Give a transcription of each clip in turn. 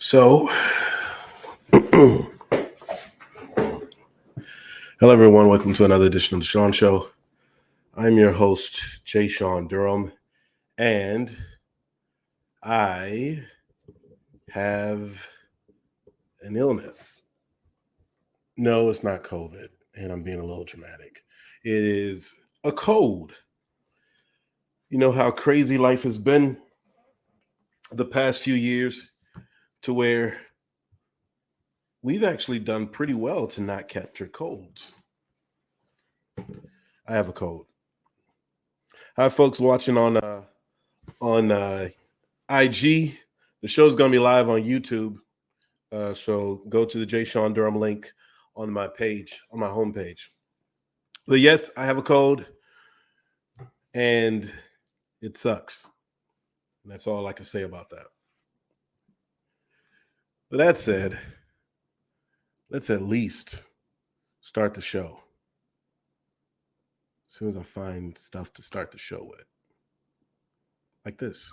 So, hello everyone. Welcome to another edition of the Shawn Show. I'm your host, JSHAWNDURHAM, and I have an illness. No, it's not COVID, and I'm being a little dramatic. It is a cold. You know how crazy life has been the past few years to where we've actually done pretty well to not capture colds. I have a cold. Hi, folks watching on IG. The show's gonna be live on YouTube, so go to the JSHAWNDURHAM link on my page, on my homepage. But yes, I have a cold, and it sucks. And that's all I can say about that. With that said, let's at least start the show. As soon as I find stuff to start the show with. Like this.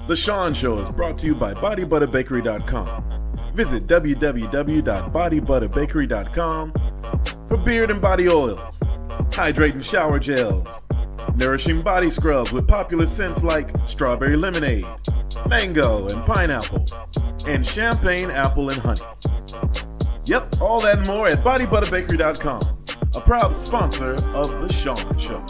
The Shawn Show is brought to you by BodyButterBakery.com. Visit www.bodybutterbakery.com for beard and body oils, hydrating shower gels, nourishing body scrubs with popular scents like strawberry lemonade, mango and pineapple, and champagne apple and honey. Yep, all that and more at BodyButterBakery.com, a proud sponsor of The Shawn Show.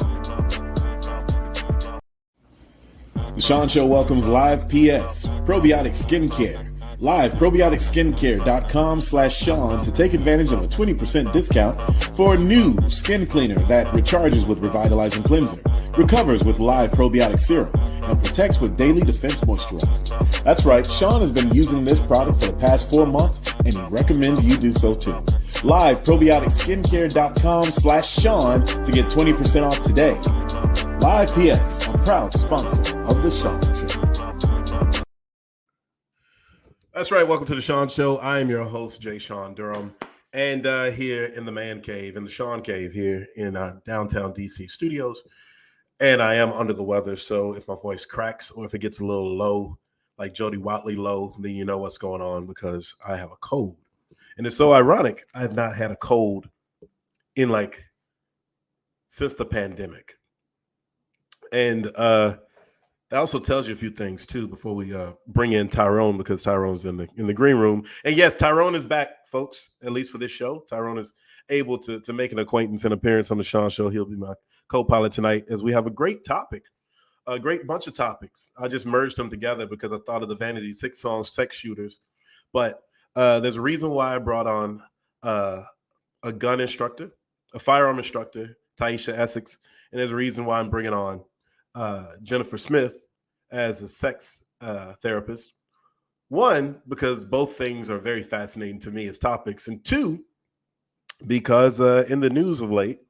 The Shawn Show welcomes Live PS, Probiotic Skincare. Live probioticskincare.com/Shawn to take advantage of a 20% discount for a new skin cleaner that recharges with revitalizing cleanser, recovers with live probiotic serum, and protects with daily defense moisturizer. That's right, Shawn has been using this product for the past 4 months, and he recommends you do so too. Live probioticskincare.com/Shawn to get 20% off today. Live PS, a proud sponsor of The Shawn Show. That's right. Welcome to The Shawn Show. I am your host, JSHAWNDURHAM, and here in the man cave, in the Shawn cave here in our downtown DC studios. And I am under the weather, so if my voice cracks or if it gets a little low, like Jody Watley low, then you know what's going on because I have a cold. And it's so ironic. I have not had a cold in since the pandemic. And that also tells you a few things too before we bring in Tyrone, because Tyrone's in the green room. And yes, Tyrone is back, folks, at least for this show. Tyrone is able to make an acquaintance and appearance on the Shawn Show. He'll be my co-pilot tonight as we have a great topic, a great bunch of topics. I just merged them together because I thought of the Vanity 6 song Sex Shooters. But there's a reason why I brought on a gun instructor, a firearm instructor, Tiesha Essex. And there's a reason why I'm bringing on Jenifer Smith as a sex therapist. One, because both things are very fascinating to me as topics. And two, because in the news of late,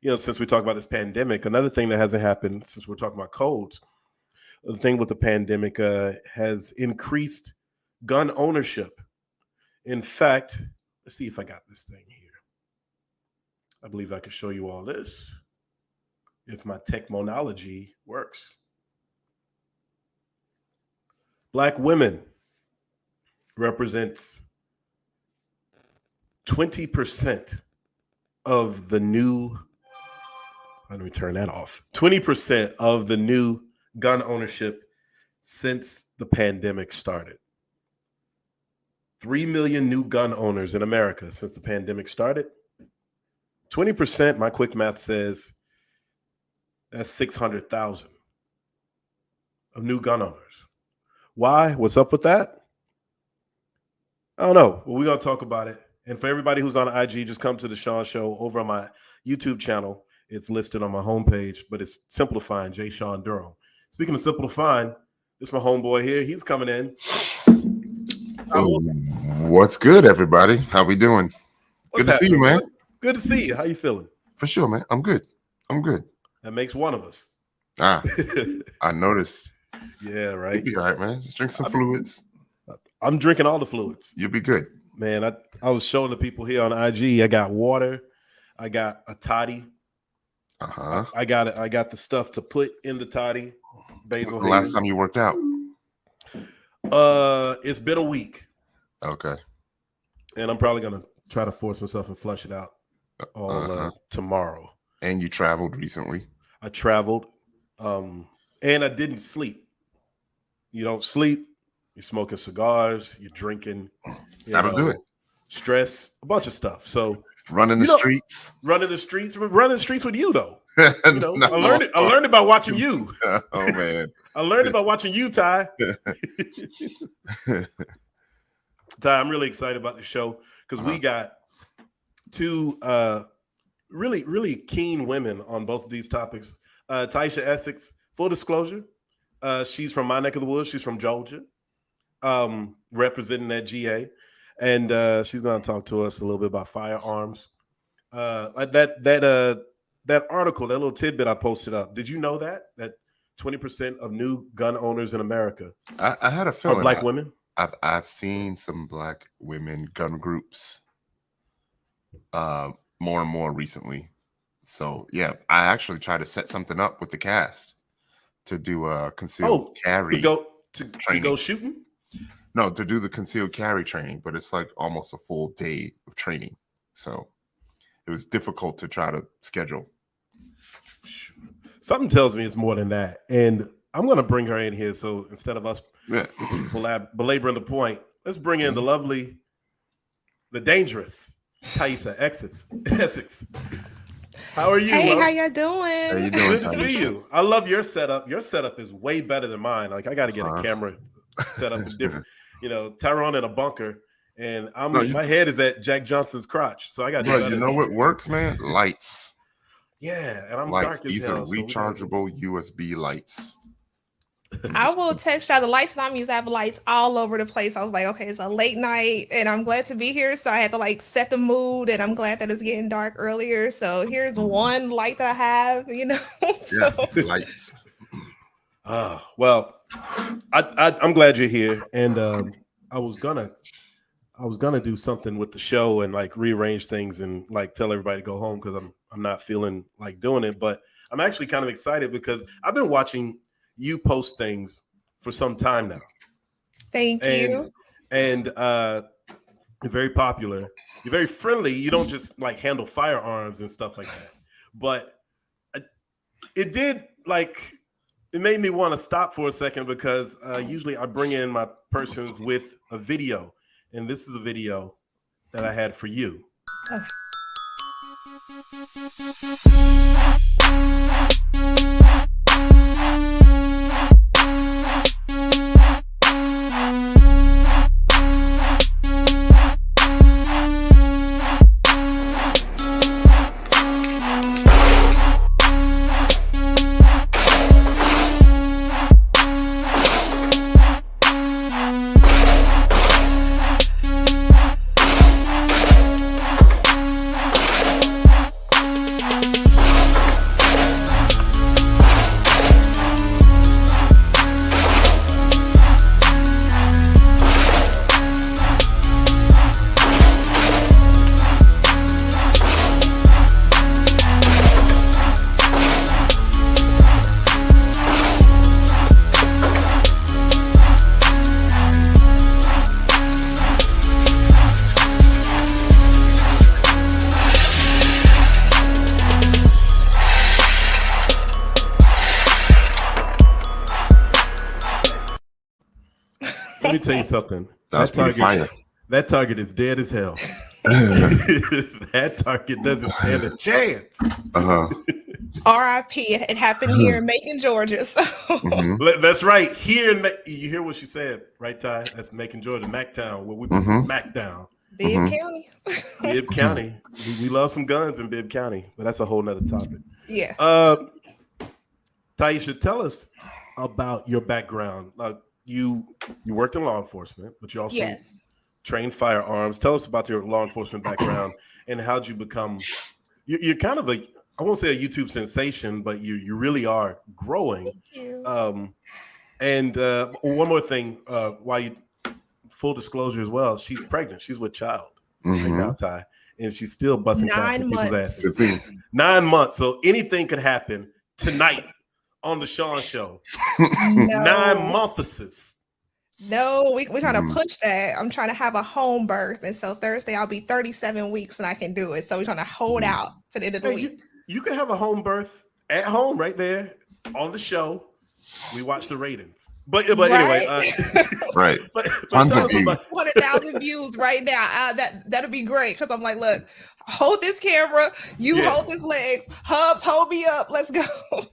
since we talk about this pandemic, another thing that hasn't happened since we're talking about colds, the thing with the pandemic has increased gun ownership. In fact, let's see if I got this thing here. I believe I can show you all this if my technology works. Black women represents 20% of the new, let me turn that off, 20% of the new gun ownership since the pandemic started. 3 million new gun owners in America since the pandemic started. 20%, my quick math says that's 600,000 of new gun owners. Why? What's up with that? I don't know. Well, we're going to talk about it. And for everybody who's on IG, just come to the Shawn Show over on my YouTube channel. It's listed on my homepage, but it's Simplifying J. Shawn Durham. Speaking of Simplifying, this is my homeboy here. He's coming in. What's good, everybody? How we doing? Good to see you, man. Good to see you. How you feeling? For sure, man. I'm good. That makes one of us. I noticed. Yeah, right. You'll be all right, man. Just drink some fluids. I'm drinking all the fluids. You'll be good. Man, I was showing the people here on IG. I got water. I got a toddy. I got the stuff to put in the toddy. Basil. The last time you worked out? It's been a week. Okay. And I'm probably gonna try to force myself and flush it out tomorrow. And you traveled recently. I traveled, and I didn't sleep. You don't sleep. You're smoking cigars. You're drinking. That'll do it. Stress, a bunch of stuff. So running the streets with you though. No. I learned about watching you. Oh man, I learned about watching you, Ty. Ty, I'm really excited about the show because we got two really, really keen women on both of these topics. Tiesha Essex, full disclosure, she's from my neck of the woods. She's from Georgia, representing that GA. And she's going to talk to us a little bit about firearms. That article, that little tidbit I posted up. Did you know that 20% of new gun owners in America I had a feeling are black women? I've seen some black women gun groups more and more recently. So yeah, I actually tried to set something up with the cast to do a concealed carry. To go shooting? No, to do the concealed carry training, but it's like almost a full day of training. So it was difficult to try to schedule. Something tells me it's more than that. And I'm going to bring her in here. So instead of us belaboring the point, let's bring in the lovely, the dangerous Tiesha Essex. How are you? Hey, love? how y'all doing? How you doing? Good to see you. I love your setup. Your setup is way better than mine. Like I got to get a camera set up different. You know, Tyrone in a bunker, and my head is at Jack Johnson's crotch, so I got. You know what works, man? Lights. Yeah, and I'm lights. Dark as These hell, are rechargeable USB lights. I will text y'all the lights that I'm using. I have lights all over the place. I was like, okay, it's a late night, and I'm glad to be here. So I had to like set the mood, and I'm glad that it's getting dark earlier. So here's one light that I have. You know, yeah, lights. Well, I'm glad you're here, and I was gonna do something with the show and like rearrange things and like tell everybody to go home because I'm not feeling like doing it, but I'm actually kind of excited because I've been watching you post things for some time now. Thank you. And you're very popular. You're very friendly. You don't just like handle firearms and stuff like that, but it did like. It made me want to stop for a second because usually I bring in my persons with a video, and this is a video that I had for you. Let me tell you something. That's pretty fire. That target is dead as hell. That target doesn't stand a chance. RIP. It happened here in Macon, Georgia. So That's right. Here in you hear what she said, right, Ty? That's Macon, Georgia, Mactown, where we smack down. Bibb County. Bibb County. We love some guns in Bibb County, but that's a whole nother topic. Yes. Tiesha, tell us about your background. You worked in law enforcement, but you also trained firearms. Tell us about your law enforcement background and how'd you become. You're kind of I won't say a YouTube sensation, but you really are growing. Thank you. And one more thing, full disclosure as well, she's pregnant. She's with child right now, Ty, and she's still busting caps in people's asses. 9 months. So anything could happen tonight on the Shawn Show. No. 9 months. No, we're trying to push that. I'm trying to have a home birth, and so Thursday I'll be 37 weeks and I can do it. So we're trying to hold out to the end of the week. You can have a home birth at home right there on the show. We watch the ratings, but anyway, right. But tell us about 100,000 views right now. That'll be great because I'm like, look, hold this camera, you hold his legs, Hubs, hold me up, let's go.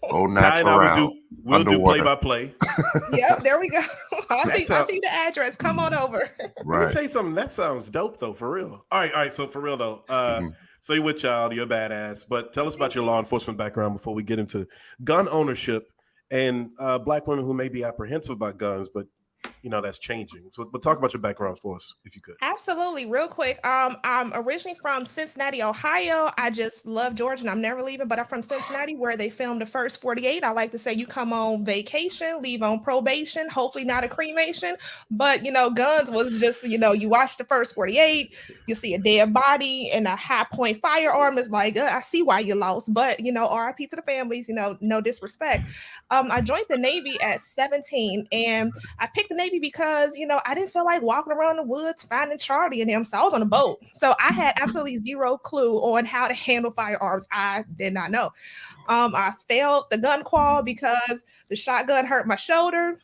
Oh, natural. We'll do play-by-play. Yep, there we go. I see the address. Come on over. Right. Let me tell you something. That sounds dope though, for real. All right. So for real though, so you're with child, you're a badass. But tell us about your law enforcement background before we get into gun ownership and Black women who may be apprehensive about guns, but that's changing. So, but talk about your background for us, if you could. Absolutely, real quick. I'm originally from Cincinnati, Ohio. I just love Georgia, and I'm never leaving. But I'm from Cincinnati, where they filmed the first 48. I like to say you come on vacation, leave on probation. Hopefully, not a cremation. But guns was just you watch the first 48, you see a dead body and a high point firearm. Is like I see why you lost, but RIP to the families. No disrespect. I joined the Navy at 17, and I picked the Navy because I didn't feel like walking around the woods finding Charlie and them. So I was on a boat. So I had absolutely zero clue on how to handle firearms. I did not know. I failed the gun qual because the shotgun hurt my shoulder.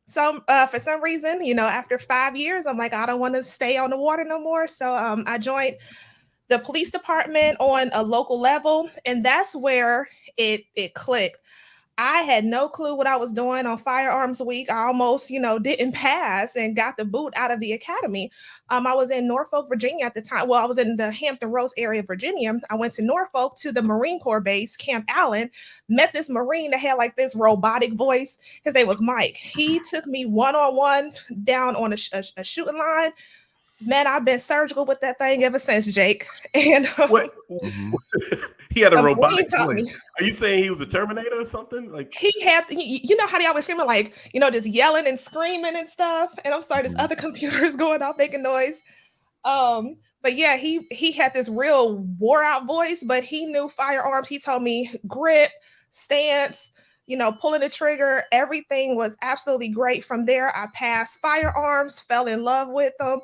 So for some reason, after 5 years, I'm like, I don't want to stay on the water no more. So I joined the police department on a local level, and that's where it clicked. I had no clue what I was doing on Firearms Week. I almost, didn't pass and got the boot out of the academy. I was in Norfolk, Virginia at the time. Well, I was in the Hampton Roads area of Virginia. I went to Norfolk to the Marine Corps base, Camp Allen, met this Marine that had like this robotic voice. His name was Mike. He took me one-on-one down on a shooting line. Man, I've been surgical with that thing ever since, Jake. And he had a robotic voice. Are you saying he was a Terminator or something? Like he had, how they always screaming, like, just yelling and screaming and stuff. And I'm sorry, this other computer is going off making noise. But yeah, he had this real wore out voice, but he knew firearms. He told me grip, stance, pulling the trigger, everything was absolutely great. From there, I passed firearms, fell in love with them.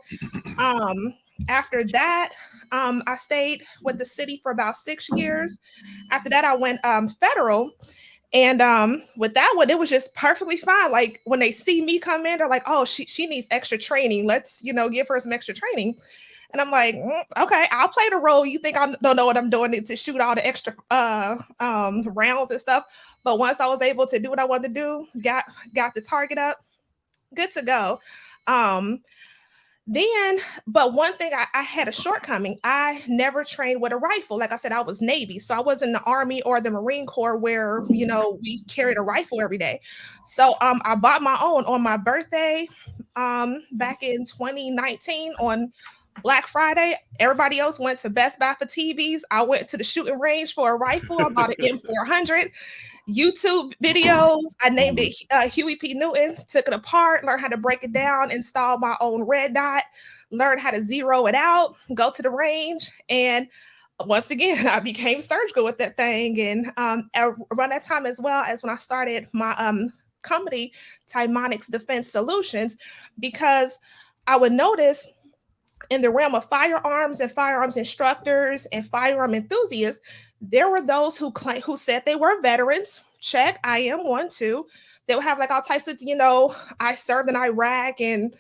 After that, I stayed with the city for about 6 years. After that, I went federal. And with that one, it was just perfectly fine. Like when they see me come in, they're like, oh, she needs extra training. Let's, give her some extra training. And I'm like, okay, I'll play the role. You think I don't know what I'm doing to shoot all the extra rounds and stuff. But once I was able to do what I wanted to do, got the target up, good to go. But one thing, I had a shortcoming. I never trained with a rifle. Like I said, I was Navy. So I wasn't in the Army or the Marine Corps where, we carried a rifle every day. So I bought my own on my birthday back in 2019 on Black Friday. Everybody else went to Best Buy for TVs. I went to the shooting range for a rifle. I bought an M400. YouTube videos. I named it Huey P. Newton, took it apart, learned how to break it down, install my own red dot, learned how to zero it out, go to the range. And once again, I became surgical with that thing. And around that time as well as when I started my company, Timonics Defense Solutions, because I would notice in the realm of firearms and firearms instructors and firearm enthusiasts, there were those who said they were veterans. Check, I am one too. They would have like all types of, I served in Iraq and,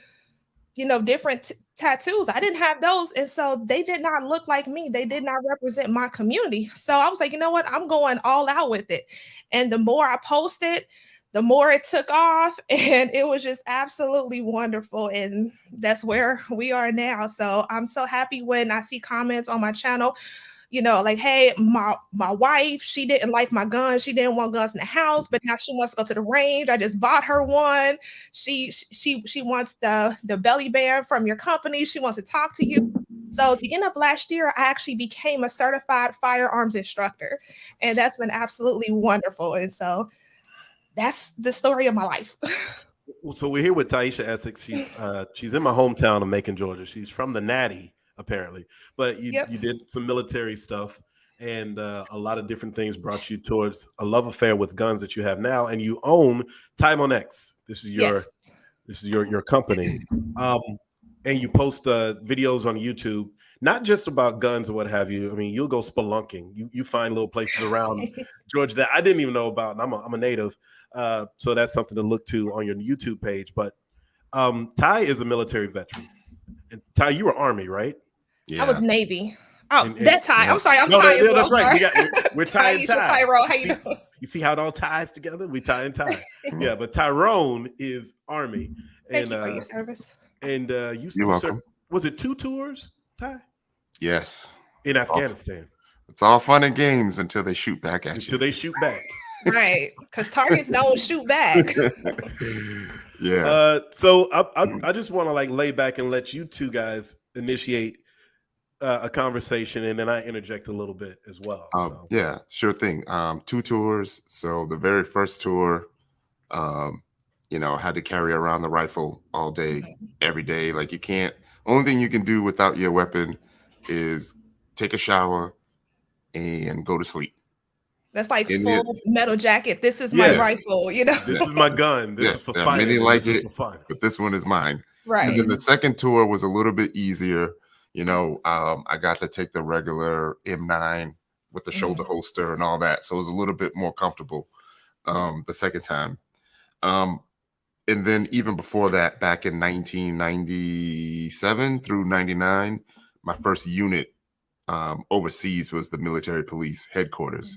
different tattoos. I didn't have those. And so they did not look like me. They did not represent my community. So I was like, you know what? I'm going all out with it. And the more I posted, the more it took off. And it was just absolutely wonderful. And that's where we are now. So I'm so happy when I see comments on my channel, you know, like, hey, my wife, she didn't like my guns. She didn't want guns in the house, but now she wants to go to the range. I just bought her one. She wants the belly band from your company. She wants to talk to you. So beginning of last year, I actually became a certified firearms instructor, and that's been absolutely wonderful. And so that's the story of my life. So we're here with Tiesha Essex. She's in my hometown of Macon, Georgia. She's from the Natty, apparently, but you did some military stuff, and a lot of different things brought you towards a love affair with guns that you have now, and you own Time on X. This is your company, and you post videos on YouTube, not just about guns or what have you. I mean, you'll go spelunking. You find little places around Georgia that I didn't even know about, and I'm a native. So that's something to look to on your YouTube page. But Ty is a military veteran. And Ty, you were Army, right? Yeah. I was Navy. Oh, that Ty. I'm sorry. I'm no, Ty as well. That's right. We're Ty and Ty. Tyrone, how you doing? You see how it all ties together? We tie and tie. Yeah, but Tyrone is Army. Thank you for your service. And You're welcome. Was it 2 tours, Ty? Yes. In Afghanistan. It's all fun and games until they shoot back at you. Until they shoot back. Right, because targets don't shoot back. Yeah. So I just want to like lay back and let you two guys initiate a conversation, and then I interject a little bit as well. Yeah, sure thing. 2 tours. So the very first tour, you know, had to carry around the rifle all day, every day. Like you can't. Only thing you can do without your weapon is take a shower and go to sleep. That's like full metal jacket. This is my rifle, you know. This is my gun. This is for fun. Many like it, for fun. But this one is mine. Right. And then the second tour was a little bit easier. You know, I got to take the regular M9 with the shoulder holster and all that. So it was a little bit more comfortable the second time. And then even before that, back in 1997 through 99, my first unit overseas was the military police headquarters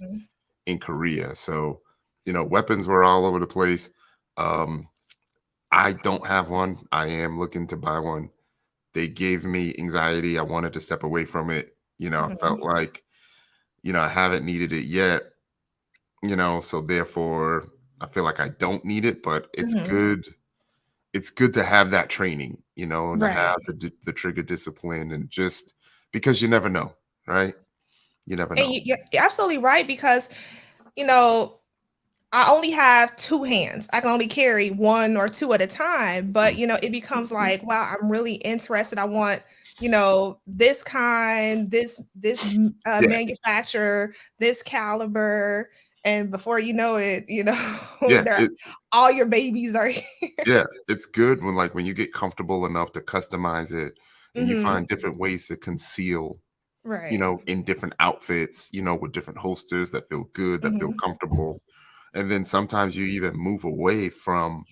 in Korea. So, you know, weapons were all over the place. I don't have one. I am looking to buy one. They gave me anxiety. I wanted to step away from it. You know, I felt like, you know, I haven't needed it yet, you know, so therefore I feel like I don't need it, but it's good. It's good to have that training, you know, and to have the trigger discipline, and just because you never know, right? You never know. And you're absolutely right, because, you know, I only have 2 hands. I can only carry 1 or 2 at a time. But, you know, it becomes like, wow, I'm really interested. I want, you know, this kind, this manufacturer, this caliber. And before you know it, you know, all your babies are here. Yeah, it's good when you get comfortable enough to customize it, and you find different ways to conceal, you know, in different outfits, you know, with different holsters that feel good, that feel comfortable. And then sometimes you even move away from,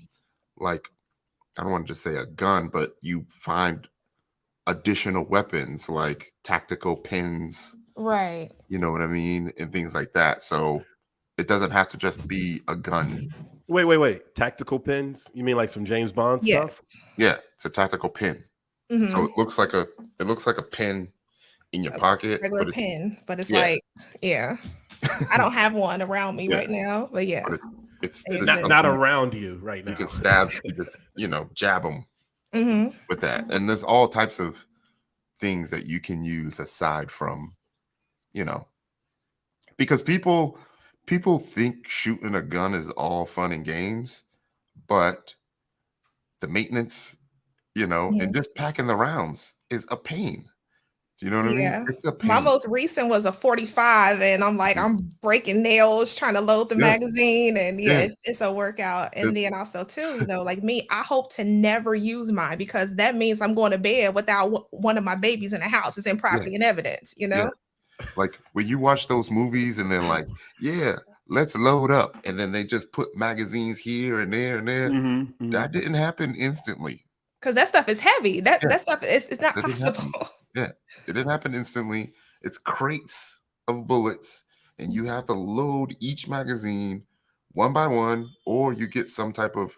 like, I don't want to just say a gun, but you find additional weapons like tactical pins. Right. You know what I mean? And things like that. So it doesn't have to just be a gun. Wait. Tactical pins? You mean like some James Bond stuff? Yeah, it's a tactical pin. So it looks like a pin in your pocket. Regular pin, but it's like, I don't have one around me right now, but but it's not around you right now. You can stab, you can, you know, jab them with that. And there's all types of things that you can use aside from, you know, because people think shooting a gun is all fun and games, but the maintenance, you know, and just packing the rounds is a pain. Do you know what I mean? It's a pain. My most recent was a 45, and I'm like, I'm breaking nails trying to load the magazine, and it's a workout. And then also too, you know, like me, I hope to never use mine, because that means I'm going to bed without one of my babies in the house. It's in property and evidence, you know? Like when you watch those movies and then like, let's load up, and then they just put magazines here and there and there. That didn't happen instantly. Because that stuff is heavy. That Yeah. that stuff is it's not It didn't happen. possible. Yeah, it didn't happen instantly. It's crates of bullets, and you have to load each magazine one by one, or you get some type of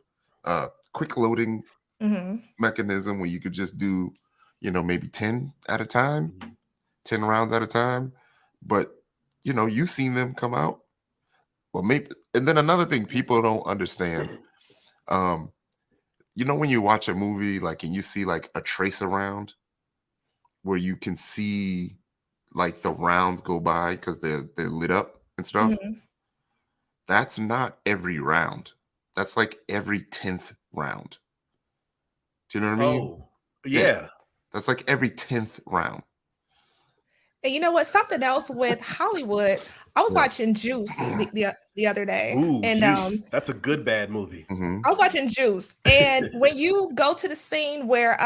quick loading Hmm. mechanism where you could just do, maybe 10 at a time, 10 rounds at a time. But you've seen them come out. Well, maybe, and then another thing people don't understand. When you watch a movie, like, and you see like a trace around where you can see like the rounds go by because they're lit up and stuff. Hmm. That's not every round. That's like every 10th round. Do you know what I mean? Oh, yeah. That's like every 10th round. And you know what? Something else with Hollywood. I was Yeah. watching Juice the other day, Ooh, and Juice. That's a good bad movie. I was watching Juice, and when you go to the scene where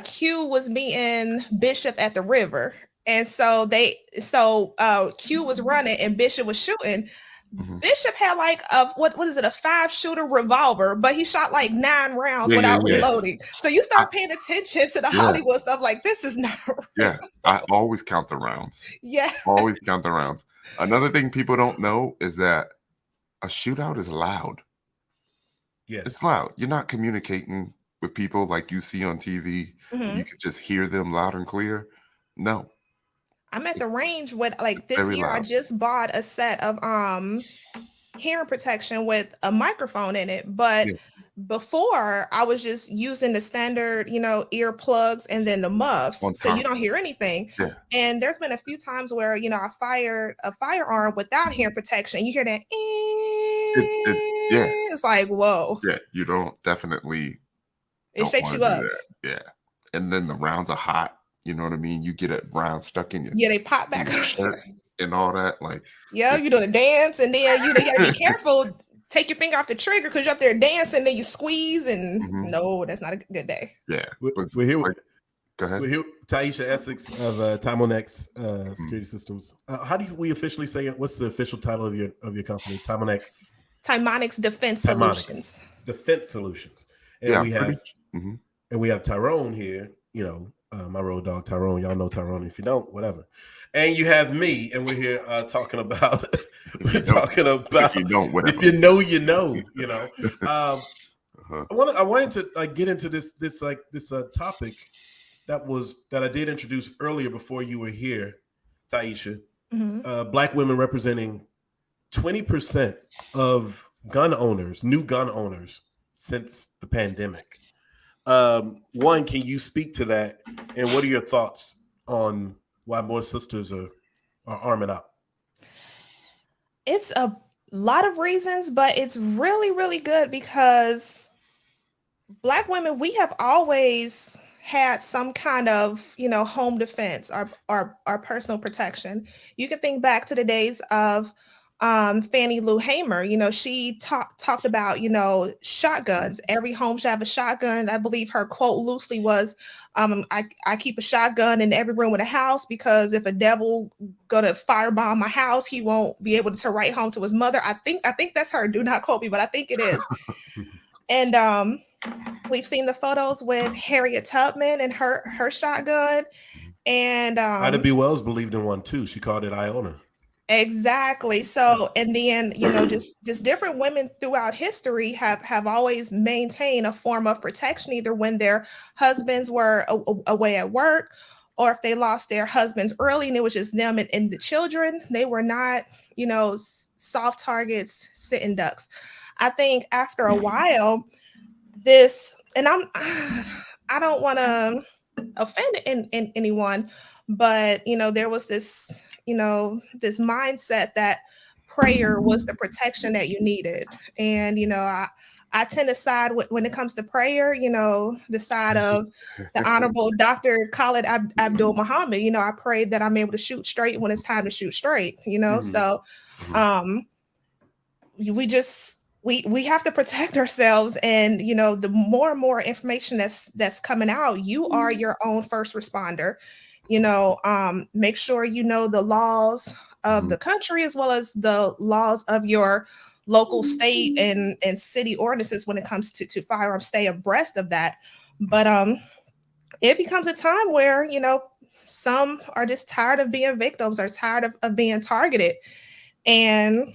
Q was meeting Bishop at the river, and so Q was running and Bishop was shooting. Bishop had like what is it, a 5-shooter revolver, but he shot like 9 rounds without reloading. So you start paying attention to the Hollywood stuff, like this is not real. Yeah, I always count the rounds. Yeah. Always count the rounds. Another thing people don't know is that a shootout is loud. Yes. It's loud. You're not communicating with people like you see on TV. You can just hear them loud and clear. No. I'm at the range with like this year. Loud. I just bought a set of hearing protection with a microphone in it, but before I was just using the standard, earplugs and then the muffs, so you don't hear anything. And there's been a few times where I fired a firearm without hearing protection. You hear that? It's like, whoa. Yeah, you don't definitely. It shakes you up. Yeah, and then the rounds are hot. You know what I mean? You get a round stuck in your they pop back your shirt and all that. Like, you doing a dance, and then you gotta be careful. Take your finger off the trigger because you're up there dancing, then you squeeze, and no, that's not a good day. Yeah, we're here. Go ahead. We're here. Tiesha Essex of Time on X Security Systems. How do we officially say it? What's the official title of your company? Time on X. Timonix Defense Solutions. Defense Solutions. And we have Tyrone here. My road dog Tyrone. Y'all know Tyrone. If you don't, whatever. And you have me, and we're here talking about. If you don't, whatever. If you know, you know. I wanted to get into this topic that I did introduce earlier before you were here, Tiesha. Black women representing 20% of new gun owners since the pandemic. One, can you speak to that? And what are your thoughts on why more sisters are arming up? It's a lot of reasons, but it's really, really good because Black women, we have always had some kind of, home defense or personal protection. You can think back to the days of Fannie Lou Hamer. She talked about, shotguns. Every home should have a shotgun. I believe her quote loosely was, I keep a shotgun in every room of the house because if a devil gonna firebomb my house, he won't be able to write home to his mother. I think that's her. Do not quote me, but I think it is. And we've seen the photos with Harriet Tubman and her shotgun. And Ida B. Wells believed in one too. She called it Iona. Exactly. So, and then, just different women throughout history have always maintained a form of protection, either when their husbands were away at work, or if they lost their husbands early and it was just them and the children. They were not, soft targets, sitting ducks. I think after a while, and I don't want to offend anyone, but, there was this, this mindset that prayer was the protection that you needed. And, I tend to side when it comes to prayer, the side of the Honorable Dr. Khalid Abdul Muhammad. I prayed that I'm able to shoot straight when it's time to shoot straight, so we have to protect ourselves. And, the more and more information that's coming out, you are your own first responder. Make sure you know the laws of the country as well as the laws of your local, state, and city ordinances when it comes to firearms, stay abreast of that. But it becomes a time where, some are just tired of being victims, are tired of being targeted. And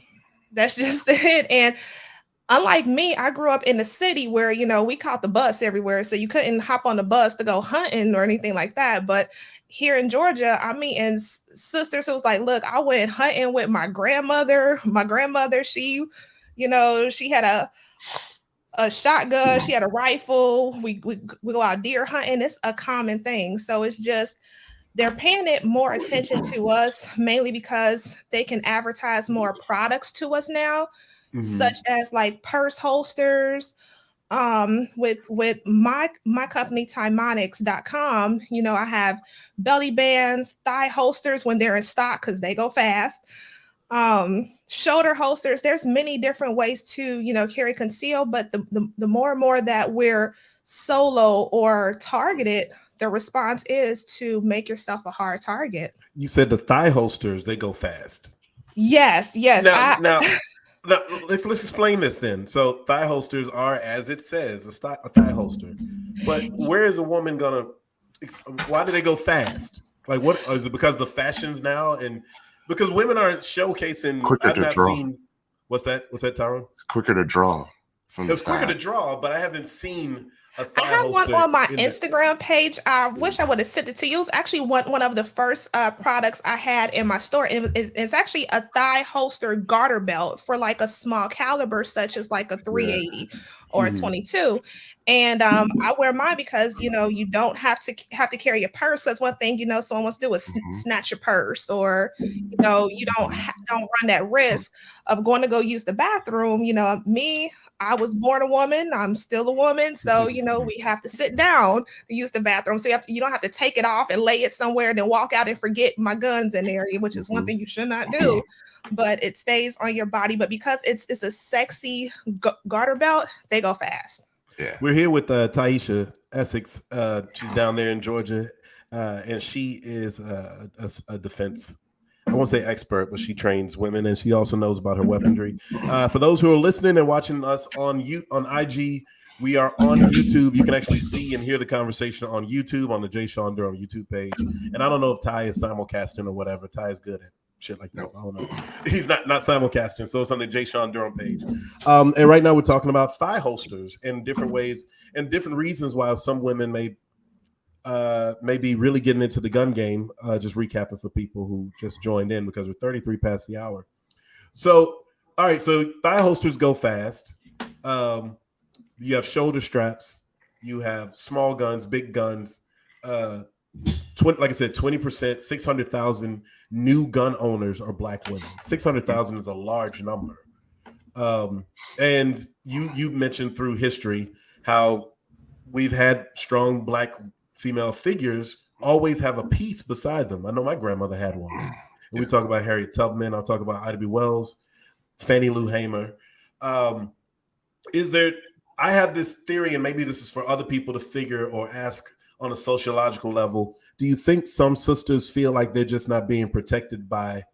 that's just it. And unlike me, I grew up in the city where, we caught the bus everywhere. So you couldn't hop on the bus to go hunting or anything like that. But here in Georgia, I'm meeting sisters who's like, look, I went hunting with my grandmother. My grandmother, she had a shotgun, she had a rifle. We go out deer hunting. It's a common thing. So it's just, they're paying it more attention to us, mainly because they can advertise more products to us now, such as like purse holsters. With my company Timonics.com, I have belly bands, thigh holsters when they're in stock because they go fast. Shoulder holsters. There's many different ways to carry conceal, but the more and more that we're solo or targeted, the response is to make yourself a hard target. You said the thigh holsters, they go fast. Yes. Now, let's explain this then. So thigh holsters are, as it says, a thigh holster. But where is a woman gonna? Why do they go fast? Like, what is it? Because the fashions now, and because women aren't showcasing. Quicker I've to not draw. seen. What's that, Tyrone? It's quicker to draw. It was quicker to draw, but I haven't seen a thigh I have one holster on my in Instagram page. I wish I would have sent it to you. It was actually one of the first products I had in my store. And it's actually a thigh holster garter belt for like a small caliber, such as like a 380 or a 22. And I wear mine because you don't have to carry your purse. That's one thing someone wants to do is snatch your purse, or you don't run that risk of going to go use the bathroom. Me, I was born a woman. I'm still a woman, so we have to sit down to use the bathroom. So you don't have to take it off and lay it somewhere and then walk out and forget my guns in there, which is one thing you should not do. But it stays on your body. But because it's a sexy garter belt, they go fast. Yeah, we're here with Tiesha Essex. She's down there in Georgia, and she is a defense. I won't say expert, but she trains women, and she also knows about her weaponry. For those who are listening and watching us on IG, we are on YouTube. You can actually see and hear the conversation on YouTube on the JSHAWNDURHAM YouTube page. And I don't know if Ty is simulcasting or whatever. Ty is good at shit like that. I don't know. He's not simulcasting, so it's on the JSHAWNDURHAM page. And right now we're talking about thigh holsters in different ways and different reasons why some women may be really getting into the gun game. Just recapping for people who just joined in because we're 33 past the hour. So, all right. So thigh holsters go fast. You have shoulder straps. You have small guns, big guns. Like I said, 20%, 600,000 new gun owners are Black women. 600,000 is a large number. And you mentioned through history how we've had strong Black female figures always have a piece beside them. I know my grandmother had one. And we talk about Harriet Tubman. I'll talk about Ida B. Wells, Fannie Lou Hamer. I have this theory, and maybe this is for other people to figure or ask on a sociological level. Do you think some sisters feel like they're just not being protected by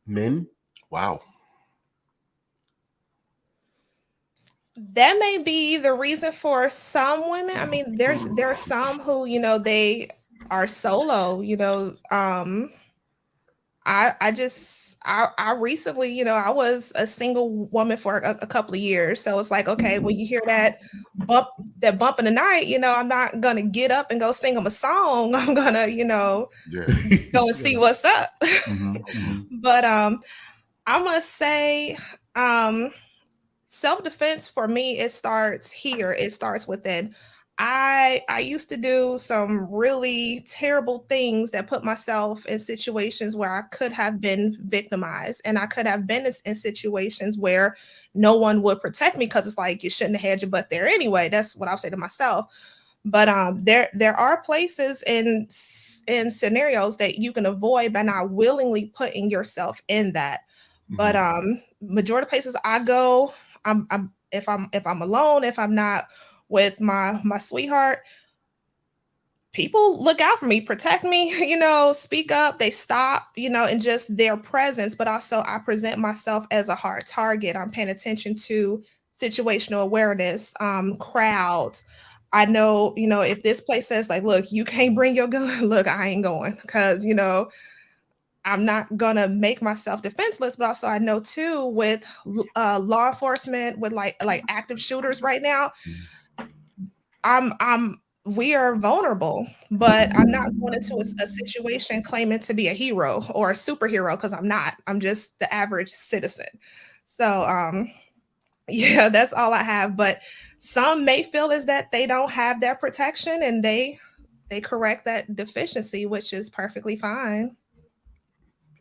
men? Wow. That may be the reason for some women. I mean, there are some who, they are solo, I recently, I was a single woman for a couple of years. So it's like, okay, when you hear that bump in the night, I'm not going to get up and go sing them a song. I'm going to, go and see what's up. But I must say, self-defense for me, it starts here. It starts within. I used to do some really terrible things that put myself in situations where I could have been victimized, and I could have been in situations where no one would protect me because it's like, you shouldn't have had your butt there anyway. That's what I'll say to myself. But there are places in scenarios that you can avoid by not willingly putting yourself in that. But majority of places I go, if I'm alone, if I'm not with my sweetheart, people look out for me, protect me, speak up, they stop, and just their presence. But also, I present myself as a hard target. I'm paying attention to situational awareness, crowds. I know, if this place says, like, look, you can't bring your gun, look, I ain't going, because, I'm not gonna make myself defenseless. But also, I know too, with law enforcement, with like active shooters right now, we are vulnerable, but I'm not going into a situation claiming to be a hero or a superhero, because I'm not. I'm just the average citizen. So yeah, that's all I have. But some may feel is that they don't have that protection, and they correct that deficiency, which is perfectly fine.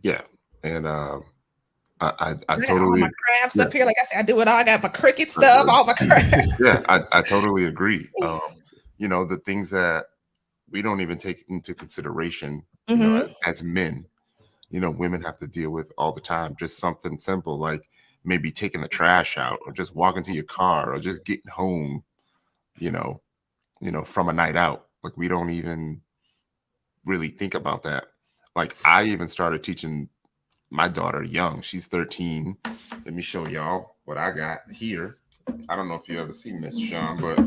Yeah. And I I got all totally, my crafts yeah. up here. Like I said, I do it all. I got my cricket stuff, all my crafts. Yeah, I totally agree. The things that we don't even take into consideration, as men, women have to deal with all the time. Just something simple like maybe taking the trash out, or just walking to your car, or just getting home, from a night out. Like, we don't even really think about that. Like, I even started teaching my daughter young. She's 13. Let me show y'all what I got here. I don't know if you ever seen this, Shawn, but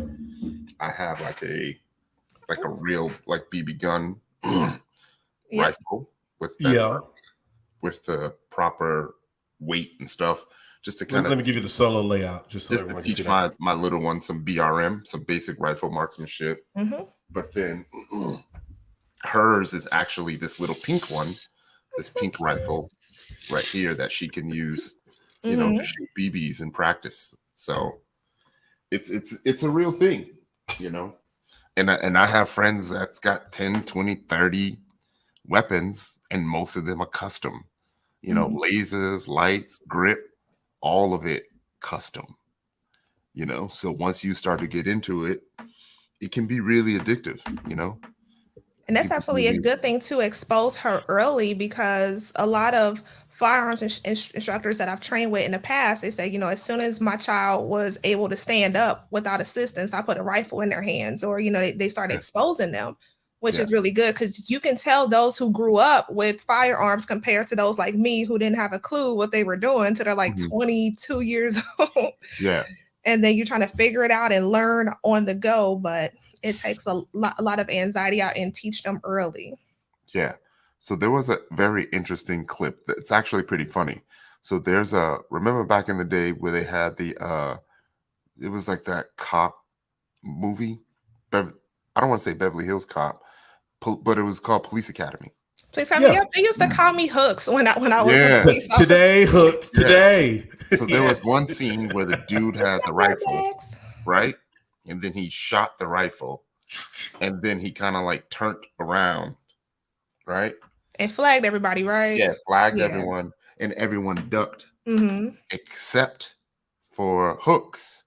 I have like a real like BB gun rifle with with the proper weight and stuff, just to kind of let me give you the solo layout, just to teach my little one some BRM, some basic rifle marksmanship. But then hers is actually this little pink one, this pink rifle right here that she can use, to shoot BBs in practice. So it's a real thing, And I have friends that's got 10, 20, 30 weapons, and most of them are custom. Lasers, lights, grip, all of it custom. So once you start to get into it, it can be really addictive, And that's absolutely a good thing to expose her early, because a lot of firearms instructors that I've trained with in the past, they say, as soon as my child was able to stand up without assistance, I put a rifle in their hands, or, they started exposing them, which is really good, because you can tell those who grew up with firearms compared to those like me who didn't have a clue what they were doing till they're like 22 years old. Yeah. And then you're trying to figure it out and learn on the go, but it takes a lot of anxiety out and teach them early. Yeah. So there was a very interesting clip that's actually pretty funny. So remember back in the day where they had it was like that cop movie. I don't want to say Beverly Hills Cop, but it was called Police Academy. Police Academy. Yeah. They used to call me Hooks when I was a police officer. Today, Hooks. Today. So there was one scene where the dude had the rifle, right? And then he shot the rifle, and then he kind of like turned around, right? And flagged everybody, right? Yeah, flagged everyone, and everyone ducked, except for Hooks,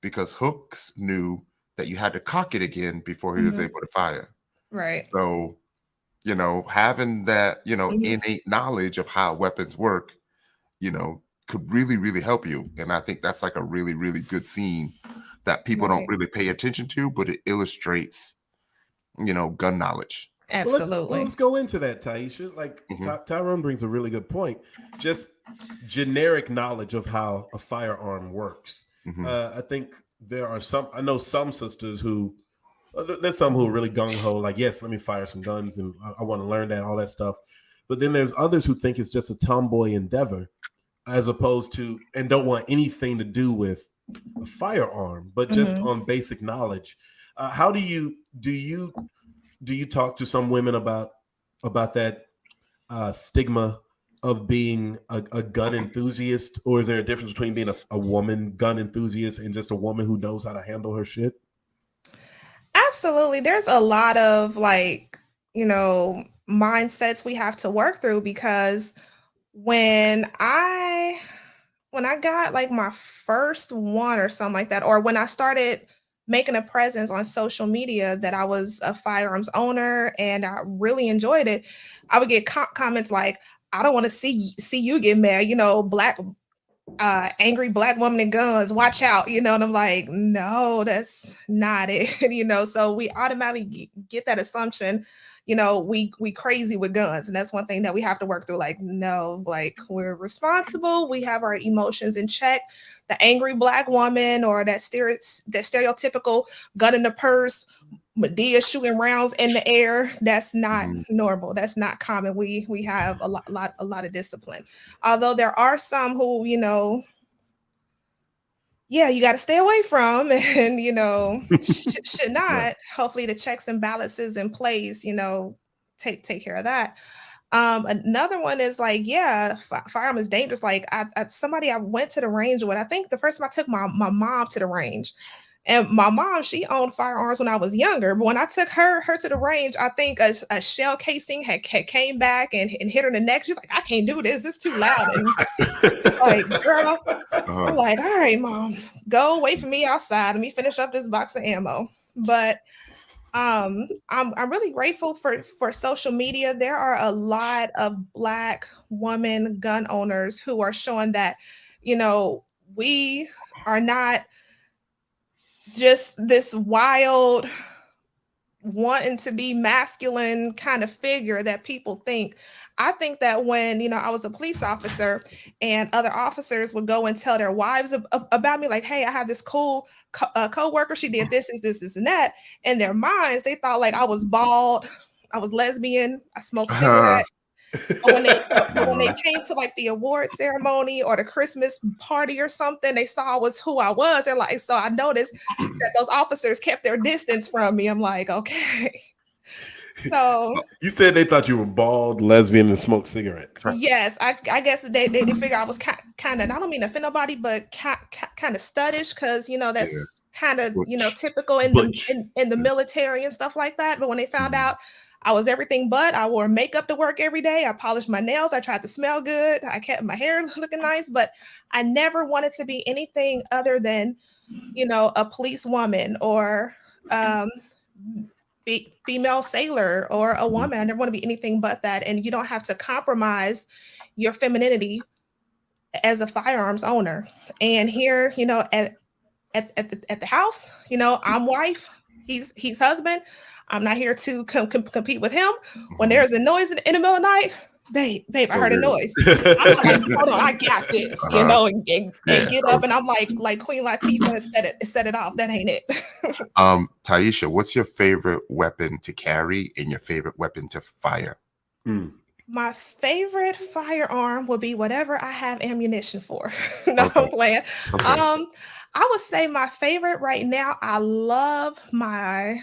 because Hooks knew that you had to cock it again before he was able to fire. Right. So, having that, innate knowledge of how weapons work, could really, really help you. And I think that's like a really, really good scene that people don't really pay attention to, but it illustrates, gun knowledge. Absolutely. Let's go into that, Tiesha. Like Tyrone brings a really good point. Just generic knowledge of how a firearm works. I think I know some sisters there's some who are really gung-ho, like, yes, let me fire some guns and I want to learn that, all that stuff. But then there's others who think it's just a tomboy endeavor, as opposed to, and don't want anything to do with a firearm, but just on basic knowledge. How do you talk to some women about that stigma of being a gun enthusiast, or is there a difference between being a woman gun enthusiast and just a woman who knows how to handle her shit? Absolutely. There's a lot of mindsets we have to work through, because when I got like my first one or something like that, or when I started making a presence on social media that I was a firearms owner and I really enjoyed it, I would get comments like, I don't want to see you get mad. angry black woman and guns, watch out, you know. And I'm like, no, that's not it. You know, so we automatically get that assumption, you know, we crazy with guns. And that's one thing that we have to work through. Like, no, like we're responsible, we have our emotions in check. The angry black woman, or that stereotypical gun in the purse, Medea shooting rounds in the air, that's not normal. That's not common. We have a lot of discipline. Although there are some who, you know, yeah, you got to stay away from, and you know, should not. Right. Hopefully, the checks and balances in place, you know, take care of that. Another one is like, yeah, firearm is dangerous. Like, somebody I went to the range with. I think the first time I took my mom to the range. And my mom, she owned firearms when I was younger. But when I took her to the range, I think a shell casing had came back and hit her in the neck. She's like, I can't do this. It's too loud. And like, girl, I'm like, all right, mom, go wait for me outside. Let me finish up this box of ammo. But I'm really grateful for social media. There are a lot of Black women gun owners who are showing that, you know, we are not just this wild, wanting to be masculine kind of figure that people think. I think that when, you know, I was a police officer and other officers would go and tell their wives about me, like, hey, I have this cool co-worker, she did this, and that. In their minds, they thought like I was bald, I was lesbian, I smoked cigarettes. But when they came to like the award ceremony or the Christmas party or something, they saw was who I was. They're like, so I noticed that those officers kept their distance from me. I'm like, okay. So you said they thought you were bald, lesbian, and smoked cigarettes. Yes, I guess they figure I was kind of, I don't mean to offend nobody, but kind of studdish, because you know that's kind of, you know, typical in the military and stuff like that. But when they found out I was everything but, I wore makeup to work every day, I polished my nails, I tried to smell good, I kept my hair looking nice, but I never wanted to be anything other than, you know, a police woman or female sailor or a woman. I never want to be anything but that. And you don't have to compromise your femininity as a firearms owner. And here, you know, at the house, you know, I'm wife, he's husband. I'm not here to compete with him. When there's a noise in the middle of the night, babe, I heard a noise. I'm not like, hold on, I got this, you know, and get up. And I'm like Queen Latifah set it off. That ain't it. Tiesha, what's your favorite weapon to carry and your favorite weapon to fire? My favorite firearm would be whatever I have ammunition for. No, I'm playing. Okay. I would say my favorite right now, I love my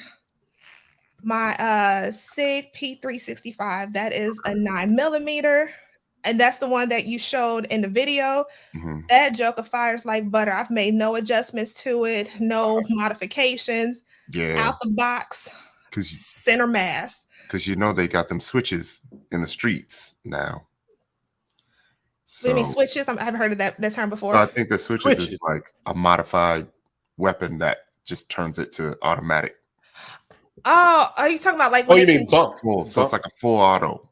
SIG P365. That is a 9mm, and that's the one that you showed in the video. That joker fires like butter. I've made no adjustments to it, no modifications. Out the box, center mass. Because you know they got them switches in the streets now. So, what do you mean switches? I haven't heard of that term before. I think the switches is like a modified weapon that just turns it to automatic. Oh, are you talking about like? Oh, you mean bump? So it's like a full auto.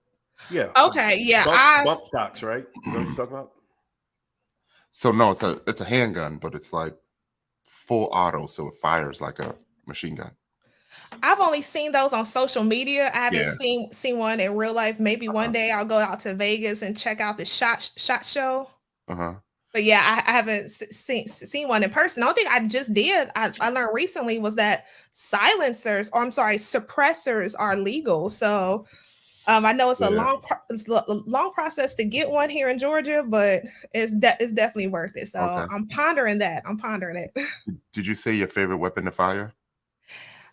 Yeah. Okay. Yeah. Bump stocks, right? You know what you're talking about? So no, it's a handgun, but it's like full auto, so it fires like a machine gun. I've only seen those on social media. I haven't seen one in real life. Maybe one day I'll go out to Vegas and check out the shot show. But yeah, I haven't seen one in person. The only thing I just did, I learned recently, was that suppressors are legal. So I know it's a long process to get one here in Georgia, but it's definitely worth it. So I'm pondering that. I'm pondering it. Did you say your favorite weapon to fire?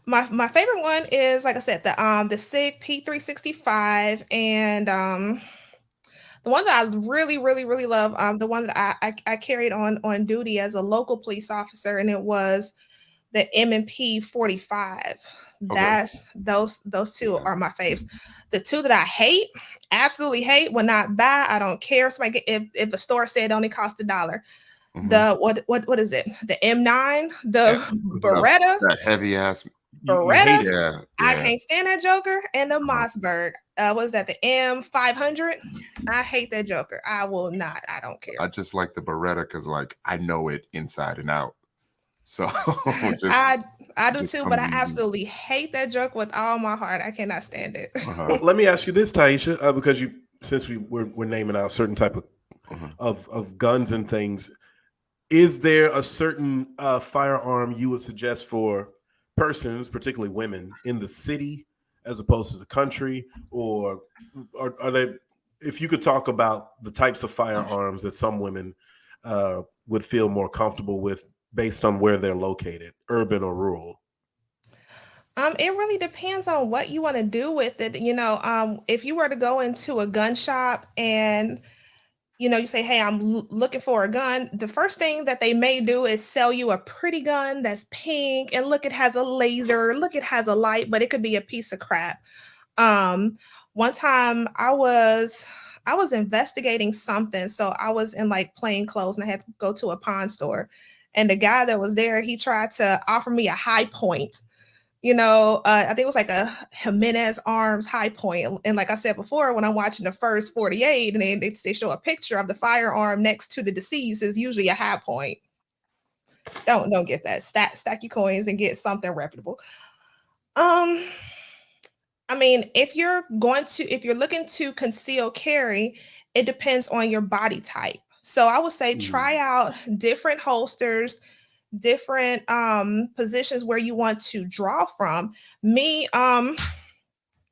My favorite one is, like I said, the SIG P365, and the one that I really love, the one that I carried on duty as a local police officer, and it was the M&P 45. That's those two are my faves. The two that I absolutely hate, will not buy, I don't care. If a store said it only cost $1. The what is it? The M9, the Beretta, that heavy ass You hate Beretta, it. Yeah, I yeah. can't stand that Joker. And the Uh-huh. Mossberg, was that the M500? I hate that Joker. I will not. I don't care. I just like the Beretta because, like, I know it inside and out. So I do just too, but comes I easy. absolutely hate that Joker with all my heart. I cannot stand it. Well, let me ask you this, Tiesha, because since we're naming out certain type of guns and things, is there a certain firearm you would suggest for persons, particularly women, in the city as opposed to the country, or are they? If you could talk about the types of firearms that some women would feel more comfortable with based on where they're located, urban or rural. It really depends on what you want to do with it. If you were to go into a gun shop and you say, "Hey, I'm looking for a gun." The first thing that they may do is sell you a pretty gun that's pink and look, it has a laser, look, it has a light, but it could be a piece of crap. One time I was investigating something, so I was in like plain clothes and I had to go to a pawn store, and the guy that was there, he tried to offer me a high point. I think it was like a Jimenez Arms high point. And like I said before, when I'm watching the first 48 and they show a picture of the firearm next to the deceased, is usually a high point. Don't get that. Stack your coins and get something reputable. Um, I mean, if you're looking to conceal carry, it depends on your body type. So I would say try out different holsters, different positions where you want to draw from. Me,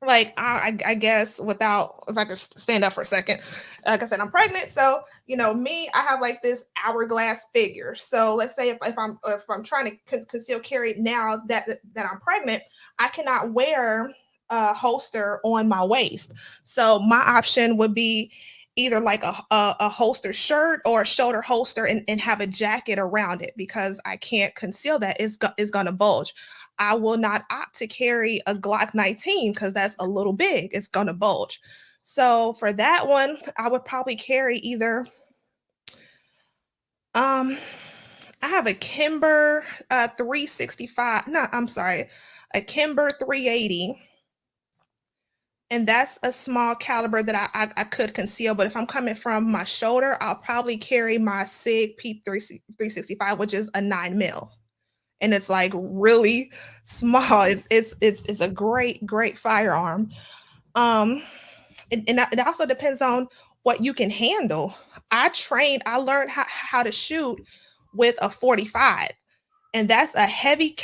like I guess without, if I could stand up for a second, like I said, I'm pregnant, so me, I have like this hourglass figure. So let's say if I'm trying to conceal carry now that I'm pregnant, I cannot wear a holster on my waist. So my option would be either like a holster shirt or a shoulder holster, and have a jacket around it, because I can't conceal that. It's going to bulge. I will not opt to carry a Glock 19 because that's a little big. It's going to bulge. So for that one, I would probably carry either I have a Kimber 365. No, I'm sorry, a Kimber 380. And that's a small caliber that I could conceal. But if I'm coming from my shoulder, I'll probably carry my SIG P365, which is a 9 mil. And it's like really small. It's a great firearm. It also depends on what you can handle. I learned how to shoot with a 45, and that's a heavy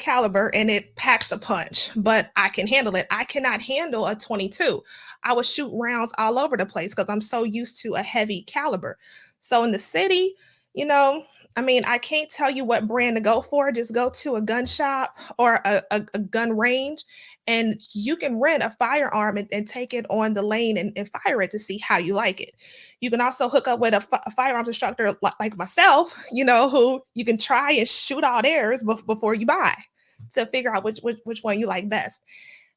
caliber, and it packs a punch, but I can handle it. I cannot handle a 22. I would shoot rounds all over the place because I'm so used to a heavy caliber. So in the city, I mean, I can't tell you what brand to go for. Just go to a gun shop or a gun range, and you can rent a firearm and take it on the lane and fire it to see how you like it. You can also hook up with a firearms instructor like myself, who you can try and shoot all theirs before you buy, to figure out which one you like best.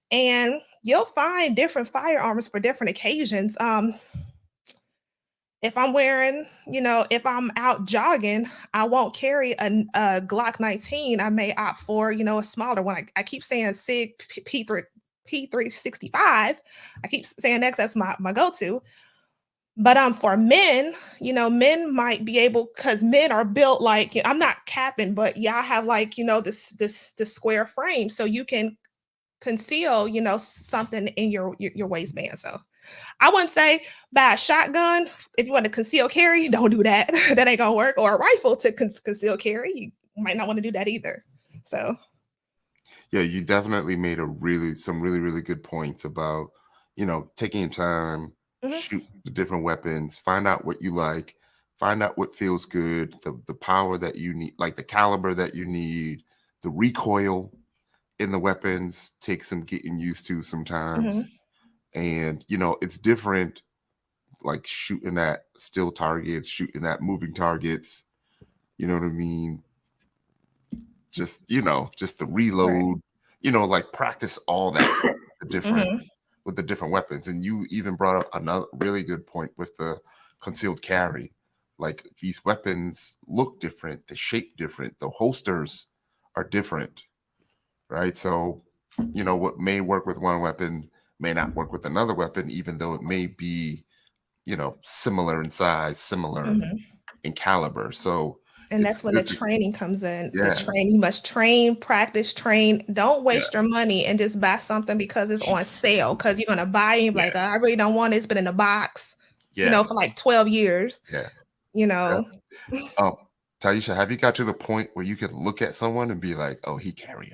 And you'll find different firearms for different occasions. If I'm wearing, if I'm out jogging, I won't carry a Glock 19. I may opt for, a smaller one. I keep saying SIG P365. I keep saying that's my go-to. But for men, men might be able, because men are built like, I'm not capping, but y'all have like, this square frame, so you can conceal, something in your waistband. So I wouldn't say buy a shotgun if you want to conceal carry. Don't do that. That ain't gonna work. Or a rifle to conceal carry. You might not want to do that either. So Yeah, you definitely made some really good points about, taking time, shoot the different weapons, find out what you like, find out what feels good, the power that you need, like the caliber that you need, the recoil in the weapons takes some getting used to sometimes. And, it's different, like shooting at still targets, shooting at moving targets, you know what I mean? Just the right. reload, like practice all that stuff with the different weapons. And you even brought up another really good point with the concealed carry. Like, these weapons look different, they shape different, the holsters are different, right? So, you know, what may work with one weapon may not work with another weapon, even though it may be, you know, similar in size, similar in caliber. So And it's that's when the good to, training comes in. The yeah, training, you must train, practice, train. Don't yeah, waste your money and just buy something because it's on sale. Because you're gonna buy it, and be yeah, like, I really don't want it. It's been in a box, yeah, for like 12 years. yeah. You Yeah. know. Tiesha, have you got to the point where you could look at someone and be like, "Oh, he carrying,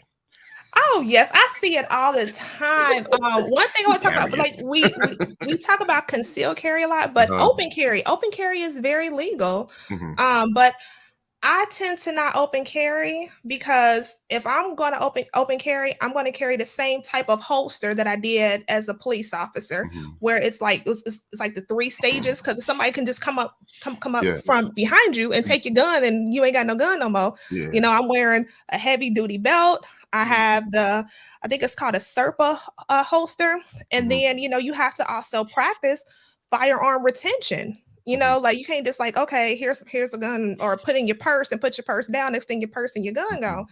Oh yes, I see it all the time. One thing I he want to talk about, carrying." like we talk about concealed carry a lot, but Uh-huh. open carry is very legal. Mhm, But I tend to not open carry because if I'm going to open carry, I'm going to carry the same type of holster that I did as a police officer, mhm. where it's like it's like the three stages. Because if somebody can just come up Yeah, from behind you and take your gun, and you ain't got no gun no more. yeah, I'm wearing a heavy duty belt. I have I think it's called a Serpa holster, and mhm, then you have to also practice firearm retention. mhm, Like you can't just like, okay, here's a gun, or put in your purse and put your purse down. Next thing your purse and your gun mhm, go.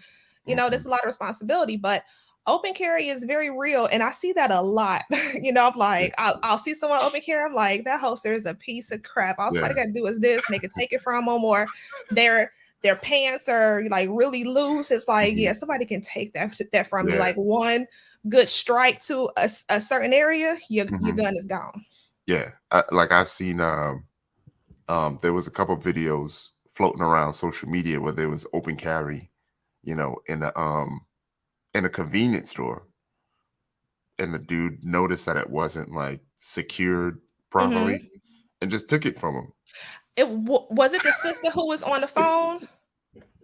mhm. There's a lot of responsibility, but open carry is very real, and I see that a lot. I'm Yeah, like, I'll see someone open carry. I'm like, that holster is a piece of crap. All yeah, somebody got to do is this, and they can take it from them, or their pants are like really loose. It's like, mhm, yeah, somebody can take that from you. yeah, Like one good strike to a certain area, your mhm. gun is gone. Yeah. Like I've seen, there was a couple videos floating around social media where there was open carry, you know, in a convenience store, and the dude noticed that it wasn't like secured properly Hmm. and just took it from him. Was it the sister who was on the phone?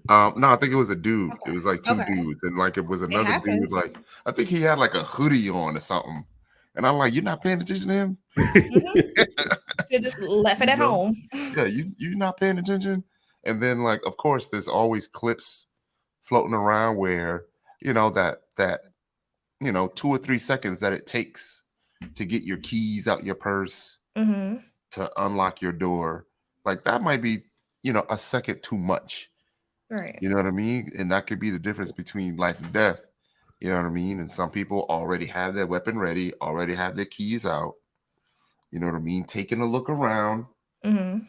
No, I think it was a dude. It was like Okay. two Okay. dudes, and like it was It another dude. happens. Like I think he had like a hoodie on or something, and I'm like, "You're not paying attention to him, Hmm. Should just left it you at know? home. Yeah, you not paying attention." And then like, of course, there's always clips floating around where that 2 or 3 seconds that it takes to get your keys out your purse Hmm. to unlock your door, like that might be a second too much. Right. You know what I mean? And that could be the difference between life and death. You know what I mean? And some people already have their weapon ready, already have their keys out. You know what I mean? Taking a look around Hmm.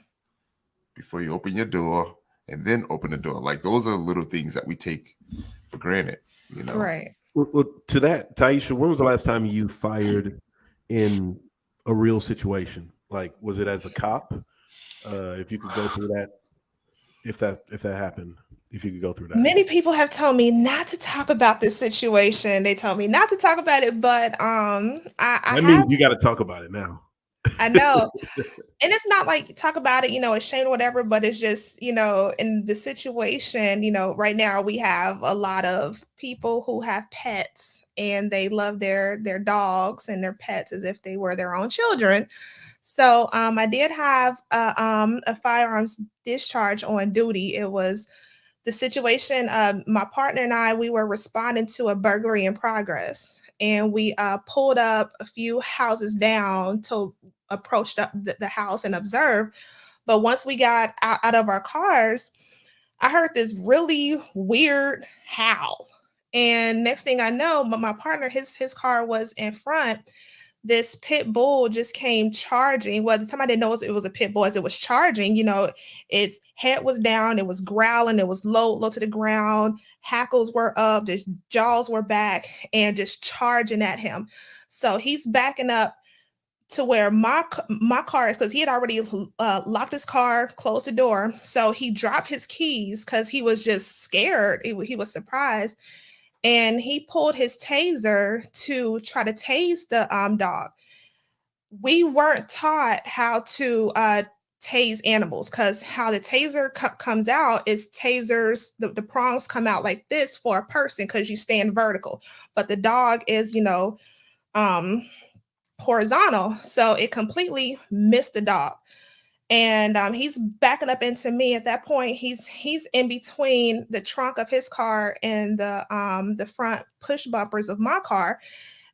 before you open your door and then open the door. Like those are little things that we take for granted, you know? Right. Well, to that, Taisha, when was the last time you fired in a real situation? Like, was it as a cop? If you could go through that, if that happened, if you could go through that. Many people have told me not to talk about this situation. They told me not to talk about it, but I That have. means you got to talk about it now. I know. And it's not like talk about it, ashamed or whatever, but it's just, in the situation, right now we have a lot of people who have pets and they love their dogs and their pets as if they were their own children. So I did have a firearms discharge on duty. It was the situation. My partner and I, we were responding to a burglary in progress, and we pulled up a few houses down to approach the house and observe. But once we got out of our cars, I heard this really weird howl. And next thing I know, my partner, his car was in front. This pit bull just came charging. Well, the time I didn't know it was a pit bull as it was charging, its head was down, it was growling, it was low to the ground, hackles were up, its jaws were back, and just charging at him. So he's backing up to where my car is, because he had already locked his car, closed the door. So he dropped his keys because he was just scared. He was surprised, and he pulled his taser to try to tase the dog. We weren't taught how to tase animals, because how the taser comes out is tasers, the prongs come out like this for a person because you stand vertical, but the dog is um horizontal, so it completely missed the dog. And he's backing up into me. At that point, he's in between the trunk of his car and the front push bumpers of my car.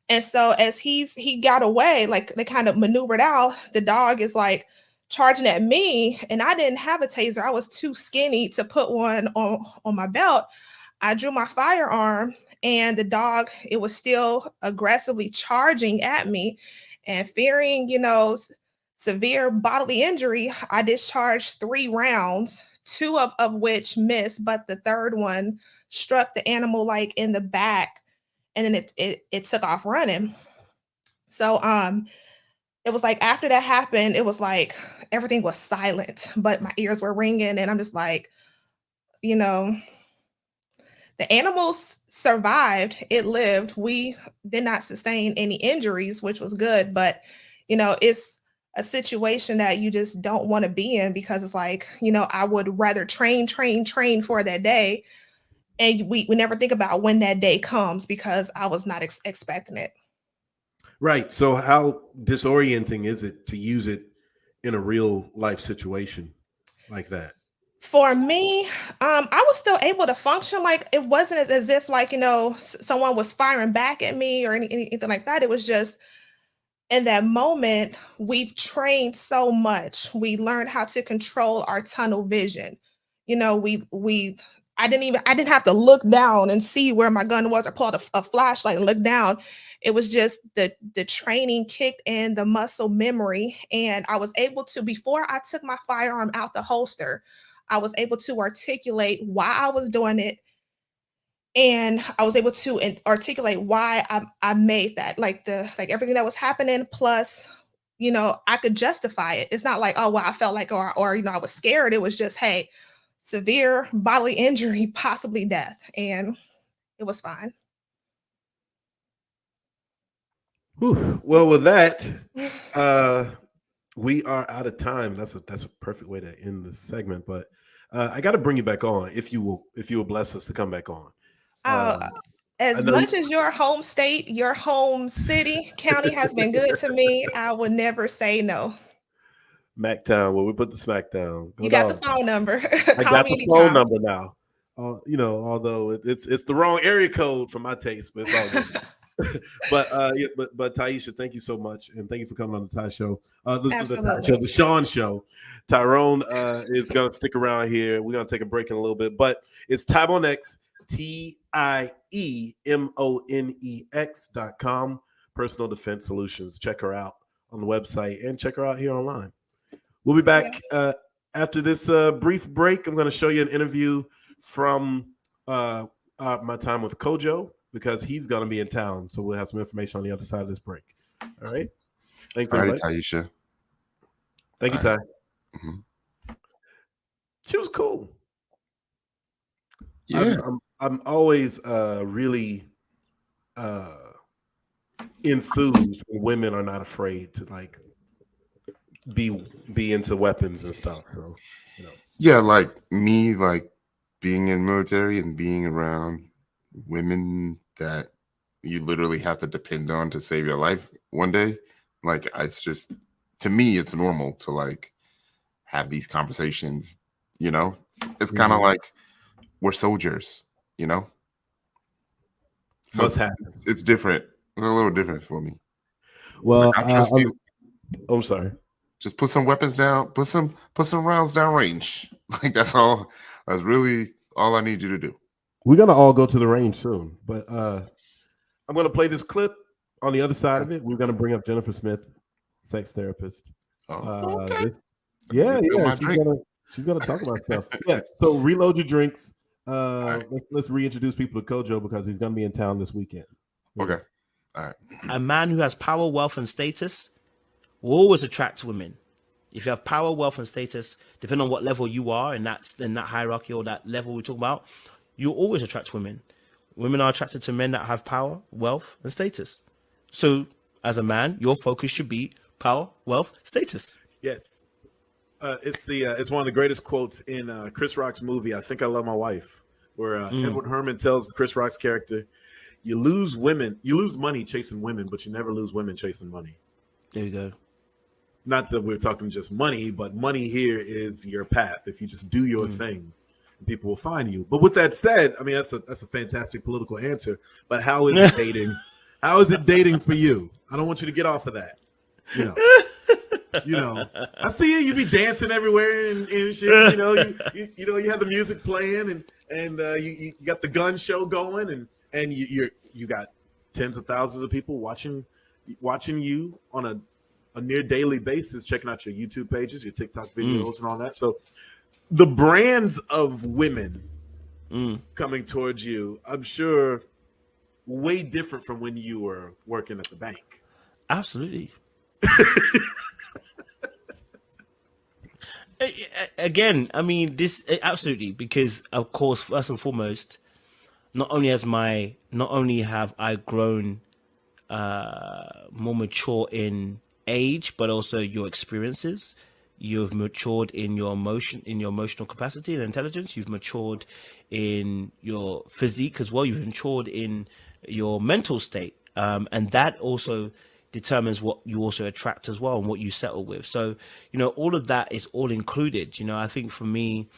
And so as he got away, like they kind of maneuvered out, the dog is like charging at me, and I didn't have a taser. I was too skinny to put one on my belt. I drew my firearm, and the dog, it was still aggressively charging at me. And fearing, severe bodily injury, I discharged 3 rounds, two of which missed, but the third one struck the animal like in the back, and then it took off running. So it was like after that happened, it was like everything was silent, but my ears were ringing, and I'm just like, you know, the animals survived. It lived. We did not sustain any injuries, which was good, but it's a situation that you just don't want to be in, because it's like, I would rather train for that day. And we never think about when that day comes, because I was not expecting it. Right. So how disorienting is it to use it in a real life situation like that? For me, I was still able to function. Like, it wasn't as if like, someone was firing back at me or anything like that. It was just in that moment, we've trained so much. We learned how to control our tunnel vision. I didn't have to look down and see where my gun was, or pull out a flashlight and look down. It was just the training kicked in, the muscle memory. And I was able to, before I took my firearm out the holster, I was able to articulate why I was doing it. And I was able to articulate why I made that, like everything that was happening. Plus, I could justify it. It's not like, oh, well, I felt like, or I was scared. It was just, hey, severe bodily injury, possibly death. And it was fine. Whew. Well, with that, we are out of time. That's a perfect way to end this segment. But I got to bring you back on, if you will bless us to come back on. As much as your home state, your home city, county has been good to me, I would never say no. Mactown, where we put the smack down. You got the phone number. I got the phone number now. Although it's the wrong area code for my taste, but it's all good. but Tiesha, thank you so much, and thank you for coming on the Ty Show. The Shawn Show. Tyrone is gonna stick around here. We're gonna take a break in a little bit, but it's Tiemonex, TIEMONEX.com, Personal Defense Solutions. Check her out on the website and check her out here online. We'll be back after this brief break. I'm going to show you an interview from my time with Kojo, because he's going to be in town. So we'll have some information on the other side of this break. All right. Thanks, everybody. Tiesha. Thank you, Ty. Mm-hmm. She was cool. Yeah. I'm always really enthused when women are not afraid to like be into weapons and stuff. So, yeah, like me, like being in military and being around women that you literally have to depend on to save your life one day. Like, it's just, to me, it's normal to like have these conversations. It's kind of like we're soldiers. So it's different. It's a little different for me. Well, I'm sorry. Just put some weapons down. Put some rounds down range. Like, that's all. That's really all I need you to do. We're gonna all go to the range soon, but I'm gonna play this clip. On the other side of it, we're gonna bring up Jenifer Smith, sex therapist. Okay. She's gonna talk about stuff. Yeah. So reload your drinks. Let's reintroduce people to Kojo, because he's gonna be in town this weekend. Okay. All right. A man who has power, wealth, and status will always attract women. If you have power, wealth, and status, depending on what level you are in that hierarchy or that level we talk about, you'll always attract women. Women are attracted to men that have power, wealth, and status. So, as a man, your focus should be power, wealth, status. Yes. It's one of the greatest quotes in Chris Rock's movie, I Think I Love My Wife, where Edward Herman tells Chris Rock's character, you lose money chasing women, but you never lose women chasing money. There you go. Not that we're talking just money, but money here is your path. If you just do your thing, people will find you. But with that said, I mean, that's a fantastic political answer. But how is it dating? How is it dating for you? I don't want you to get off of that. I see you be dancing everywhere and shit. You have the music playing, and you got the gun show going, and you got tens of thousands of people watching you on a near daily basis, checking out your YouTube pages, your TikTok videos, and all that. So the brands of women coming towards you, I'm sure, way different from when you were working at the bank. Absolutely. Again, I mean, this absolutely, because of course, first and foremost, not only have I grown more mature in age, but also your experiences. You've matured in your emotional capacity and intelligence. You've matured in your physique as well. You've matured in your mental state, and that also determines what you also attract as well and what you settle with. So, all of that is all included. I think for me,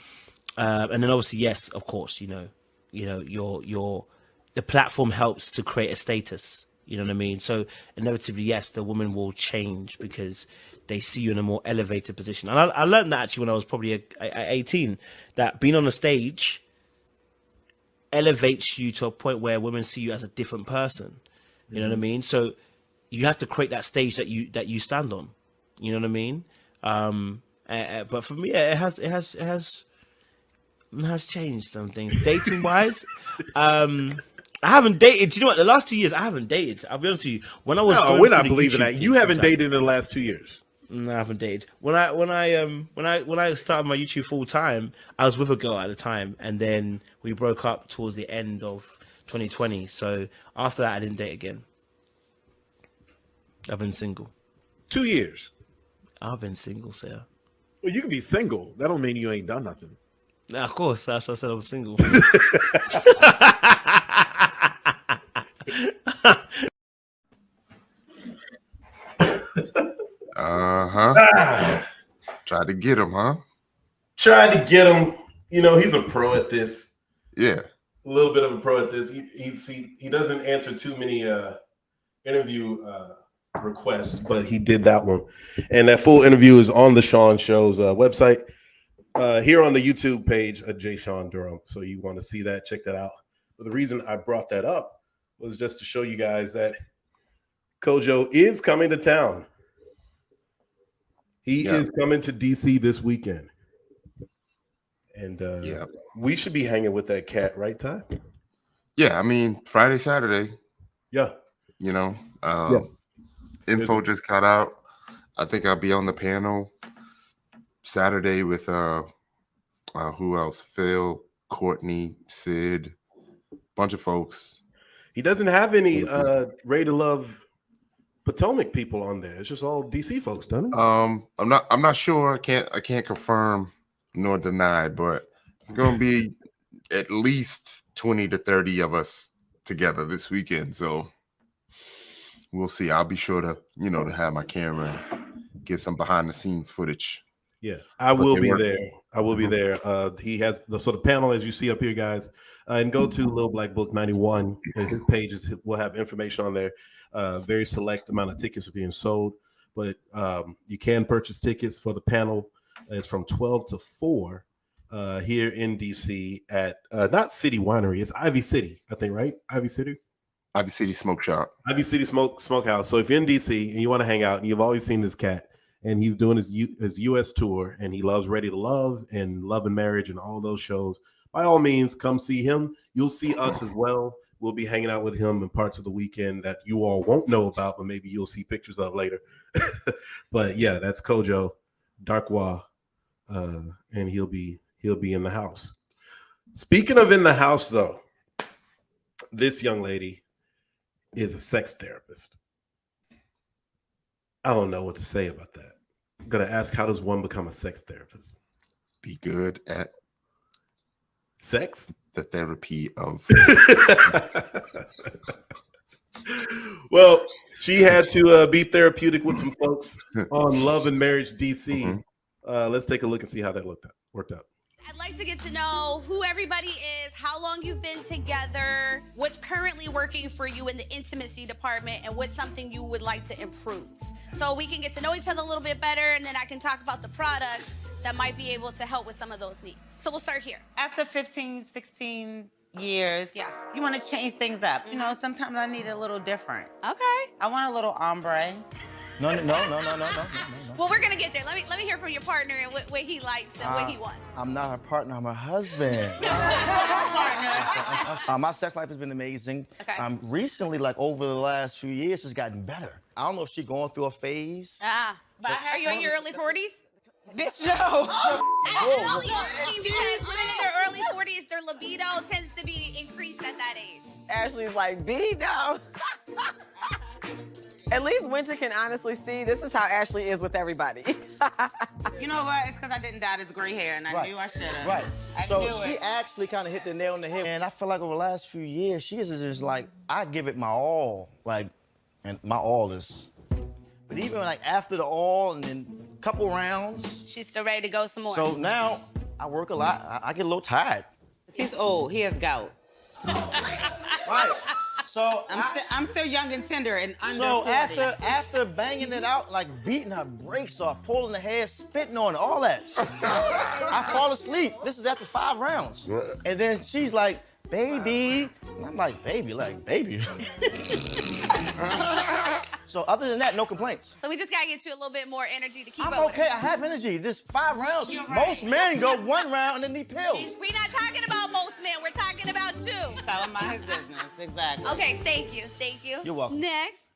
and then obviously, yes, of course, your the platform helps to create a status. You know what I mean? So inevitably, yes, the woman will change because they see you in a more elevated position. And I learned that actually when I was probably 18, that being on the stage elevates you to a point where women see you as a different person. You know what I mean? So you have to create that stage that you stand on. You know what I mean? But for me, it has changed some things. Dating wise, I haven't dated. You know what? The last 2 years, I haven't dated. I'll be honest with you. When I was we're not believing that. You haven't dated in the last 2 years. No, I haven't dated. When I started my YouTube full time, I was with a girl at the time, and then we broke up towards the end of 2020. So after that, I didn't date again. I've been single. 2 years. I've been single, sir. Well, you can be single. That don't mean you ain't done nothing. Nah, of course, that's why I said I was single. Tried to get him, huh? Tried to get him. He's a pro at this. Yeah. A little bit of a pro at this. He doesn't answer too many interview requests, but he did that one. And that full interview is on the Shawn Show's website. Here on the YouTube page of JSHAWNDURHAM. So you want to see that, check that out. But the reason I brought that up was just to show you guys that Kojo is coming to town. He is coming to DC this weekend. And we should be hanging with that cat, right, Ty? Yeah, I mean, Friday, Saturday. Yeah. Info just got out. I think I'll be on the panel Saturday with who else? Phil, Courtney, Sid, bunch of folks. He doesn't have any Ready to Love Potomac people on there. It's just all DC folks, doesn't it? I'm not sure. I can't confirm nor deny, but it's gonna be at least 20 to 30 of us together this weekend. So we'll see. I'll be sure to to have my camera and get some behind the scenes footage. Yeah, I will be there. I will be there. He has the sort of panel as you see up here, guys. And go to Little Black Book 91. His pages will have information on there. Very select amount of tickets are being sold, but you can purchase tickets for the panel. It's from 12 to 4 here in DC at not City Winery. It's Ivy City, I think, right? Ivy City Smoke Shop. Ivy City Smokehouse. So if you're in DC and you want to hang out and you've always seen this cat, and he's doing his U.S. tour, and he loves Ready to Love and Love and Marriage and all those shows, by all means, come see him. You'll see us as well. We'll be hanging out with him in parts of the weekend that you all won't know about, but maybe you'll see pictures of later. But yeah, that's Kojo Darkwa, and he'll be in the house. Speaking of in the house, though, this young lady is a sex therapist. I don't know what to say about that. I'm going to ask, how does one become a sex therapist? Be good at sex? The therapy of. Well, she had to be therapeutic with some folks on Love and Marriage DC. Let's take a look and see how that worked out. I'd like to get to know who everybody is, how long you've been together, what's currently working for you in the intimacy department, and what's something you would like to improve. So we can get to know each other a little bit better, and then I can talk about the products that might be able to help with some of those needs. So we'll start here. After 15, 16 years, Yeah. you want to change things up. You know, sometimes I need a little different. Okay. I want a little ombre. No. Well, we're gonna get there. Let me hear from your partner and what he likes and what he wants. I'm not her partner, I'm her husband. My sex life has been amazing. Okay. Recently, like over the last few years, it's gotten better. I don't know if she's going through a phase. But are you in your early 40s? Bitch, no. I'm only asking because women in their early 40s, their libido tends to be increased at that age. Ashley's like, B, no. At least Winter can honestly see this is how Ashley is with everybody. You know what? It's because I didn't dye this gray hair, and I knew I should have. Right. I So knew she it. actually kind of hit the nail on the head. And I feel like over the last few years, she is just like, I give it my all. Like, and my all is. But even like after the all and then a couple rounds. She's still ready to go some more. So now I work a lot. I get a little tired. He's old. He has gout. Right. So I'm still young and tender and under So 40. after banging it out, like beating her brakes off, pulling the hair, spitting on it, all that, I fall asleep. This is after 5 rounds. And then she's like, baby. And I'm like, baby, So other than that, no complaints. So we just gotta get you a little bit more energy to keep I'm up with okay, her. I have energy. This 5 rounds. You're right. Most men go 1 round and then need pills. We're not talking about most men. We're talking about you. Tell him mind his business. Exactly. Okay, thank you. You're welcome. Next.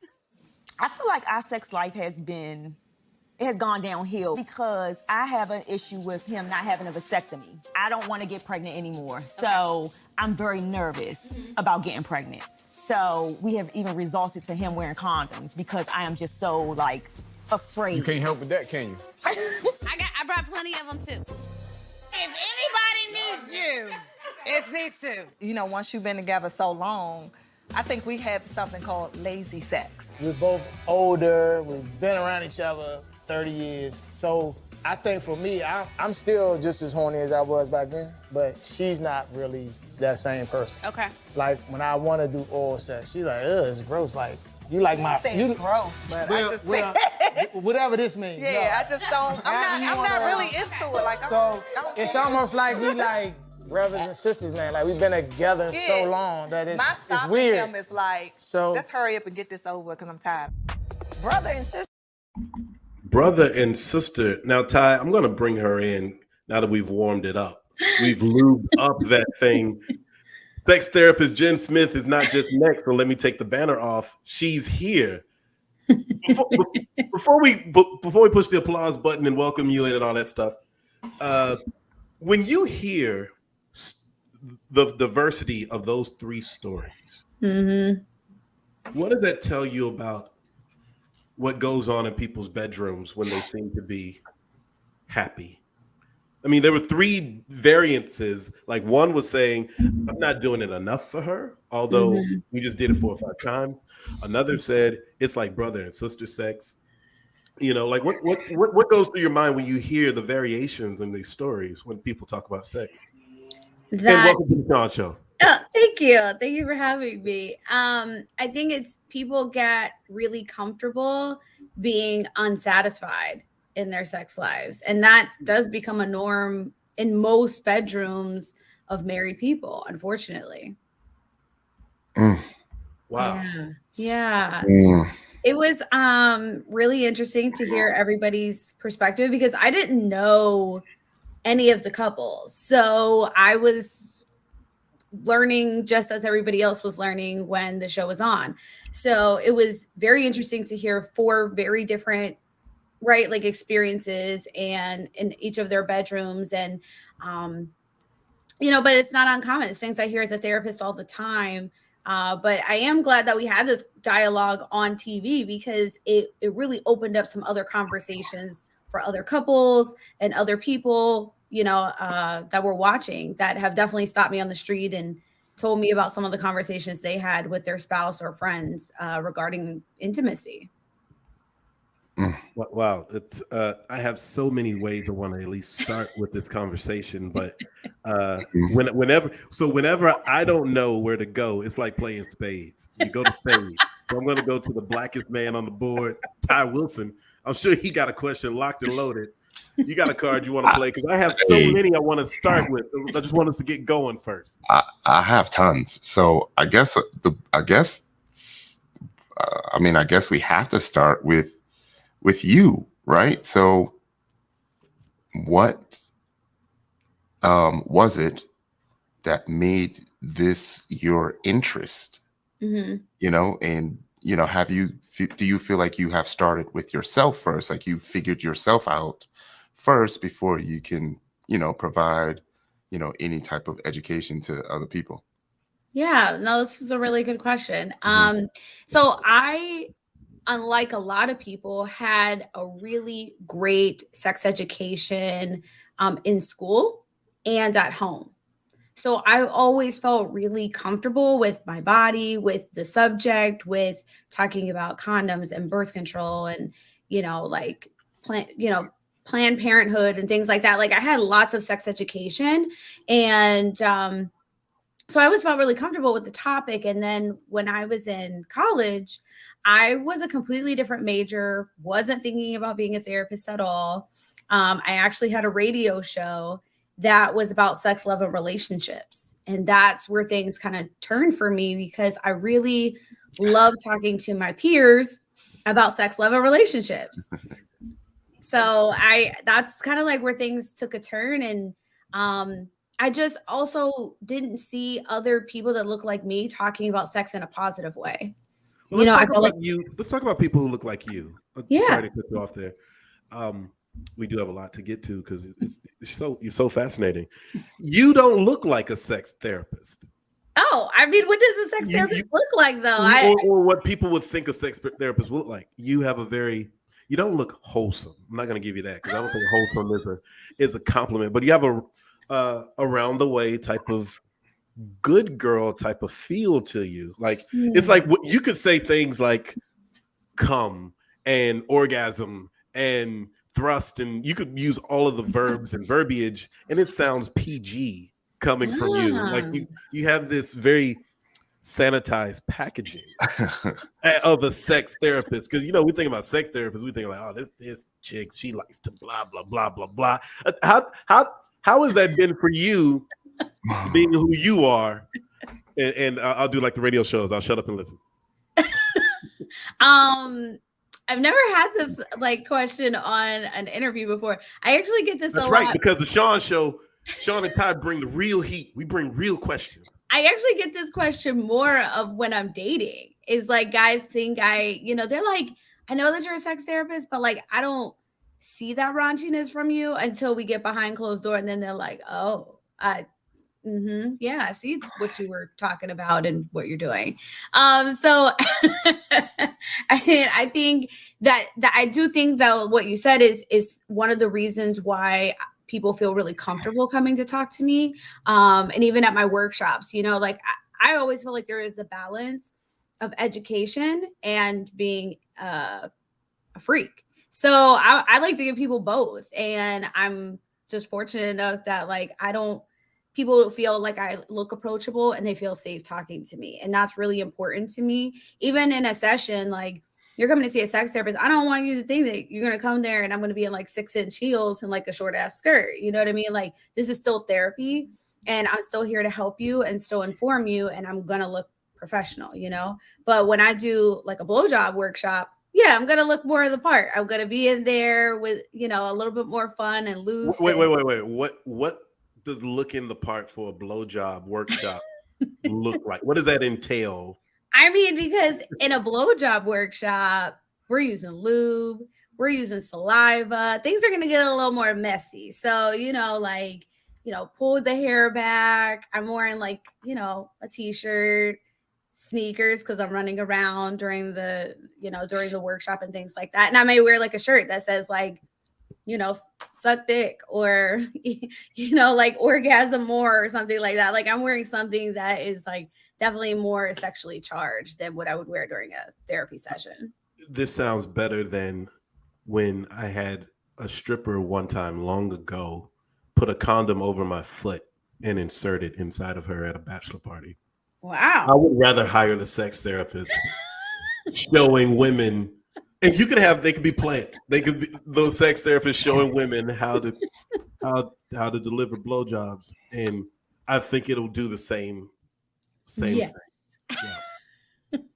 I feel like our sex life has gone downhill because I have an issue with him not having a vasectomy. I don't want to get pregnant anymore. So I'm very nervous about getting pregnant. So we have even resulted to him wearing condoms because I am just so like afraid. You can't help with that, can you? I brought plenty of them too. If anybody needs you, it's these two. You know, once you've been together so long, I think we have something called lazy sex. We're both older. We've been around each other 30 years. So I think for me, I'm still just as horny as I was back then, but she's not really that same person. Okay. Like when I want to do oral sex, she's like, ugh, it's gross. Like, you like my... It's gross, but I just whatever this means. yeah, I just don't. I'm not really into it. Like, So I don't it's care. almost like we like brothers and sisters, man. Like we've been together so long that My it's stop weird. him is like, So- let's hurry up and get this over because I'm tired. Brother and sister. Brother and sister. Now, Ty, I'm going to bring her in now that we've warmed it up. We've lubed up that thing. Sex therapist Jen Smith is not just next, so let me take the banner off. She's here. Before we push the applause button and welcome you in and all that stuff, when you hear the diversity of those 3 stories, what does that tell you about what goes on in people's bedrooms when they seem to be happy? I mean, there were 3 variances. Like one was saying, I'm not doing it enough for her, although we just did it 4 or 5 times. Another said, it's like brother and sister sex. You know, like what goes through your mind when you hear the variations in these stories when people talk about sex? And welcome to the Shawn Show. Oh, thank you. Thank you for having me. I think it's people get really comfortable being unsatisfied in their sex lives. And that does become a norm in most bedrooms of married people, unfortunately. Wow. Yeah. It was really interesting to hear everybody's perspective because I didn't know any of the couples. So I was learning just as everybody else was learning when the show was on. So it was very interesting to hear 4 very different, right, like experiences and in each of their bedrooms. And, you know, but it's not uncommon. It's things I hear as a therapist all the time. But I am glad that we had this dialogue on TV because it really opened up some other conversations for other couples and other people, you know, that were watching that have definitely stopped me on the street and told me about some of the conversations they had with their spouse or friends regarding intimacy. Wow, it's I have so many ways I want to at least start with this conversation, but whenever I don't know where to go, it's like playing spades. You go to spades. So I'm going to go to the blackest man on the board, Ty Wilson. I'm sure he got a question locked and loaded. You got a card you want to play? Because I have so many I want to start with. I just want us to get going first. I have tons. So I guess I guess we have to start with you, right? So what was it that made this your interest? Mm-hmm. You know, and you know, do you feel like you have started with yourself first, like you figured yourself out first before you can, you know, provide, you know, any type of education to other people? Yeah, no, this is a really good question. So I, unlike a lot of people, had a really great sex education in school and at home. So I always felt really comfortable with my body, with the subject, with talking about condoms and birth control and, you know, like Planned Parenthood and things like that. Like I had lots of sex education and so I always felt really comfortable with the topic. And then when I was in college, I was a completely different major, wasn't thinking about being a therapist at all. I actually had a radio show that was about sex, love, and relationships. And that's where things kind of turned for me because I really love talking to my peers about sex, love, and relationships. So that's kind of like where things took a turn. And I just also didn't see other people that look like me talking about sex in a positive way. Well, let's talk about people who look like you. Yeah. Sorry to cut you off there. We do have a lot to get to because you're so fascinating. You don't look like a sex therapist. Oh, I mean, what does a sex therapist look like, though? Or what people would think a sex therapist will look like. You have you don't look wholesome. I'm not going to give you that because I don't think wholesome is a compliment. But you have a around the way type of good girl type of feel to you. Like it's like you could say things like come and orgasm and thrust, and you could use all of the verbs and verbiage, and it sounds PG coming from you. Like you have this very sanitized packaging of a sex therapist. Because, you know, we think about sex therapists, we think like, oh, this chick, she likes to blah, blah, blah, blah, blah. How has that been for you being who you are? And I'll do like the radio shows. I'll shut up and listen. I've never had this like question on an interview before. I actually get this That's a right, lot. because the Shawn show, Shawn and Ty bring the real heat. We bring real questions. I actually get this question more of when I'm dating. Is like guys think they're like, I know that you're a sex therapist, but like I don't see that raunchiness from you until we get behind closed door, and then they're like, oh, yeah, I see what you were talking about and what you're doing. So I think that I do think that what you said is one of the reasons why people feel really comfortable coming to talk to me. And even at my workshops, you know, like I always feel like there is a balance of education and being a freak. So I like to give people both. And I'm just fortunate enough that like people feel like I look approachable and they feel safe talking to me. And that's really important to me. Even in a session, like you're coming to see a sex therapist, I don't want you to think that you're going to come there and I'm going to be in like 6-inch heels and like a short ass skirt. You know what I mean? Like this is still therapy and I'm still here to help you and still inform you. And I'm going to look professional, you know? But when I do like a blowjob workshop, yeah, I'm going to look more of the part. I'm going to be in there with, you know, a little bit more fun and loose. Wait. What does looking the part for a blowjob workshop look like? What does that entail? I mean, because in a blowjob workshop, we're using lube, we're using saliva. Things are going to get a little more messy. So, you know, like, you know, pull the hair back. I'm wearing like, you know, a t-shirt, sneakers, because I'm running around during the workshop and things like that. And I may wear like a shirt that says like, you know, suck dick or, you know, like orgasm more or something like that. Like I'm wearing something that is like definitely more sexually charged than what I would wear during a therapy session. This sounds better than when I had a stripper one time long ago put a condom over my foot and insert it inside of her at a bachelor party. Wow. I would rather hire the sex therapist showing women And you could have, they could be plants. They could be those sex therapists showing women how to deliver blowjobs, and I think it'll do the same Yes. thing. Yeah.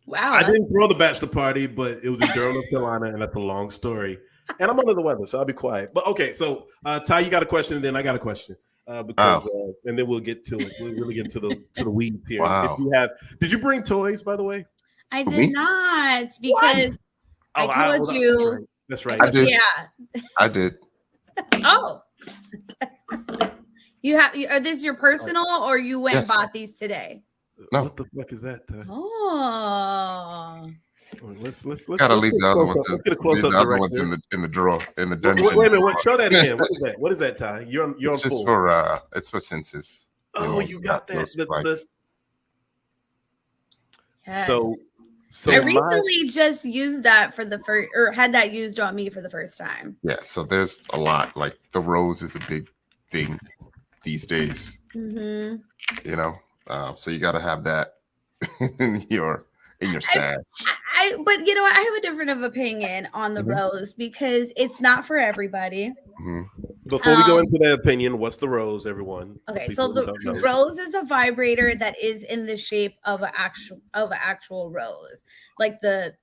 Wow. I didn't throw the bachelor party, but it was in Durham, North Carolina, and that's a long story. And I'm under the weather, so I'll be quiet. But okay, so Ty, you got a question, and then I got a question. Because and then we'll get to it. We'll really get to the weeds here. Wow. If you have, did you bring toys, by the way? I did not, because I told you. That's right. I did. Yeah. I did. Oh. You have? Are this your personal, or you went and Yes. bought these today? No. What the fuck is that, Ty? Oh. Let's Gotta leave the other ones. Let's get a close up. The other ones in the drawer in the dungeon. Wait a minute. Show that again. What is that? What is that, Ty? You're on It's just full. for it's for census. Oh, you got that. Yes. So I recently just used that for the first, or had that used on me for the first time. Yeah, so there's a lot. Like the rose is a big thing these days. Mm-hmm. You know, so you got to have that in your stash. But you know, I have a different opinion on the rose, because it's not for everybody. Mm-hmm. Before we go into that opinion, what's the rose, everyone? Okay, so the rose is a vibrator that is in the shape of an actual rose, like the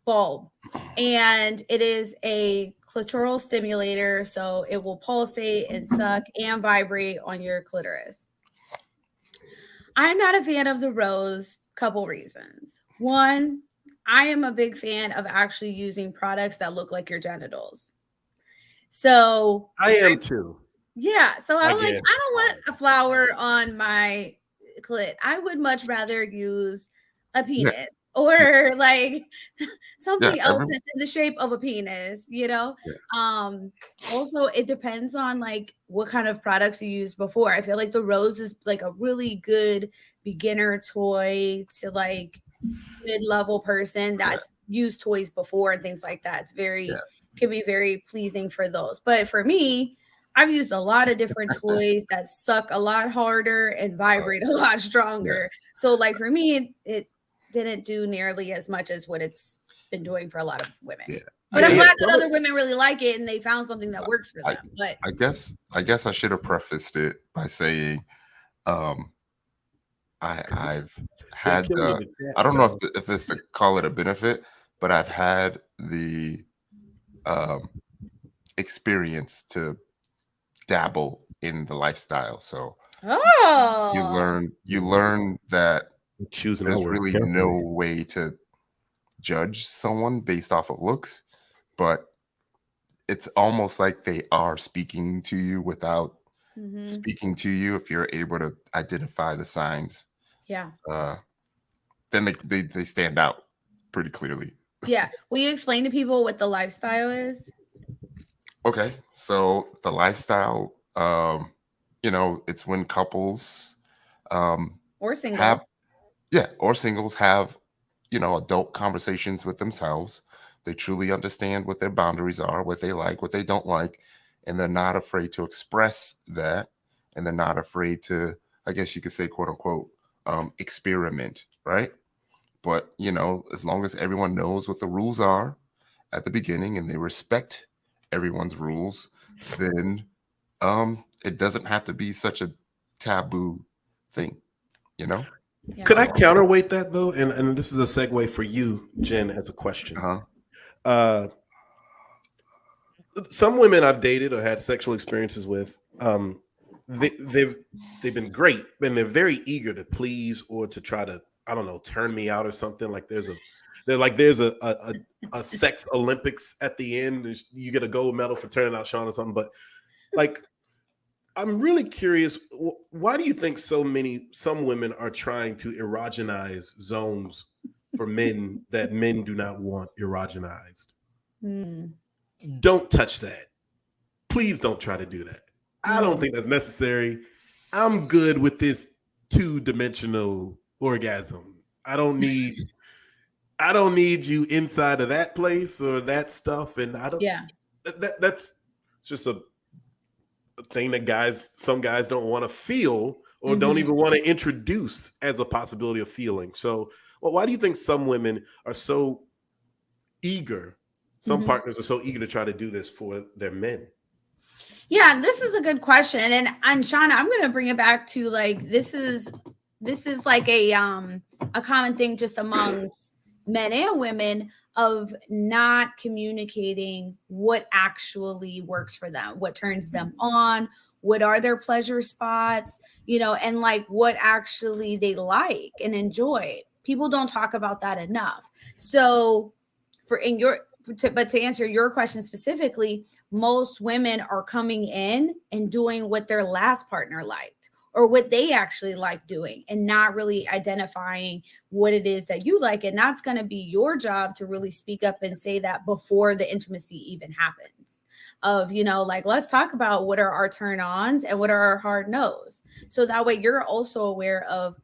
bulb, and it is a clitoral stimulator, so it will pulsate and suck and vibrate on your clitoris. I'm not a fan of the rose. Couple reasons. One, I am a big fan of actually using products that look like your genitals. So I am too. Yeah. So I'm like, Again. I don't want a flower on my clit. I would much rather use a penis or like something else that's in the shape of a penis, you know? Also, it depends on like what kind of products you used before. I feel like the rose is like a really good beginner toy to like mid-level person that's used toys before and things like that. It's very can be very pleasing for those. But for me, I've used a lot of different toys that suck a lot harder and vibrate a lot stronger. So like for me, it didn't do nearly as much as what it's been doing for a lot of women. But I'm glad that other women really like it and they found something that works for them. But I guess I should have prefaced it by saying I've had I don't know if it's to call it a benefit, but I've had the experience to dabble in the lifestyle. So you learn that there's really no way to judge someone based off of looks, but it's almost like they are speaking to you without speaking to you if you're able to identify the signs. Then they stand out pretty clearly. Will you explain to people what the lifestyle is? Okay, so the lifestyle, it's when couples or singles have adult conversations with themselves. They truly understand what their boundaries are, what they like, what they don't like, and they're not afraid to express that, and they're not afraid to, I guess you could say, quote unquote, experiment, right? But as long as everyone knows what the rules are at the beginning and they respect everyone's rules, then it doesn't have to be such a taboo thing, Could I counterweight that though? And this is a segue for you, Jen, as a question. Some women I've dated or had sexual experiences with, they've been great, and they're very eager to please or to try to, I don't know, turn me out or something. Like there's a sex Olympics at the end. You get a gold medal for turning out Shawn or something. But like, I'm really curious. Why do you think some women are trying to erogenize zones for men that men do not want erogenized? Don't touch that. Please don't try to do that. I don't think that's necessary. I'm good with this 2-dimensional orgasm. I don't need you inside of that place or that stuff. And I don't. That's just a thing that some guys don't want to feel or don't even want to introduce as a possibility of feeling. So, why do you think some women are so eager. Some Mm-hmm. partners are so eager to try to do this for their men. Yeah, this is a good question. And Shawn, I'm gonna bring it back to like this is like a common thing just amongst men and women of not communicating what actually works for them, what turns them on, what are their pleasure spots, you know, and like what actually they like and enjoy. People don't talk about that enough. So but to answer your question specifically, most women are coming in and doing what their last partner liked or what they actually like doing and not really identifying what it is that you like. And that's going to be your job to really speak up and say that before the intimacy even happens. Of, you know, like, let's talk about what are our turn ons and what are our hard no's. So that way you're also aware of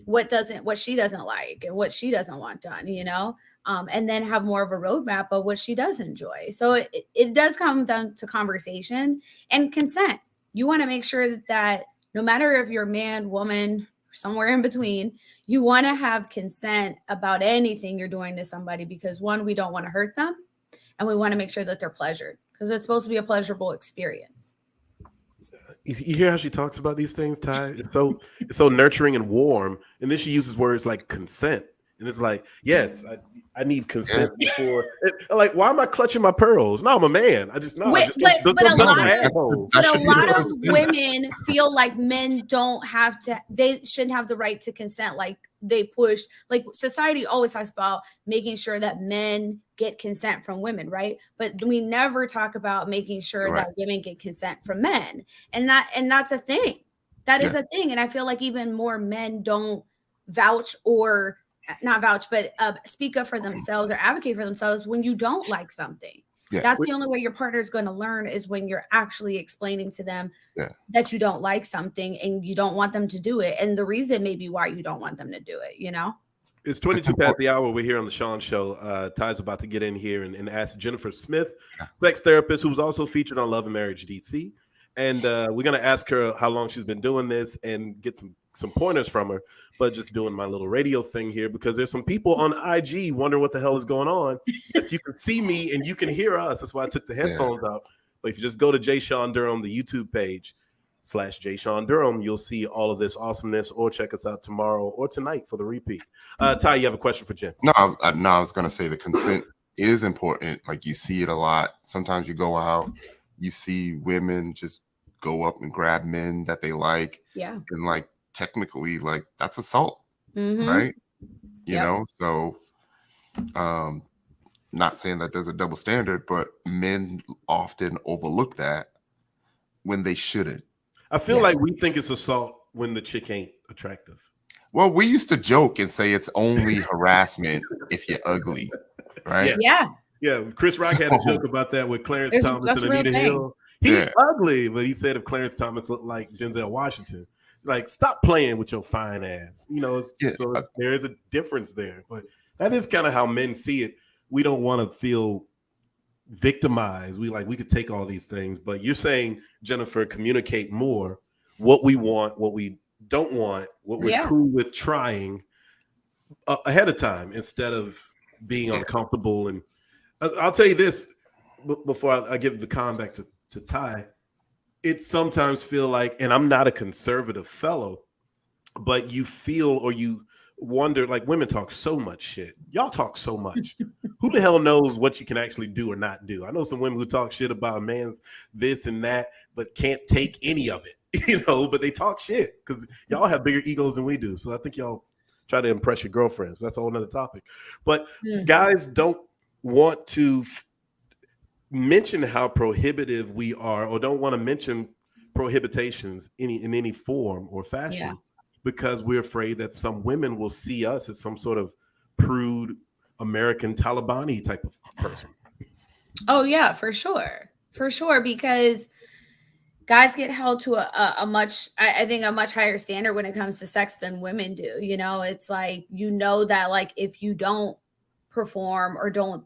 what she doesn't like and what she doesn't want done, you know? And then have more of a roadmap of what she does enjoy. So it does come down to conversation and consent. You want to make sure that no matter if you're man, woman, somewhere in between, you want to have consent about anything you're doing to somebody because one, we don't want to hurt them. And we want to make sure that they're pleasured because it's supposed to be a pleasurable experience. You hear how she talks about these things, Ty? It's so nurturing and warm. And then she uses words like consent. And it's like, yes, I need consent before. Like, why am I clutching my pearls? No, I'm a man. I just know. But a lot of women feel like men don't have to. They shouldn't have the right to consent. Like they push. Like society always talks about making sure that men get consent from women, right? But we never talk about making sure that women get consent from men, and that's a thing. That is a thing, and I feel like even more men don't vouch or. Not vouch, but speak up for themselves or advocate for themselves when you don't like something. Yeah. That's the only way your partner is going to learn is when you're actually explaining to them that you don't like something and you don't want them to do it. And the reason maybe why you don't want them to do it, you know? It's 22 past the hour. We're here on the Shawn Show. Ty's about to get in here and ask Jenifer Smith, sex therapist, who was also featured on Love and Marriage DC. And we're going to ask her how long she's been doing this and get some pointers from her. But just doing my little radio thing here because there's some people on IG wondering what the hell is going on. If you can see me and you can hear us, that's why I took the headphones out. But if you just go to JSHAWNDURHAM, the YouTube page /JSHAWNDURHAM, you'll see all of this awesomeness. Or check us out tomorrow or tonight for the repeat. Ty, you have a question for Jen? No, I was going to say the consent is important. Like you see it a lot. Sometimes you go out, you see women just go up and grab men that they like. Yeah. And like, technically, like that's assault, right? You know, so not saying that there's a double standard, but men often overlook that when they shouldn't. I feel like we think it's assault when the chick ain't attractive. Well, we used to joke and say it's only harassment if you're ugly, right? Yeah. Chris Rock had a joke about that with Clarence Thomas and Anita Hill. He's ugly, but he said if Clarence Thomas looked like Denzel Washington. Like, stop playing with your fine ass. You know, there is a difference there. But that is kind of how men see it. We don't want to feel victimized. We could take all these things. But you're saying, Jenifer, communicate more what we want, what we don't want, what we're cool with trying ahead of time instead of being uncomfortable. And I'll tell you this before I give the con back to Ty. It sometimes feel like, and I'm not a conservative fellow, but you feel or you wonder, like women talk so much shit. Y'all talk so much. Who the hell knows what you can actually do or not do? I know some women who talk shit about a man's this and that, but can't take any of it, you know, but they talk shit because y'all have bigger egos than we do. So I think y'all try to impress your girlfriends. That's a whole nother topic. But guys don't want to mention how prohibitive we are or don't want to mention prohibitations in any form or fashion because we're afraid that some women will see us as some sort of prude American Taliban-y type of person. Oh yeah, for sure, because guys get held to a much higher standard when it comes to sex than women do. You know, it's like, you know, that like if you don't perform or don't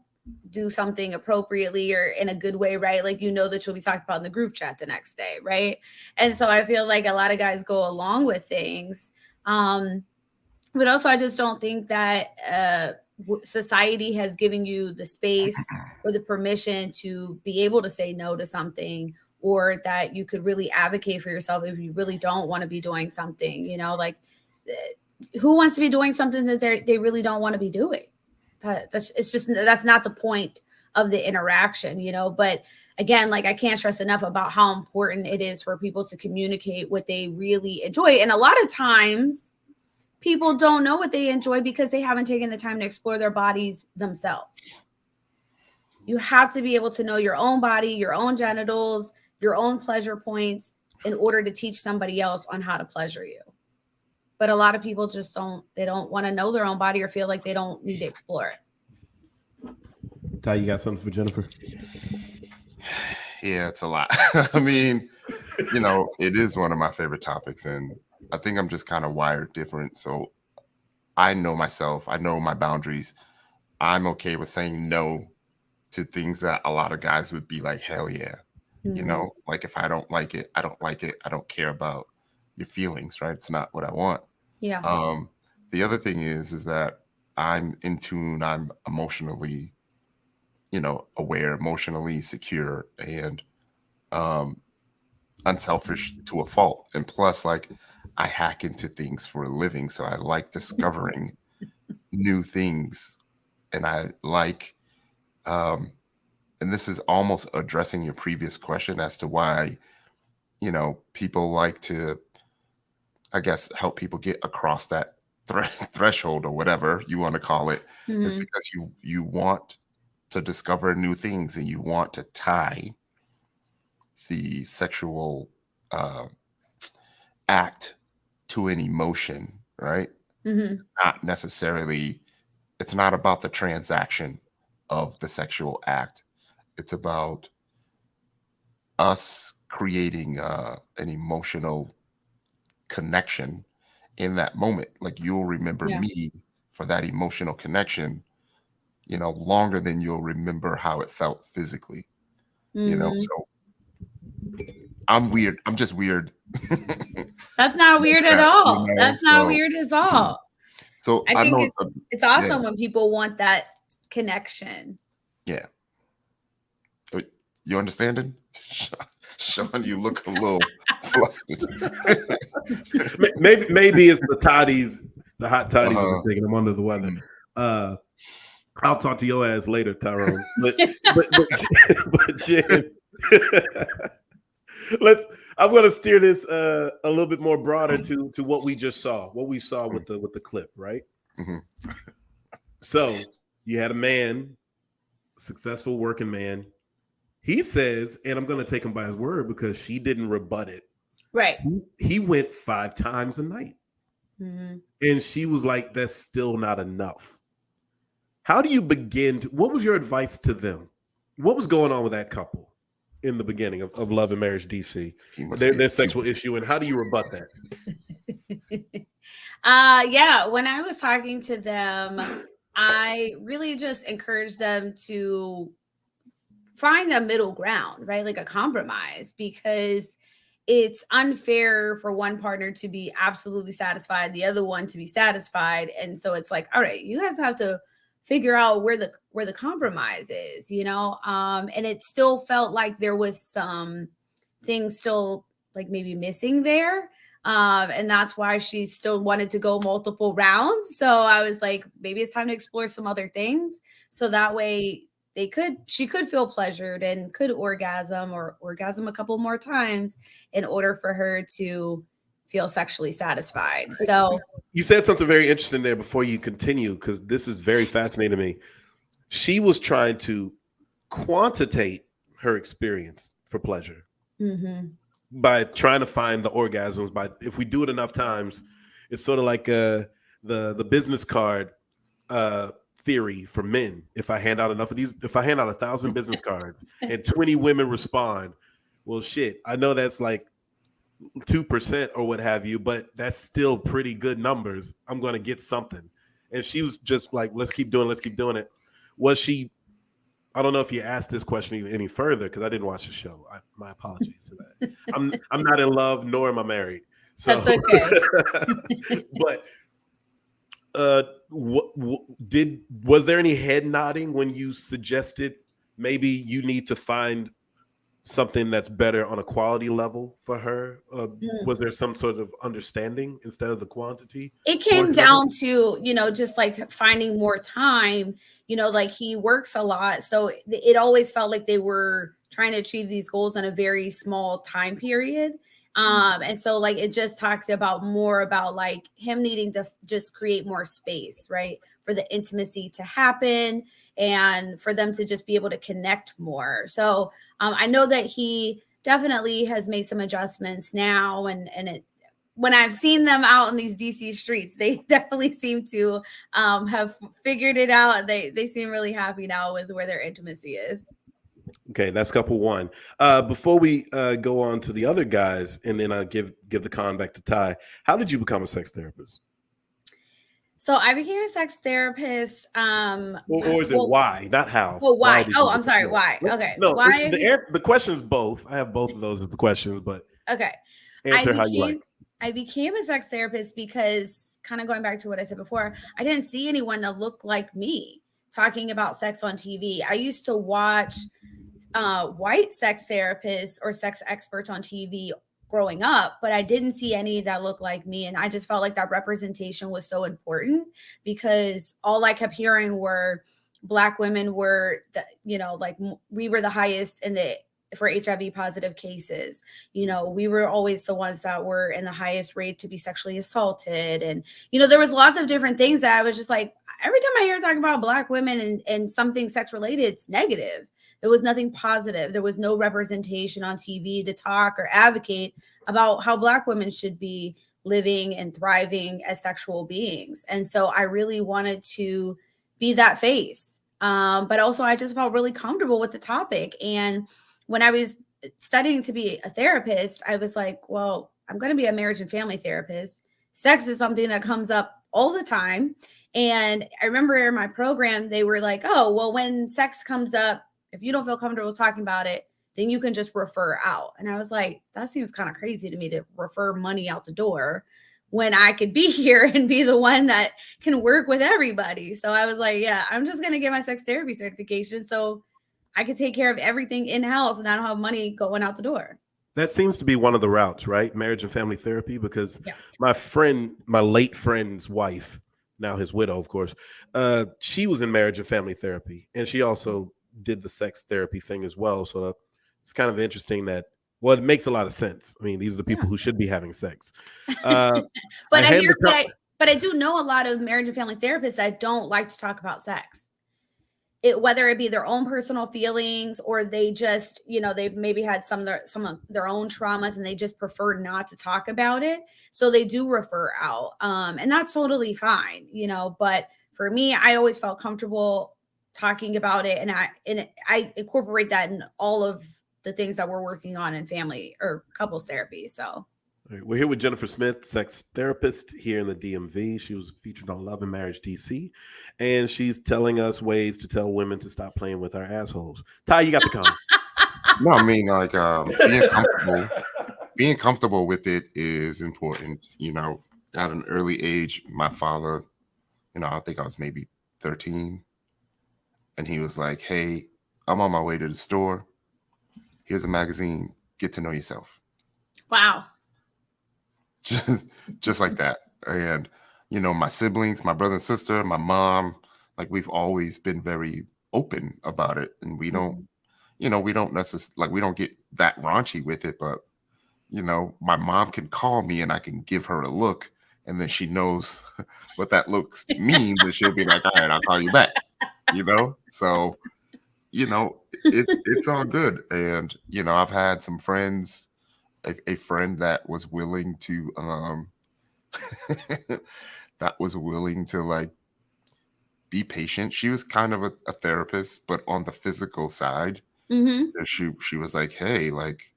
do something appropriately or in a good way, right? Like, you know that you'll be talked about in the group chat the next day, right? And so I feel like a lot of guys go along with things. But also I just don't think that society has given you the space or the permission to be able to say no to something, or that you could really advocate for yourself if you really don't want to be doing something, you know, like who wants to be doing something that they really don't want to be doing? That's not the point of the interaction, you know. But again, like I can't stress enough about how important it is for people to communicate what they really enjoy. And a lot of times people don't know what they enjoy because they haven't taken the time to explore their bodies themselves. You have to be able to know your own body, your own genitals, your own pleasure points in order to teach somebody else on how to pleasure you. But a lot of people just don't want to know their own body or feel like they don't need to explore it. Ty, you got something for Jenifer? Yeah, it's a lot. I mean, you know, it is one of my favorite topics, and I think I'm just kind of wired different. So I know myself. I know my boundaries. I'm okay with saying no to things that a lot of guys would be like, hell yeah. You know, like if I don't like it, I don't like it. I don't care about your feelings, right? It's not what I want. Yeah. The other thing is that I'm in tune. I'm emotionally, you know, aware, emotionally secure, and unselfish to a fault. And plus, like, I hack into things for a living, so I like discovering new things, and I like, and this is almost addressing your previous question as to why, you know, people like to, I guess, help people get across that threshold or whatever you want to call it. It's because you want to discover new things, and you want to tie the sexual act to an emotion, right? Not necessarily, it's not about the transaction of the sexual act. It's about us creating an emotional connection in that moment. Like, you'll remember me for that emotional connection, you know, longer than you'll remember how it felt physically. You know, so I'm weird. I'm just weird. That's not weird at all. You know, That's not weird at all. So I think know it's awesome when people want that connection. Yeah. You understanding? Shawn, you look a little flustered. maybe it's the toddies, the hot toddies that are taking them under the weather. I'll talk to your ass later, Tyrone. But Jen, I'm going to steer this a little bit more broader to what we just saw, what we saw with the clip, right? So you had a man, successful working man. He says, and I'm going to take him by his word because she didn't rebut it. Right. He went 5 times a night. And she was like, that's still not enough. How do you begin what was your advice to them? What was going on with that couple in the beginning of Love and Marriage DC? Their sexual issue, and how do you rebut that? Yeah, when I was talking to them, I really just encouraged them to find a middle ground, right? Like a compromise, because it's unfair for one partner to be absolutely satisfied, the other one to be satisfied. And so it's like, all right, you guys have to figure out where the compromise is, you know? And it still felt like there was some things still like maybe missing there. And that's why she still wanted to go multiple rounds. So I was like, maybe it's time to explore some other things. So that way she could feel pleasured and could orgasm a couple more times in order for her to feel sexually satisfied. So you said something very interesting there before you continue, because this is very fascinating to me. She was trying to quantitate her experience for pleasure by trying to find the orgasms. By if we do it enough times, it's sort of like the business card theory for men. If I hand out enough of these, if I hand out 1,000 business cards and 20 women respond, well, shit, I know that's like 2% or what have you, but that's still pretty good numbers. I'm going to get something. And she was just like, let's keep doing it. Was she, I don't know if you asked this question any further, because I didn't watch the show. My apologies to that. I'm not in love, nor am I married. So, that's okay. But was there any head nodding when you suggested maybe you need to find something that's better on a quality level for her? Was there some sort of understanding instead of the quantity? It came down to, just like finding more time, like he works a lot. So it always felt like they were trying to achieve these goals in a very small time period. And so like it just talked about more about like him needing to just create more space, right, for the intimacy to happen and for them to just be able to connect more. So I know that he definitely has made some adjustments now, and when I've seen them out in these DC streets, they definitely seem to have figured it out. They seem really happy now with where their intimacy is. Okay, that's couple one. Before we go on to the other guys, and then I'll give the con back to Ty. How did you become a sex therapist? So I became a sex therapist. Or is it why, not how? Well, why? Oh, I'm sorry. No. Why? Okay. No, why? The question is both. I have both of those as the questions, but okay. Answer how you like. I became a sex therapist because, kind of going back to what I said before, I didn't see anyone that looked like me talking about sex on TV. I used to watch white sex therapists or sex experts on TV growing up, but I didn't see any that looked like me. And I just felt like that representation was so important, because all I kept hearing were Black women were, like we were the highest for HIV positive cases. We were always the ones that were in the highest rate to be sexually assaulted. And, there was lots of different things that I was just like, every time I hear talking about Black women and something sex related, it's negative. There was nothing positive. There was no representation on TV to talk or advocate about how Black women should be living and thriving as sexual beings. And so I really wanted to be that face. But also I just felt really comfortable with the topic. And when I was studying to be a therapist, I was like, well, I'm going to be a marriage and family therapist. Sex is something that comes up all the time. And I remember in my program, they were like, oh, well, when sex comes up, if you don't feel comfortable talking about it, then you can just refer out. And I was like, that seems kind of crazy to me to refer money out the door when I could be here and be the one that can work with everybody. So I was like, yeah, I'm just going to get my sex therapy certification so I could take care of everything in-house and I don't have money going out the door. That seems to be one of the routes, right? Marriage and family therapy, because my late friend's wife, now his widow, of course, she was in marriage and family therapy, and she also did the sex therapy thing as well. So it's kind of interesting that, well, it makes a lot of sense. I mean, these are the people who should be having sex. But I do know a lot of marriage and family therapists that don't like to talk about sex. Whether it be their own personal feelings or they just, they've maybe had some of their own traumas and they just prefer not to talk about it. So they do refer out. And that's totally fine, but for me, I always felt comfortable talking about it. And I incorporate that in all of the things that we're working on in family or couples therapy. So. All right, we're here with Jenifer Smith, sex therapist here in the DMV. She was featured on Love and Marriage DC, and she's telling us ways to tell women to stop playing with our assholes. Ty, you got the comment. No, I mean, like being comfortable with it is important. At an early age, my father, I think I was maybe 13, and he was like, "Hey, I'm on my way to the store. Here's a magazine. Get to know yourself." Wow. Just like that. And my siblings, my brother and sister, my mom, like we've always been very open about it, and we don't we don't necessarily, like, we don't get that raunchy with it, but my mom can call me and I can give her a look, and then she knows what that looks means, and she'll be like, all right, I'll call you back. So it's all good. And I've had some friends, a friend that was willing to like be patient. She was kind of a therapist, but on the physical side. Mm-hmm. She was like, hey, like,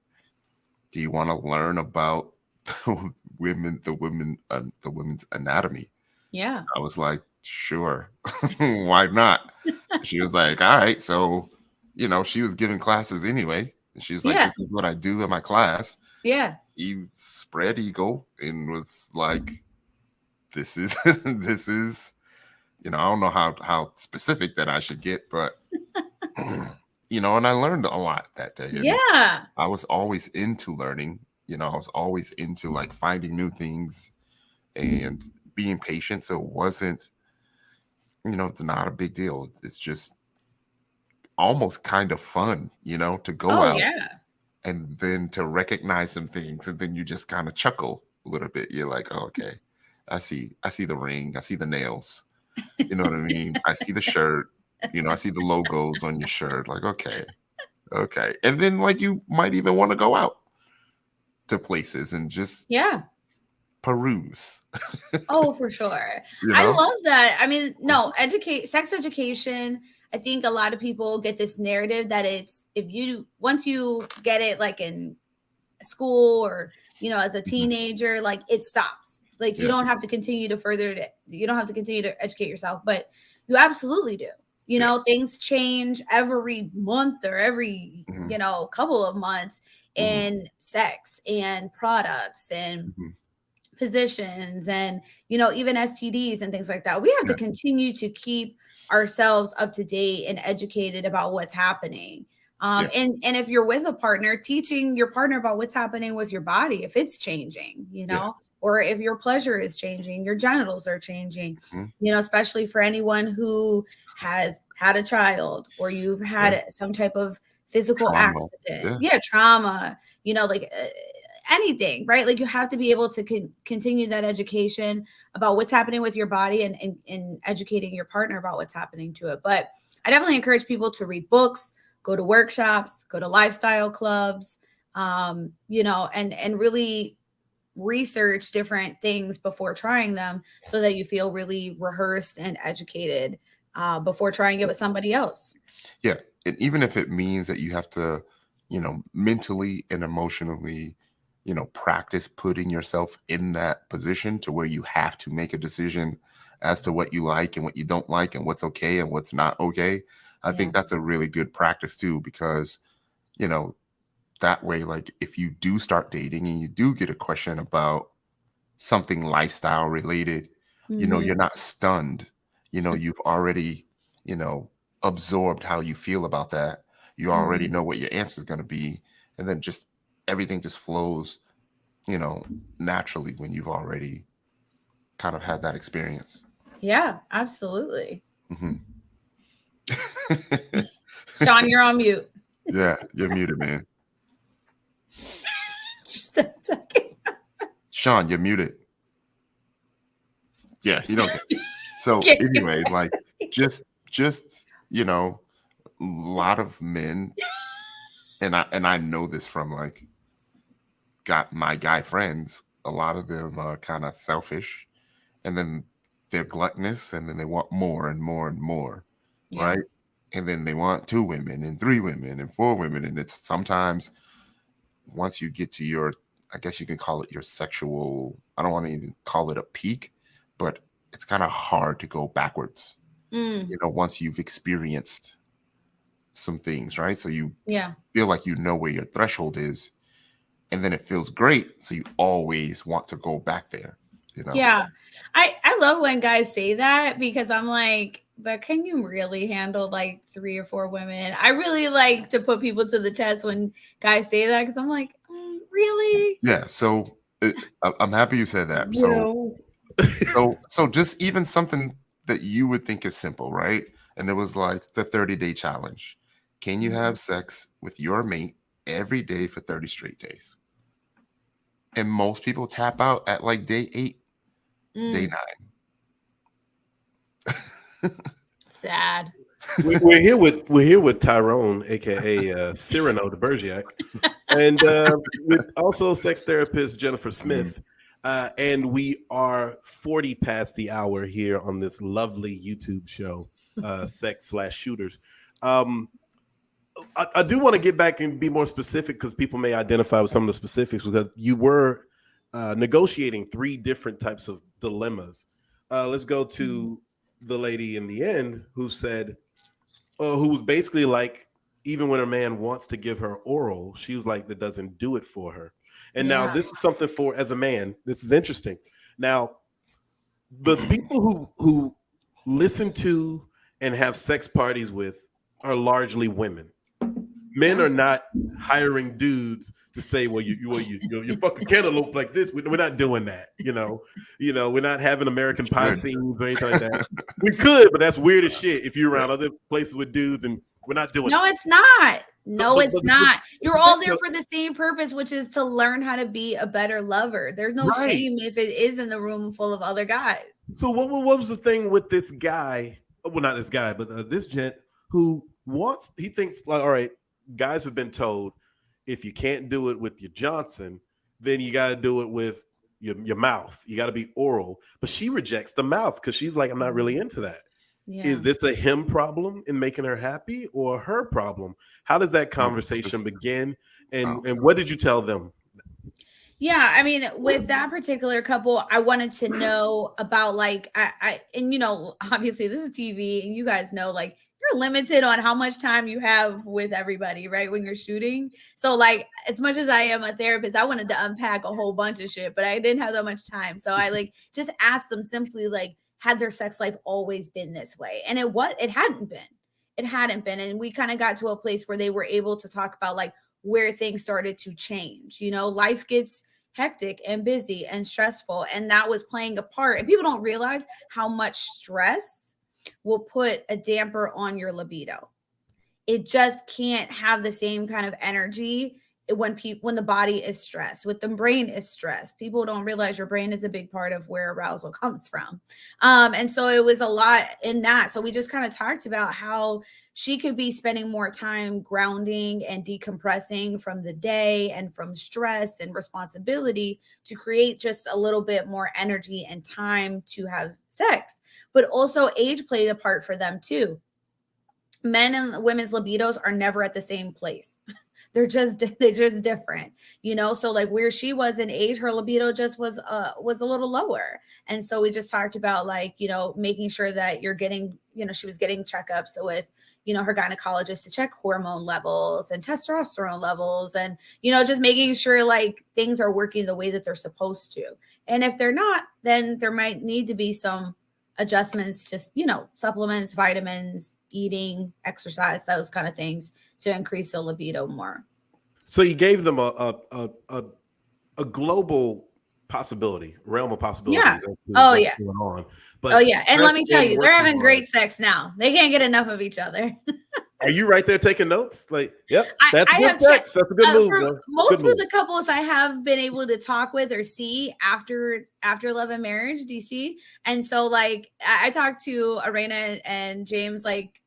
do you want to learn about the women's anatomy? Yeah. I was like, sure. Why not? She was like, all right. So she was giving classes anyway, and she was like, this is what I do in my class. Yeah. He spread eagle and was like, this is You know, I don't know how specific that I should get, but you know, and I learned a lot that day. And Yeah. I was always into learning. You know, I was always into like finding new things and being patient. So it wasn't, you know, it's not a big deal. It's just almost kind of fun, you know, to go out and then to recognize some things, and then you just kind of chuckle a little bit. You're like, oh, okay, I see the ring, I see the nails, you know what I mean? I see the shirt, you know, I see the logos on your shirt. Like, okay. And then like you might even want to go out to places and just peruse. Oh, for sure. You I know? love that. I mean, no, sex education. I think a lot of people get this narrative that it's once you get it like in school or, you know, as a teenager, like it stops. Like you don't have to continue to you don't have to continue to educate yourself, but you absolutely do. You know, things change every month or every, you know, couple of months in sex and products and positions and, you know, even STDs and things like that. We have to continue to keep ourselves up to date and educated about what's happening. And if you're with a partner, teaching your partner about what's happening with your body, if it's changing, you know, or if your pleasure is changing, your genitals are changing, you know, especially for anyone who has had a child or you've had some type of physical accident, trauma, you know, like anything, right? Like you have to be able to continue that education about what's happening with your body and educating your partner about what's happening to it. But I definitely encourage people to read books, go to workshops, go to lifestyle clubs, you know, and really research different things before trying them so that you feel really rehearsed and educated before trying it with somebody else. Yeah. And even if it means that you have to, you know, mentally and emotionally, you know, practice putting yourself in that position to where you have to make a decision as to what you like and what you don't like and what's okay and what's not okay. I think that's a really good practice too, because, you know, that way, like if you do start dating and you do get a question about something lifestyle related, you know, you're not stunned. You know, you've already, you know, absorbed how you feel about that. You already know what your answer is going to be. And then just everything just flows, you know, naturally when you've already kind of had that experience. Yeah, absolutely. Shawn, you're on mute. Yeah, you're muted, man. Shawn, you're muted. Yeah, you don't. So anyway, like just you know, a lot of men, and I know this from like got my guy friends. A lot of them are kind of selfish, and then they're gluttonous, and then they want more and more and more, right? And then they want 2 women and 3 women and 4 women, and it's sometimes once you get to your, I guess you can call it your sexual, I don't want to even call it a peak, but it's kind of hard to go backwards, you know, once you've experienced some things, right? So you feel like you know where your threshold is, and then it feels great. So you always want to go back there, you know? Yeah. I love when guys say that because I'm like, but can you really handle like 3 or 4 women? I really like to put people to the test when guys say that because I'm like, really? Yeah. So I'm happy you said that. So just even something that you would think is simple, right? And it was like the 30-day challenge. Can you have sex with your mate every day for 30 straight days? And most people tap out at like day 8, day 9. Sad. We're here with Tyrone, aka Cyrano de Bergerac, and with also sex therapist Jenifer Smith. And we are 40 past the hour here on this lovely YouTube show, Sex/Shooters. I do want to get back and be more specific because people may identify with some of the specifics because you were negotiating 3 different types of dilemmas. Let's go to the lady in the end who said, who was basically like, even when a man wants to give her oral, she was like, that doesn't do it for her. And now this is something as a man, this is interesting. Now, the people who listen to and have sex parties with are largely women. Men are not hiring dudes to say, well, you fucking cantaloupe like this. We're not doing that. We're not having American Pie scenes or anything like that. We could, but that's weird as shit if you're around other places with dudes, and we're not doing No, that. it's not. No, But it's not. You're all there so- for the same purpose, which is to learn how to be a better lover. There's no Right. shame if it is in the room full of other guys. So what was the thing with this guy? Well, not this guy, but this gent who he thinks like, all right, guys have been told if you can't do it with your Johnson, then you got to do it with your mouth. You got to be oral. But she rejects the mouth because she's like, I'm not really into that. Yeah. Is this a him problem in making her happy or her problem? How does that conversation begin? And what did you tell them? Yeah, I mean, with that particular couple, I wanted to know about like and obviously this is TV, and you guys know like you're limited on how much time you have with everybody, right? When you're shooting. So like, as much as I am a therapist, I wanted to unpack a whole bunch of shit, but I didn't have that much time. So I like just asked them simply like, had their sex life always been this way? And it hadn't been. It hadn't been. And we kind of got to a place where they were able to talk about like where things started to change. Life gets hectic and busy and stressful, and that was playing a part. And people don't realize how much stress will put a damper on your libido. It just can't have the same kind of energy when the body is stressed, when the brain is stressed. People don't realize your brain is a big part of where arousal comes from. And so it was a lot in that. So we just kind of talked about how she could be spending more time grounding and decompressing from the day and from stress and responsibility to create just a little bit more energy and time to have sex. But also age played a part for them too. Men and women's libidos are never at the same place. They're just different, so like where she was in age, her libido just was a little lower. And so we just talked about like, making sure that you're getting, she was getting checkups with, her gynecologist to check hormone levels and testosterone levels, and, just making sure like things are working the way that they're supposed to. And if they're not, then there might need to be some adjustments to, supplements, vitamins, eating, exercise, those kind of things to increase the libido more. So you gave them a global realm of possibility. Yeah. That's going on. But oh yeah. And let me tell you, they're having hard. great sex now. They can't get enough of each other. Are you right there taking notes? Like, yep, that's I good sex. That's a good move. For most of the couples I have been able to talk with or see after Love and Marriage, DC. And so like I talk to Arena and James like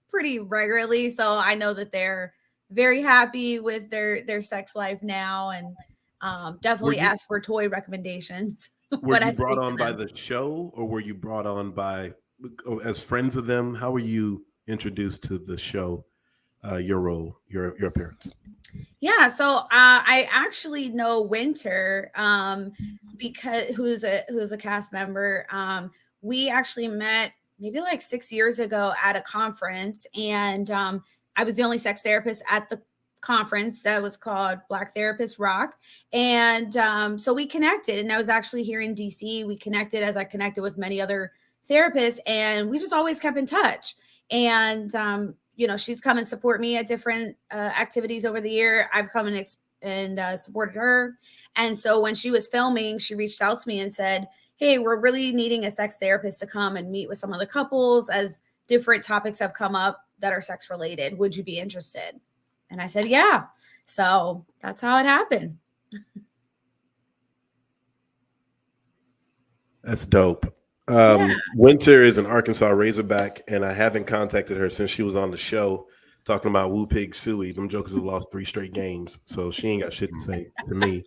pretty regularly. So I know that they're very happy with their sex life now, and definitely ask for toy recommendations. Were you brought on by the show, or were you brought on by as friends of them? How were you introduced to the show, your role, your appearance? Yeah, so I actually know Winter because who's a cast member. We actually met maybe like 6 years ago at a conference, and I was the only sex therapist at the conference that was called Black Therapists Rock. And so we connected, and I was actually here in DC. We connected as I connected with many other therapists, and we just always kept in touch. And she's come and support me at different activities over the year. I've come and supported her. And so when she was filming, she reached out to me and said, hey, we're really needing a sex therapist to come and meet with some of the couples as different topics have come up that are sex related. Would you be interested? And I said, yeah. So that's how it happened. That's dope. Winter is an Arkansas Razorback, and I haven't contacted her since she was on the show talking about Woo Pig Suey. Them jokers have lost 3 straight games, so she ain't got shit to say to me.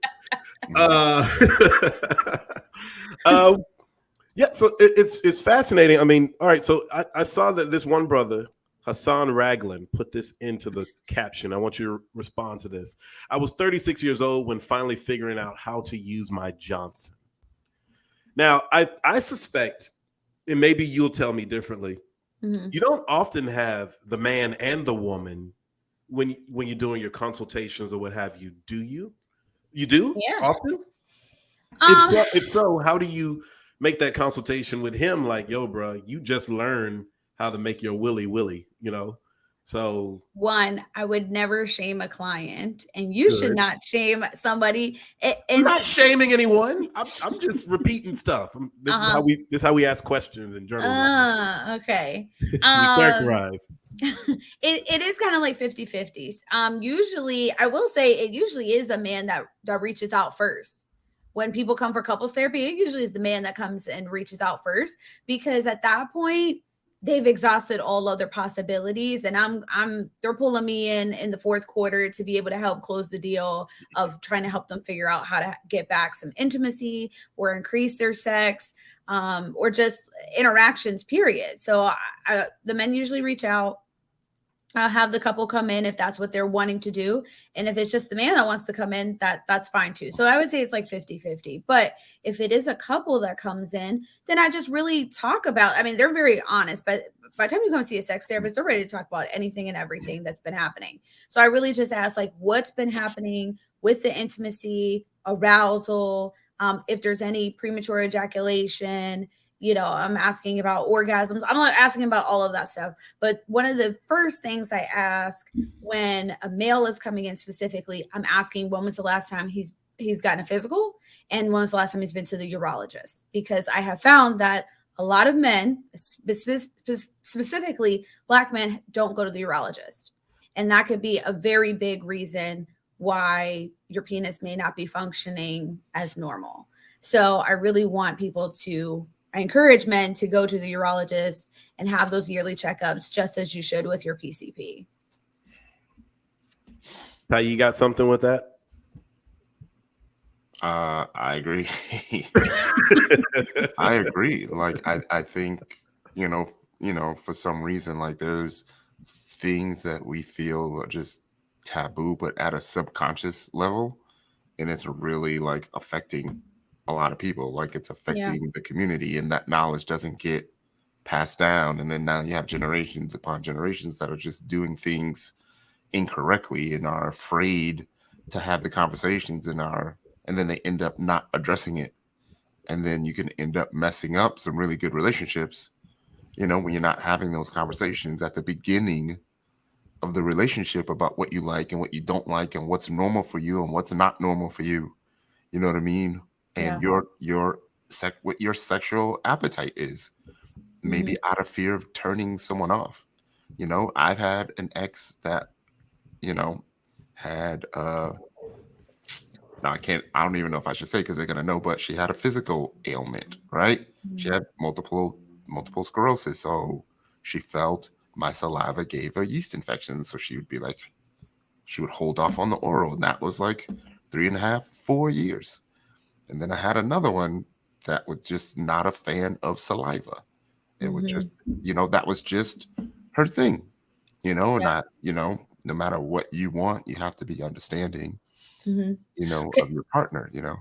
Yeah, so it's fascinating. I mean, all right, so I saw that this one brother, Hassan Raglan, put this into the caption. I want you to respond to this. I was 36 years old when finally figuring out how to use my Johnson. Now, I suspect, and maybe you'll tell me differently, you don't often have the man and the woman when you're doing your consultations or what have you, do you? You do? Yeah. Often? If so, how do you make that consultation with him, like, yo, bro, you just learned how to make your willy willy, you know. So one, I would never shame a client, and you should not shame somebody. I'm not shaming anyone. I'm just repeating stuff. This is how we ask questions in journalism. Okay. We characterize. It is kind of like 50-50s. Usually, I will say it usually is a man that reaches out first. When people come for couples therapy, it usually is the man that comes and reaches out first, because at that point, they've exhausted all other possibilities, and they're pulling me in the fourth quarter to be able to help close the deal of trying to help them figure out how to get back some intimacy or increase their sex, or just interactions, period. So the men usually reach out. I'll have the couple come in if that's what they're wanting to do. And if it's just the man that wants to come in, that's fine too. So I would say it's like 50-50. But if it is a couple that comes in, then I just really talk about, I mean, they're very honest, but by the time you come see a sex therapist, they're ready to talk about anything and everything that's been happening. So I really just ask, like, what's been happening with the intimacy, arousal, if there's any premature ejaculation. You know, I'm asking about orgasms. I'm not asking about all of that stuff. But one of the first things I ask when a male is coming in specifically, I'm asking, when was the last time he's gotten a physical? And when was the last time he's been to the urologist? Because I have found that a lot of men, specifically Black men, don't go to the urologist. And that could be a very big reason why your penis may not be functioning as normal. So I really want people to, I encourage men to go to the urologist and have those yearly checkups, just as you should with your PCP. Ty, you got something with that? I agree. I agree. Like, I think, you know, for some reason, like, there's things that we feel are just taboo, but at a subconscious level, and it's really like affecting a lot of people. Like, it's affecting the community, and that knowledge doesn't get passed down. And then now you have generations upon generations that are just doing things incorrectly and are afraid to have the conversations and then they end up not addressing it. And then you can end up messing up some really good relationships, you know, when you're not having those conversations at the beginning of the relationship about what you like and what you don't like and what's normal for you and what's not normal for you. You know what I mean? And what your sexual appetite is, maybe out of fear of turning someone off. You know, I've had an ex that, you know, had now I don't even know if I should say, because they're gonna know, but she had a physical ailment, right? She had multiple sclerosis. So she felt my saliva gave her yeast infections. So she would be like, she would hold off on the oral. And that was like 3.5, 4 years. And then I had another one that was just not a fan of saliva. It would just, you know, that was just her thing, you know, and you know, no matter what you want, you have to be understanding, you know, of your partner, you know.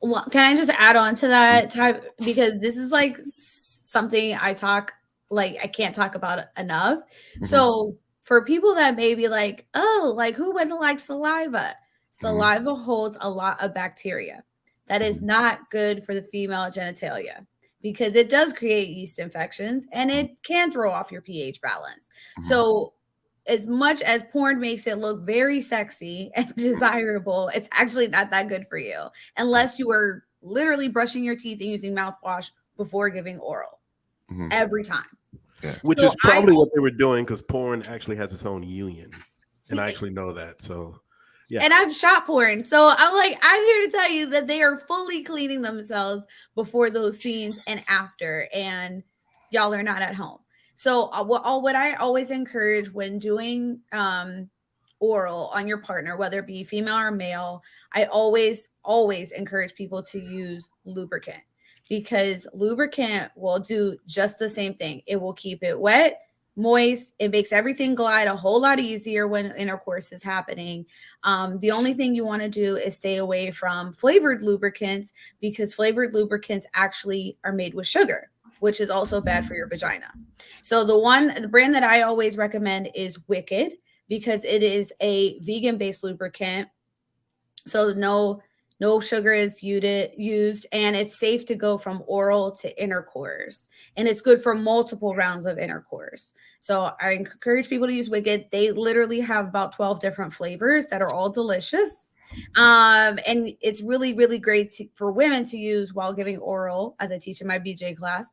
Well, can I just add on to that type? Because this is like something I can't talk about enough. So for people that may be like, oh, like, who wouldn't like saliva? Saliva holds a lot of bacteria that is not good for the female genitalia, because it does create yeast infections and it can throw off your pH balance. So as much as porn makes it look very sexy and desirable, it's actually not that good for you unless you are literally brushing your teeth and using mouthwash before giving oral every time. Which is probably what they were doing, because porn actually has its own union. And I actually know that. So yeah. And I've shot porn. So I'm here to tell you that they are fully cleaning themselves before those scenes and after, and y'all are not at home. So what I always encourage when doing oral on your partner, whether it be female or male, I always encourage people to use lubricant, because lubricant will do just the same thing. It will keep it wet, moist. It makes everything glide a whole lot easier when intercourse is happening. The only thing you want to do is stay away from flavored lubricants, because flavored lubricants actually are made with sugar, which is also bad for your vagina. So the brand that I always recommend is Wicked, because it is a vegan-based lubricant. So no No sugar is used, and it's safe to go from oral to intercourse. And it's good for multiple rounds of intercourse. So I encourage people to use Wicked. They literally have about 12 different flavors that are all delicious. And it's really, really great for women to use while giving oral, as I teach in my BJ class,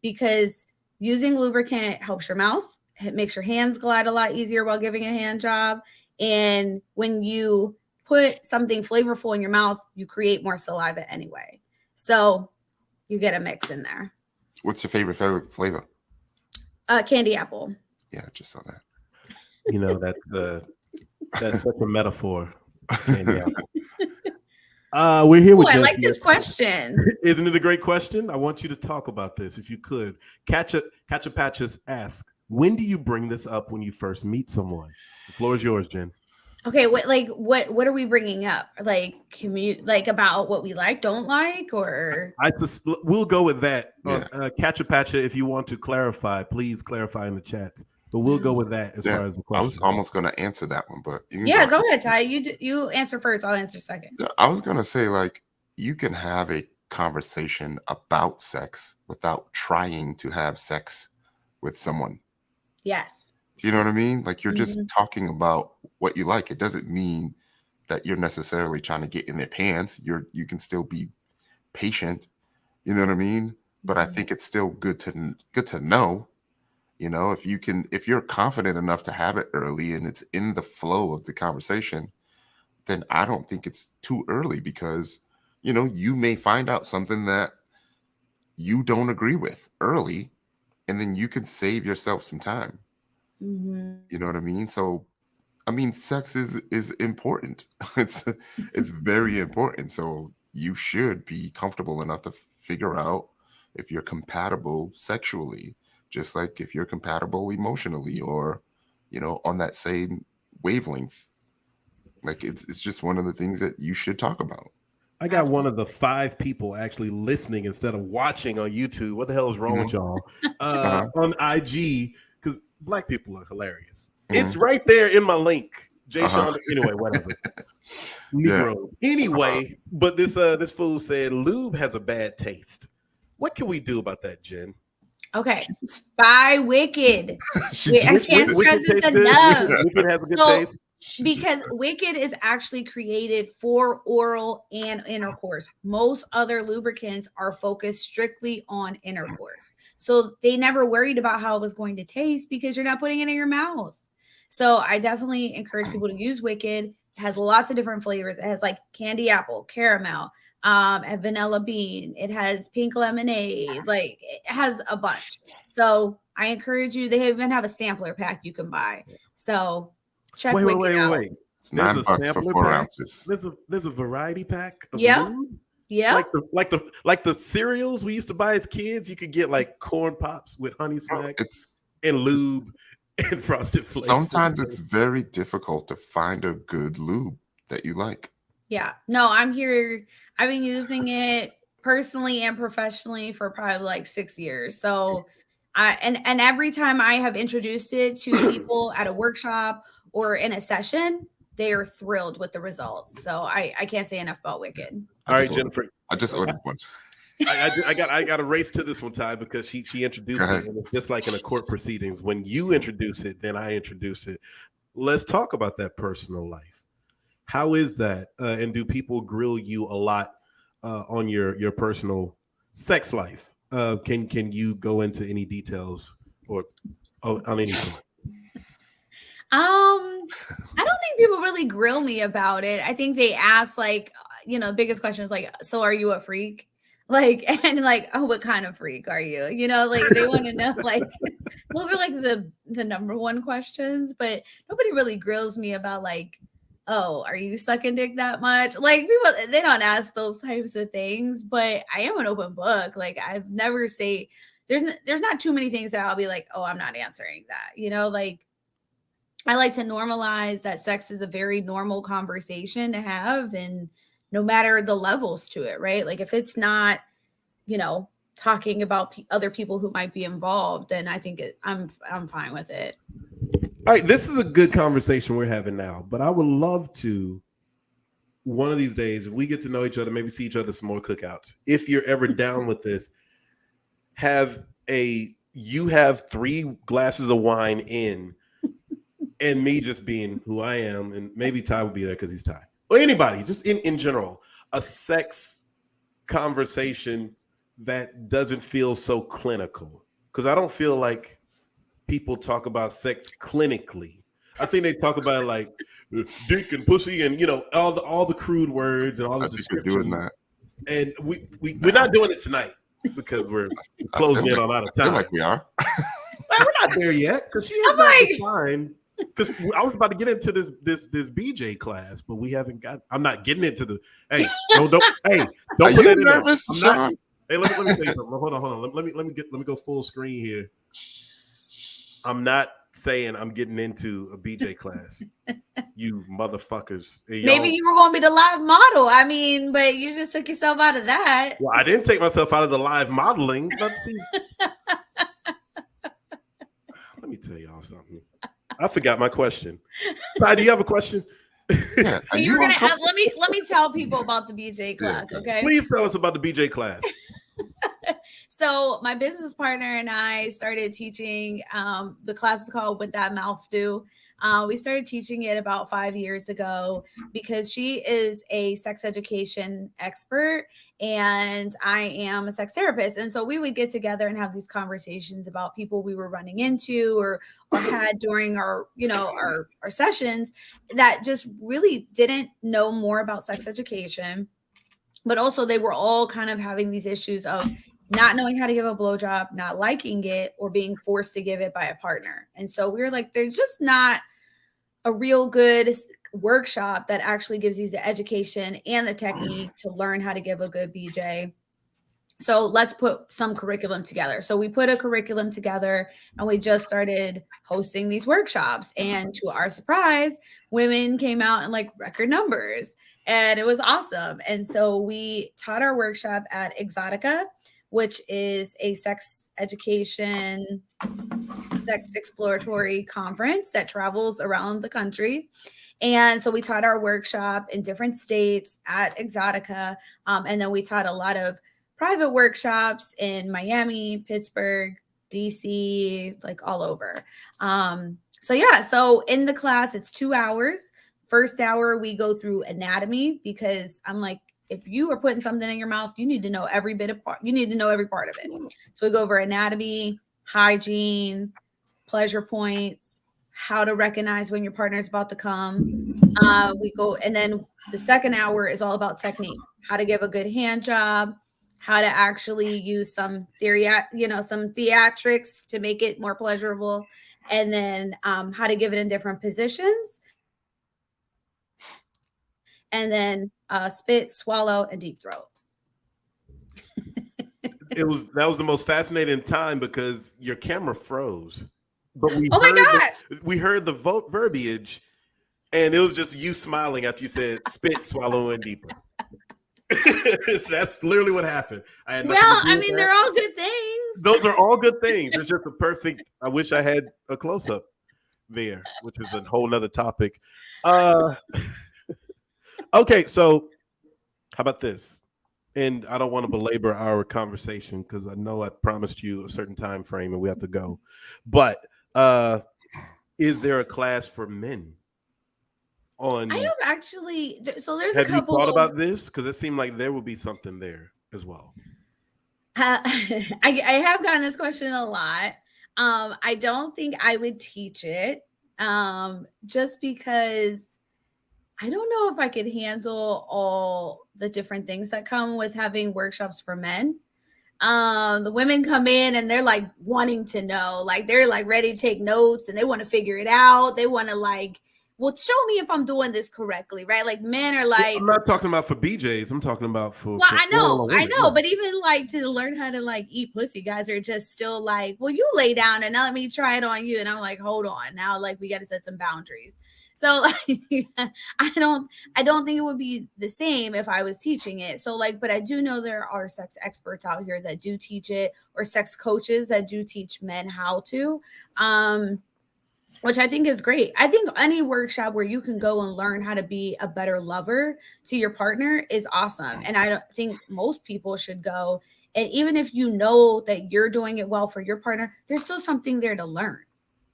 because using lubricant helps your mouth. It makes your hands glide a lot easier while giving a hand job. And when you put something flavorful in your mouth, you create more saliva anyway. So you get a mix in there. What's your favorite flavor? Candy apple. Yeah, I just saw that. You know, that's such a metaphor. Candy apple. We're here with I Jen like Smith. this question. Isn't it a great question? I want you to talk about this if you could. Catcha Patches asks, when do you bring this up when you first meet someone? The floor is yours, Jen. Okay, what are we bringing up? Like about what we like, don't like, or we'll go with that. Yeah. Catcha Patcha, if you want to clarify, please clarify in the chat. But we'll go with that as far as the question. I was almost going to answer that one, but go ahead, Ty. You answer first. I'll answer second. I was going to say, like, you can have a conversation about sex without trying to have sex with someone. Yes. Do you know what I mean? Like, you're just talking about what you like. It doesn't mean that you're necessarily trying to get in their pants. You can still be patient. You know what I mean? But I think it's still good to know. You know, if you're confident enough to have it early and it's in the flow of the conversation, then I don't think it's too early, because, you know, you may find out something that you don't agree with early, and then you can save yourself some time. You know what I mean? So, I mean, sex is important. It's very important. So you should be comfortable enough to figure out if you're compatible sexually, just like if you're compatible emotionally, or, you know, on that same wavelength. Like, it's just one of the ththings that you should talk about. I got one of the 5 people actually listening instead of watching on YouTube. What the hell is wrong with y'all? On IG, because Black people are hilarious. It's right there in my link. JSHAWN. Anyway, whatever. Negro. Anyway, but this fool said lube has a bad taste. What can we do about that, Jen? Okay, buy Wicked. I can't stress this enough. Wicked has a good taste. Because Wicked is actually created for oral and intercourse. Most other lubricants are focused strictly on intercourse. So they never worried about how it was going to taste, because you're not putting it in your mouth. So I definitely encourage people to use Wicked. It has lots of different flavors. It has like candy apple, caramel, and vanilla bean. It has pink lemonade. Like, it has a bunch. So I encourage you. They even have a sampler pack you can buy. So check Wicked out. It's $9 for 4 ounces. There's a variety pack of Yeah. lube? Yeah. Like the cereals we used to buy as kids. You could get like corn pops with honey smack and lube and frosted flakes. Sometimes it's very difficult to find a good lube that you like. Yeah. No, I'm here. I've been using it personally and professionally for probably like 6 years. So and every time I have introduced it to people at a workshop or in a session, they are thrilled with the results. So I can't say enough about Wicked. All right, Jenifer. I just ordered one. I got to race to this one, Ty, because she introduced it. And it's just like in a court proceedings. When you introduce it, then I introduce it. Let's talk about that personal life. How is that? And do people grill you a lot on your personal sex life? Can you go into any details or on anything? I don't think people really grill me about it. I think they ask, like, you know, biggest question is like, so are you a freak? Like, and like, oh, what kind of freak are you? You know, like, they want to know, like, those are like the number one questions, but nobody really grills me about like, oh, are you sucking dick that much? Like, people, they don't ask those types of things, but I am an open book. Like, I've never say, there's not too many things that I'll be like, oh, I'm not answering that. You know, like, I like to normalize that sex is a very normal conversation to have, and no matter the levels to it, right? Like, if it's not, you know, talking about other people who might be involved, then I think I'm fine with it. All right, this is a good conversation we're having now, but I would love to one of these days, if we get to know each other, maybe see each other some more cookouts. If you're ever down with this, you have 3 glasses of wine in, and me just being who I am, and maybe Ty will be there because he's Ty. Or anybody, just in general, a sex conversation that doesn't feel so clinical. Because I don't feel like people talk about sex clinically. I think they talk about like dick and pussy and all the crude words and all the descriptions. Doing that. And we're not doing it tonight because we're closing in on out of time. I feel like we are. We're not there yet because she has not defined. Because I was about to get into this BJ class, but we haven't got. I'm not getting into the. Hey, don't put that in nervous, there. I'm not. Shawn? Hey, let me say something. Hold on. Let me go full screen here. I'm not saying I'm getting into a BJ class. You motherfuckers. Hey, maybe you were going to be the live model. I mean, but you just took yourself out of that. Well, I didn't take myself out of the live modeling. Let me tell y'all something. I forgot my question. Ty, do you have a question? Yeah, so you're gonna have, let me tell people about the BJ class, okay? Please tell us about the BJ class. So my business partner and I started teaching. The class is called What That Mouth Do. We started teaching it about 5 years ago because she is a sex education expert and I am a sex therapist. And so we would get together and have these conversations about people we were running into or had during our sessions that just really didn't know more about sex education. But also they were all kind of having these issues of not knowing how to give a blowjob, not liking it, or being forced to give it by a partner. And so we were like, there's just not a real good workshop that actually gives you the education and the technique to learn how to give a good BJ. So let's put some curriculum together. So we put a curriculum together and we just started hosting these workshops. And to our surprise, women came out in like record numbers and it was awesome. And so we taught our workshop at Exotica, which is a sex education, sex exploratory conference that travels around the country. And so we taught our workshop in different states at Exotica. And then we taught a lot of private workshops in Miami, Pittsburgh, DC, like all over. So in the class, it's 2 hours. First hour, we go through anatomy because I'm like, if you are putting something in your mouth, you need to know every part. You need to know every part of it. So we go over anatomy, hygiene, pleasure points, how to recognize when your partner is about to come. And then the second hour is all about technique, how to give a good hand job, how to actually use some theatrics to make it more pleasurable, and then how to give it in different positions. And then spit, swallow, and deep throat. That was the most fascinating time because your camera froze. But we heard the verbiage, and it was just you smiling after you said spit, swallow, and deeper. That's literally what happened. They're all good things. Those are all good things. It's just a perfect. I wish I had a close up there, which is a whole nother topic. Okay, so how about this? And I don't want to belabor our conversation because I know I promised you a certain time frame and we have to go. But is there a class for men? I have actually. So there's have a couple. You thought about this? Because it seemed like there would be something there as well. I have gotten this question a lot. I don't think I would teach it just because I don't know if I could handle all the different things that come with having workshops for men. The women come in and they're like wanting to know, like they're like ready to take notes and they want to figure it out. They want to like, well, show me if I'm doing this correctly, right? Like men are like, I'm not talking about for BJs. I'm talking about for. Well, I know, but even like to learn how to like eat pussy, guys are just still like, well, you lay down and now let me try it on you, and I'm like, hold on, now like we got to set some boundaries. So like, I don't think it would be the same if I was teaching it. So like, but I do know there are sex experts out here that do teach it, or sex coaches that do teach men how to. which I think is great. I think any workshop where you can go and learn how to be a better lover to your partner is awesome. And I don't think most people should go. And even if you know that you're doing it well for your partner, there's still something there to learn.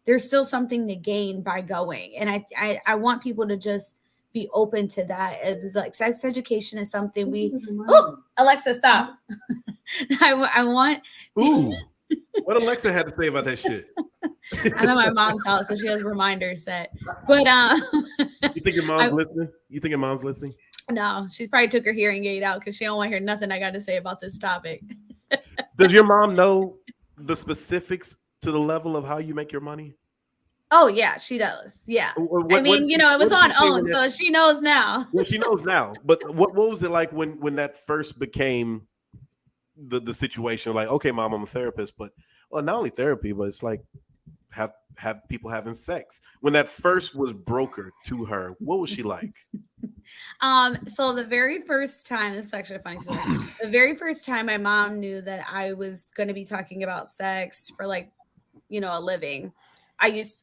There's still something to gain by going. And I want people to just be open to that. It's like sex education is something Alexa, stop. I want. Ooh, what Alexa had to say about that shit? I'm at my mom's house, so she has reminders set. But you think your mom's listening? You think your mom's listening? No, she probably took her hearing aid out because she don't want to hear nothing I got to say about this topic. Does your mom know the specifics to the level of how you make your money? Oh yeah, she does. Yeah, I mean, you know, it was on OWN, so she knows now. Well, she knows now. But what was it like when that first became the situation? Like, okay, mom, I'm a therapist, but well, not only therapy, but it's like have people having sex. When that first was brokered to her, what was she like? So the very first time, this is actually a funny story. The very first time my mom knew that I was going to be talking about sex for like, you know, a living.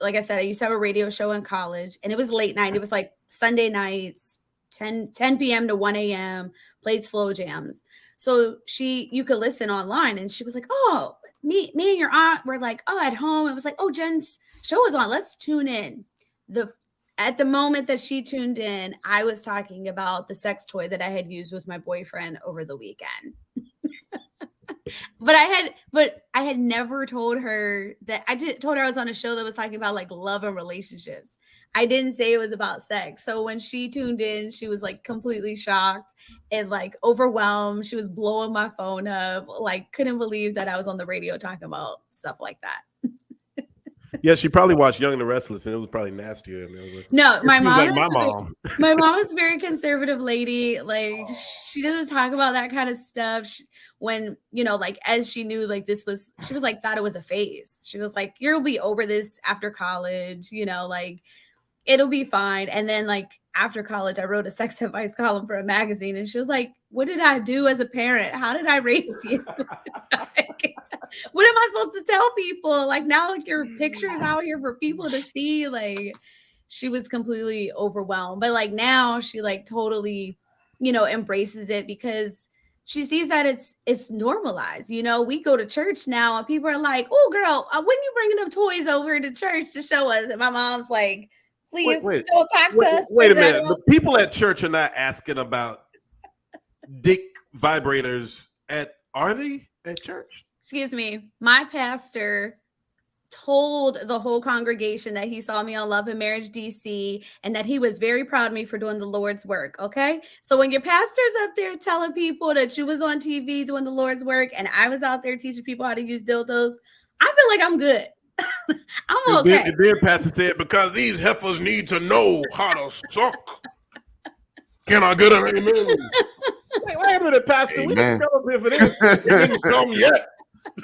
Like I said, I used to have a radio show in college, and it was late night. It was like Sunday nights, 10 p.m. to 1 a.m., played slow jams. So you could listen online, and she was like, oh, me and your aunt were like, oh, at home. It was like, oh, Jen's show is on. Let's tune in. At the moment that she tuned in, I was talking about the sex toy that I had used with my boyfriend over the weekend. But I had never told her that told her I was on a show that was talking about like love and relationships. I didn't say it was about sex. So when she tuned in, she was like completely shocked and like overwhelmed. She was blowing my phone up, like couldn't believe that I was on the radio talking about stuff like that. Yeah, she probably watched Young and the Restless, and it was probably nastier. No, my mom. Like my mom. My mom is a very conservative lady. Like she doesn't talk about that kind of stuff. When you know, like as she knew, like she was like thought it was a phase. She was like, "You'll be over this after college." You know, like it'll be fine. And then like after college, I wrote a sex advice column for a magazine, and she was like, "What did I do as a parent? How did I raise you?" Like, what am I supposed to tell people? Like now, like your pictures out here for people to see. Like she was completely overwhelmed, but like now she like totally, you know, embraces it because she sees that it's normalized. You know, we go to church now, and people are like, "Oh, girl, when you bringing them toys over to church to show us?" And my mom's like, "Please don't talk to us." Wait a minute. The people at church are not asking about dick vibrators are they at church? Excuse me. My pastor told the whole congregation that he saw me on Love and Marriage DC and that he was very proud of me for doing the Lord's work. Okay. So when your pastor's up there telling people that you was on TV doing the Lord's work and I was out there teaching people how to use dildos, I feel like I'm good. I'm okay. And then pastor said, because these heifers need to know how to suck. Can I get an amen? Wait a minute, pastor. We didn't come up here for this. It didn't come yet.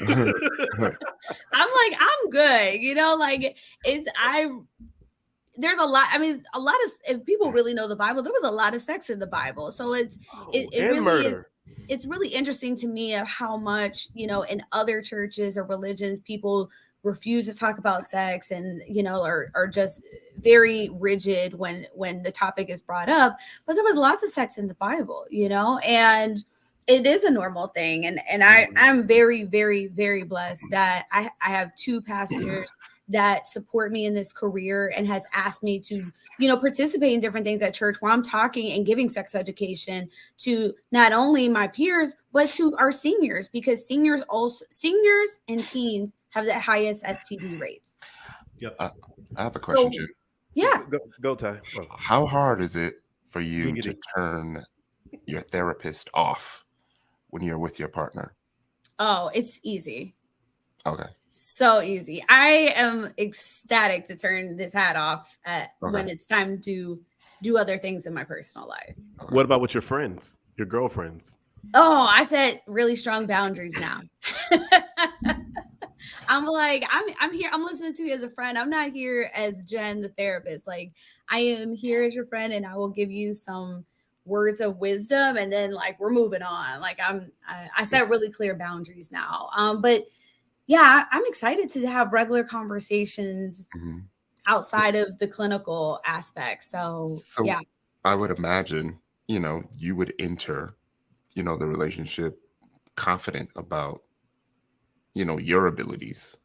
I'm like, I'm good, you know, like there's a lot. I mean, a lot of, if people really know the Bible, there was a lot of sex in the Bible. So it really murder. It's really interesting to me of how much, you know, in other churches or religions, people refuse to talk about sex and, you know, are just very rigid when the topic is brought up. But there was lots of sex in the Bible, you know, and it is a normal thing. And I'm very, very, very blessed that I have two pastors that support me in this career and has asked me to, you know, participate in different things at church where I'm talking and giving sex education to not only my peers, but to our seniors, because seniors and teens have the highest STD rates. Yep. I have a question, Jen. Yeah. Go Ty. Oh. How hard is it for you to turn your therapist off when you're with your partner? Oh, it's easy. Okay. So easy. I am ecstatic to turn this hat off when it's time to do other things in my personal life. Okay. What about with your friends, your girlfriends? Oh, I set really strong boundaries now. I'm like, I'm here. I'm listening to you as a friend. I'm not here as Jen, the therapist. Like, I am here as your friend, and I will give you some words of wisdom, and then like we're moving on. Like I set really clear boundaries now. But yeah, I'm excited to have regular conversations outside of the clinical aspect. So yeah. I would imagine, you would enter, the relationship confident about, your abilities.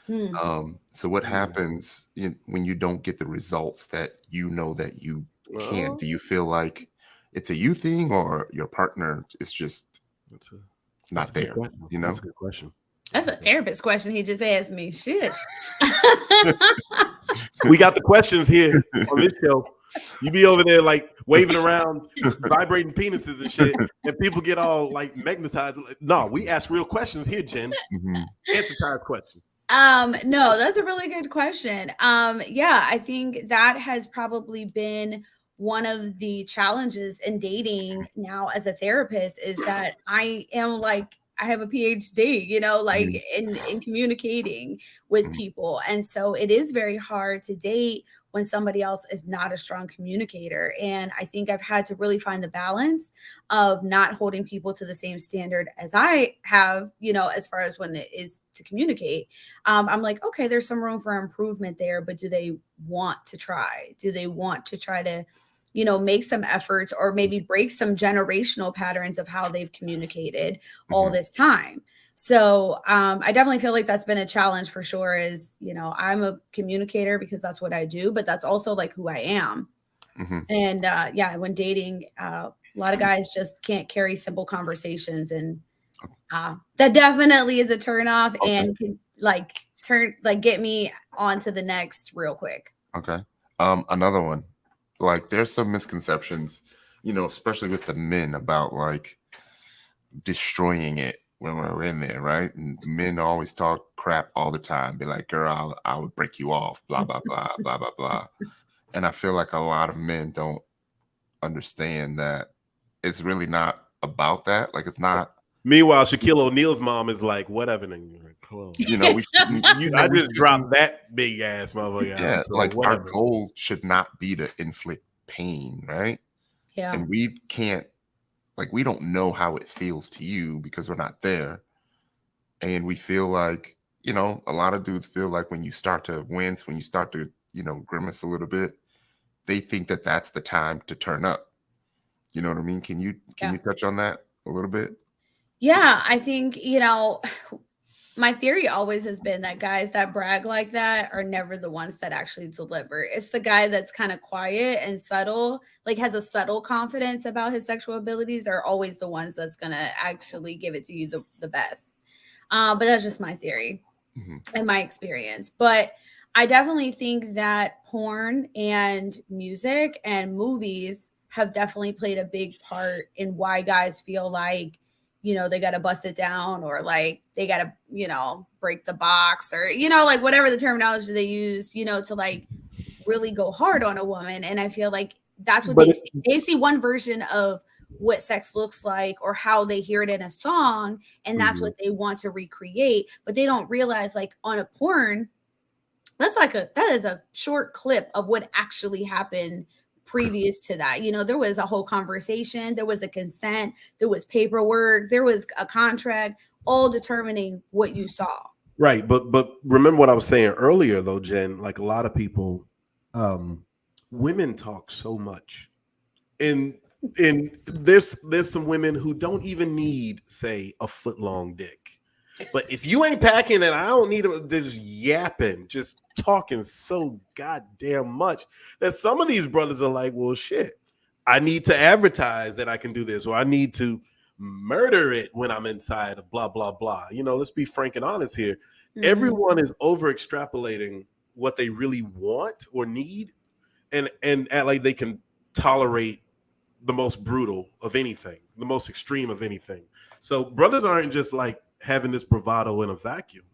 So what happens when you don't get the results that you know that you can? Do you feel like it's a you thing, or your partner is just not there? That's a good question. That's a therapist question he just asked me. Shit. We got the questions here on this show. You be over there like waving around, vibrating penises and shit, and people get all like magnetized. No, we ask real questions here, Jen. Answer Ty's question. No, that's a really good question. Yeah, I think that has probably been one of the challenges in dating now as a therapist, is that I have a PhD, like in communicating with people. And so it is very hard to date when somebody else is not a strong communicator. And I think I've had to really find the balance of not holding people to the same standard as I have, as far as when it is to communicate. I'm like, okay, there's some room for improvement there, but do they want to try? Do they want to try to, make some efforts, or maybe break some generational patterns of how they've communicated all this time? So I definitely feel like that's been a challenge for sure, is, I'm a communicator because that's what I do, but that's also like who I am. And yeah, when dating, a lot of guys just can't carry simple conversations, and that definitely is a turn off and can get me on to the next real quick. Okay. Another one, like there's some misconceptions, especially with the men, about like destroying it when we're in there, right? And men always talk crap all the time, be like, girl, I would break you off, blah, blah, blah, blah, blah, blah. And I feel like a lot of men don't understand that it's really not about that. Like, it's not. Meanwhile, Shaquille O'Neal's mom is like, whatever. I just dropped that big ass motherfucker. Yeah, so like whatever. our goal should not be to inflict pain, right? Yeah. And we can't, like, we don't know how it feels to you because we're not there. And we feel like, a lot of dudes feel like when you start to wince, when you start to, grimace a little bit, they think that that's the time to turn up. You know what I mean? Can you touch on that a little bit? Yeah, I think, my theory always has been that guys that brag like that are never the ones that actually deliver. It's the guy that's kind of quiet and subtle, like has a subtle confidence about his sexual abilities, are always the ones that's going to actually give it to you the best. But that's just my theory and my experience. But I definitely think that porn and music and movies have definitely played a big part in why guys feel like, they got to bust it down, or like they got to, break the box, or, like whatever the terminology they use, to like really go hard on a woman. And I feel like that's what they see one version of what sex looks like, or how they hear it in a song. And that's what they want to recreate. But they don't realize, like, on a porn, that is a short clip of what actually happened previous to that. There was a whole conversation, there was a consent, there was paperwork, there was a contract, all determining what you saw. Right. But remember what I was saying earlier though, Jen, like a lot of people, women talk so much, and there's some women who don't even need, say, a foot long dick. But if you ain't packing it, I don't need it. They're just yapping, just talking so goddamn much that some of these brothers are like, well, shit, I need to advertise that I can do this, or I need to murder it when I'm inside of blah, blah, blah. Let's be frank and honest here. Everyone is over extrapolating what they really want or need, and act like they can tolerate the most brutal of anything, the most extreme of anything. So brothers aren't just like having this bravado in a vacuum.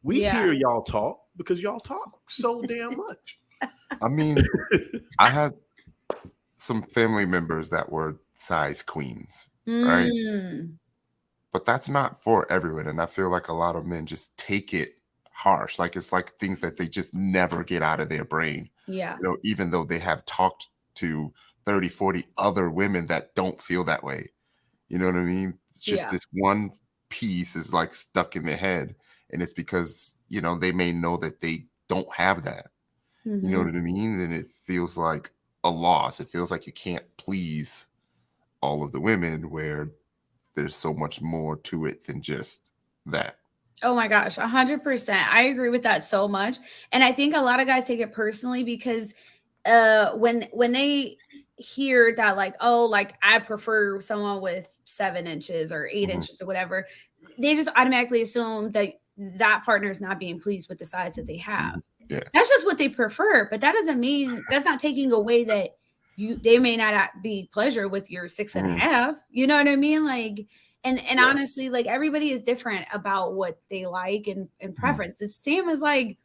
We hear y'all talk because y'all talk so damn much. I mean, I had some family members that were size queens, right? But that's not for everyone. And I feel like a lot of men just take it harsh. Like, it's like things that they just never get out of their brain. Yeah. Even though they have talked to 30, 40 other women that don't feel that way. You know what I mean? It's just this one piece is like stuck in their head, and it's because they may know that they don't have that, You know what I mean? And it feels like a loss. It feels like you can't please all of the women, where there's so much more to it than just that. Oh my gosh, 100%. I agree with that so much. And I think a lot of guys take it personally because when they hear that, like, oh, like I prefer someone with 7 inches or 8 inches or whatever, they just automatically assume that that partner is not being pleased with the size that they have. Yeah. That's just what they prefer, but that doesn't mean, that's not taking away that they may not be pleasure with your 6.5. You know what I mean? Like, and honestly, like, everybody is different about what they like and preference. The same as like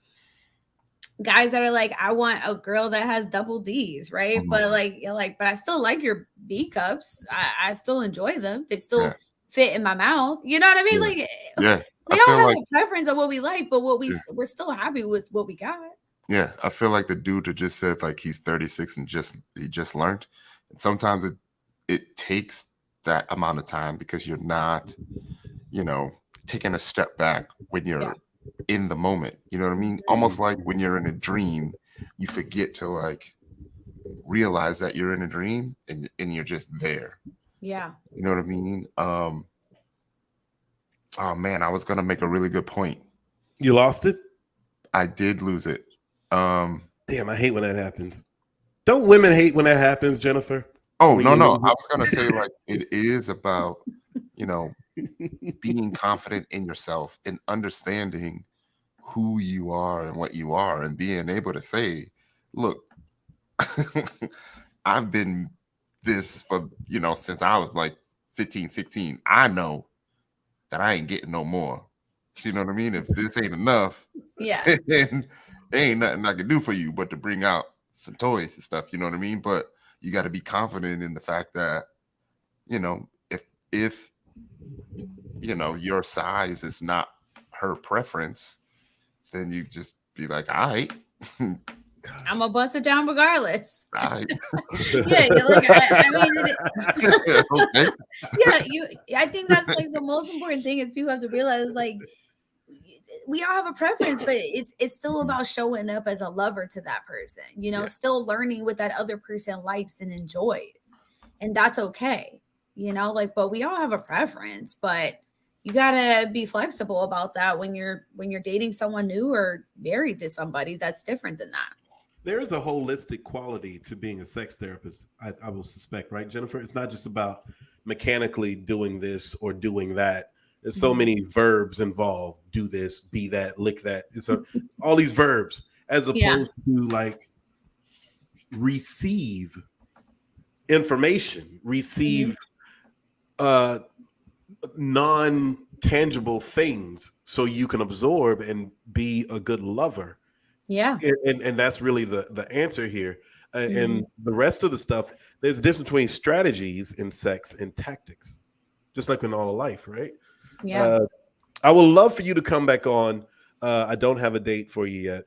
guys that are like, I want a girl that has double D's, right? But like, you're like, but I still like your B cups. I still enjoy them. They still fit in my mouth. You know what I mean? Like, we all have a preference of what we like, but we're still happy with what we got. Yeah, I feel like the dude that just said like he's 36 and he just learned. And sometimes it takes that amount of time because you're not, you know, taking a step back when you're in the moment. You know what I mean? Almost like when you're in a dream, you forget to like realize that you're in a dream and you're just there. Yeah. You know what I mean? Oh man, I was gonna make a really good point. You lost it? I did lose it. Damn, I hate when that happens. Don't women hate when that happens, Jenifer? Oh, no. I was gonna say, like, it is about, you know, being confident in yourself and understanding who you are and what you are, and being able to say, look, I've been this for, you know, since I was like 15, 16. I know that I ain't getting no more. You know what I mean? If this ain't enough, then there ain't nothing I can do for you but to bring out some toys and stuff. You know what I mean? But you got to be confident in the fact that, you know, if you know your size is not her preference, then you just be like, all right. I'm gonna bust it down regardless. Right. Yeah, you're like, I mean, I think that's like the most important thing is people have to realize, like, we all have a preference, but it's still about showing up as a lover to that person, you know, still learning what that other person likes and enjoys. And that's okay, you know, like, but we all have a preference, but you gotta be flexible about that when you're dating someone new or married to somebody that's different than that. There is a holistic quality to being a sex therapist, I will suspect, right, Jenifer? It's not just about mechanically doing this or doing that. There's so many verbs involved. Do this, be that, lick that. It's all these verbs as opposed to like receive information, receive non-tangible things so you can absorb and be a good lover. Yeah. And that's really the answer here. And the rest of the stuff, there's a difference between strategies in sex and tactics, just like in all of life, right? Yeah. I would love for you to come back on. I don't have a date for you yet,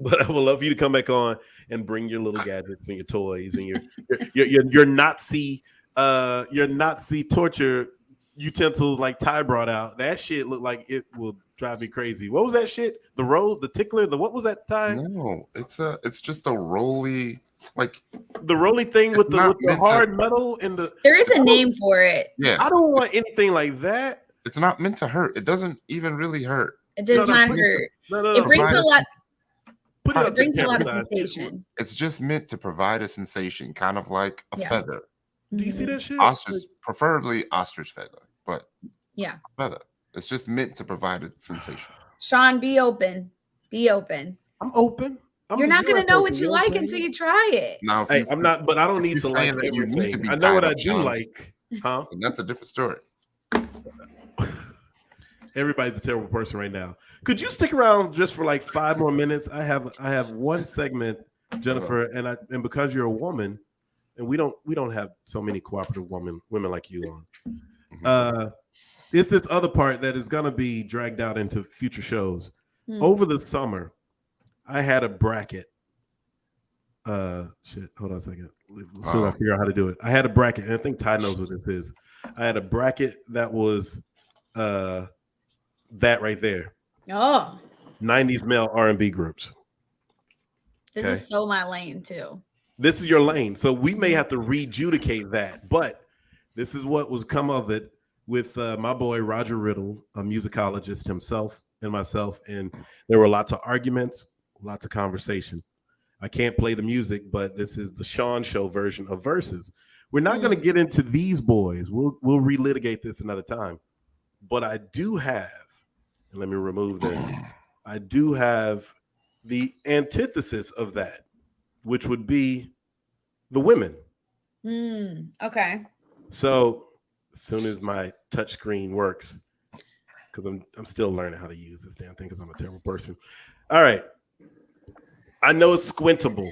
but I would love for you to come back on and bring your little gadgets and your toys and your Nazi torture utensils like Ty brought out. That shit looked like it will drive me crazy. What was that shit? The tickler, what was that, Ty? No, it's just a roly, like the roly thing with the hard metal and the. There is a name for it. Yeah, I don't want anything like that. It's not meant to hurt. It doesn't even really hurt. It does not hurt. It brings a lot. It brings a lot of sensation. It's just meant to provide a sensation, kind of like a feather. Do you see that shit? Ostrich, preferably ostrich feather, but feather. It's just meant to provide a sensation. Shawn, be open. Be open. I'm open. You're not gonna know what you like until you try it. Now, hey, I'm not, but I don't need to like everything. I know what I do like, huh? And that's a different story. Everybody's a terrible person right now. Could you stick around just for like 5 more minutes? I have one segment, Jenifer, and because you're a woman, and we don't have so many cooperative women like you on. It's this other part that is gonna be dragged out into future shows. Over the summer, I had a bracket. Shit, hold on a second. As soon as I figure out how to do it. I had a bracket, and I think Ty knows what this is. I had a bracket that was that right there. Oh. 90s male R&B groups. This Okay. is so my lane too. This is your lane. So we may have to rejudicate that, but this is what was come of it with my boy Roger Riddle, a musicologist himself, and myself. And there were lots of arguments, lots of conversation. I can't play the music, but this is the Shawn Show version of Versus. We're not going to get into these boys. We'll relitigate this another time. But I do have, and let me remove this, I do have the antithesis of that, which would be the women. Okay. So as soon as my touch screen works, because I'm still learning how to use this damn thing because I'm a terrible person. All right. I know it's squintable,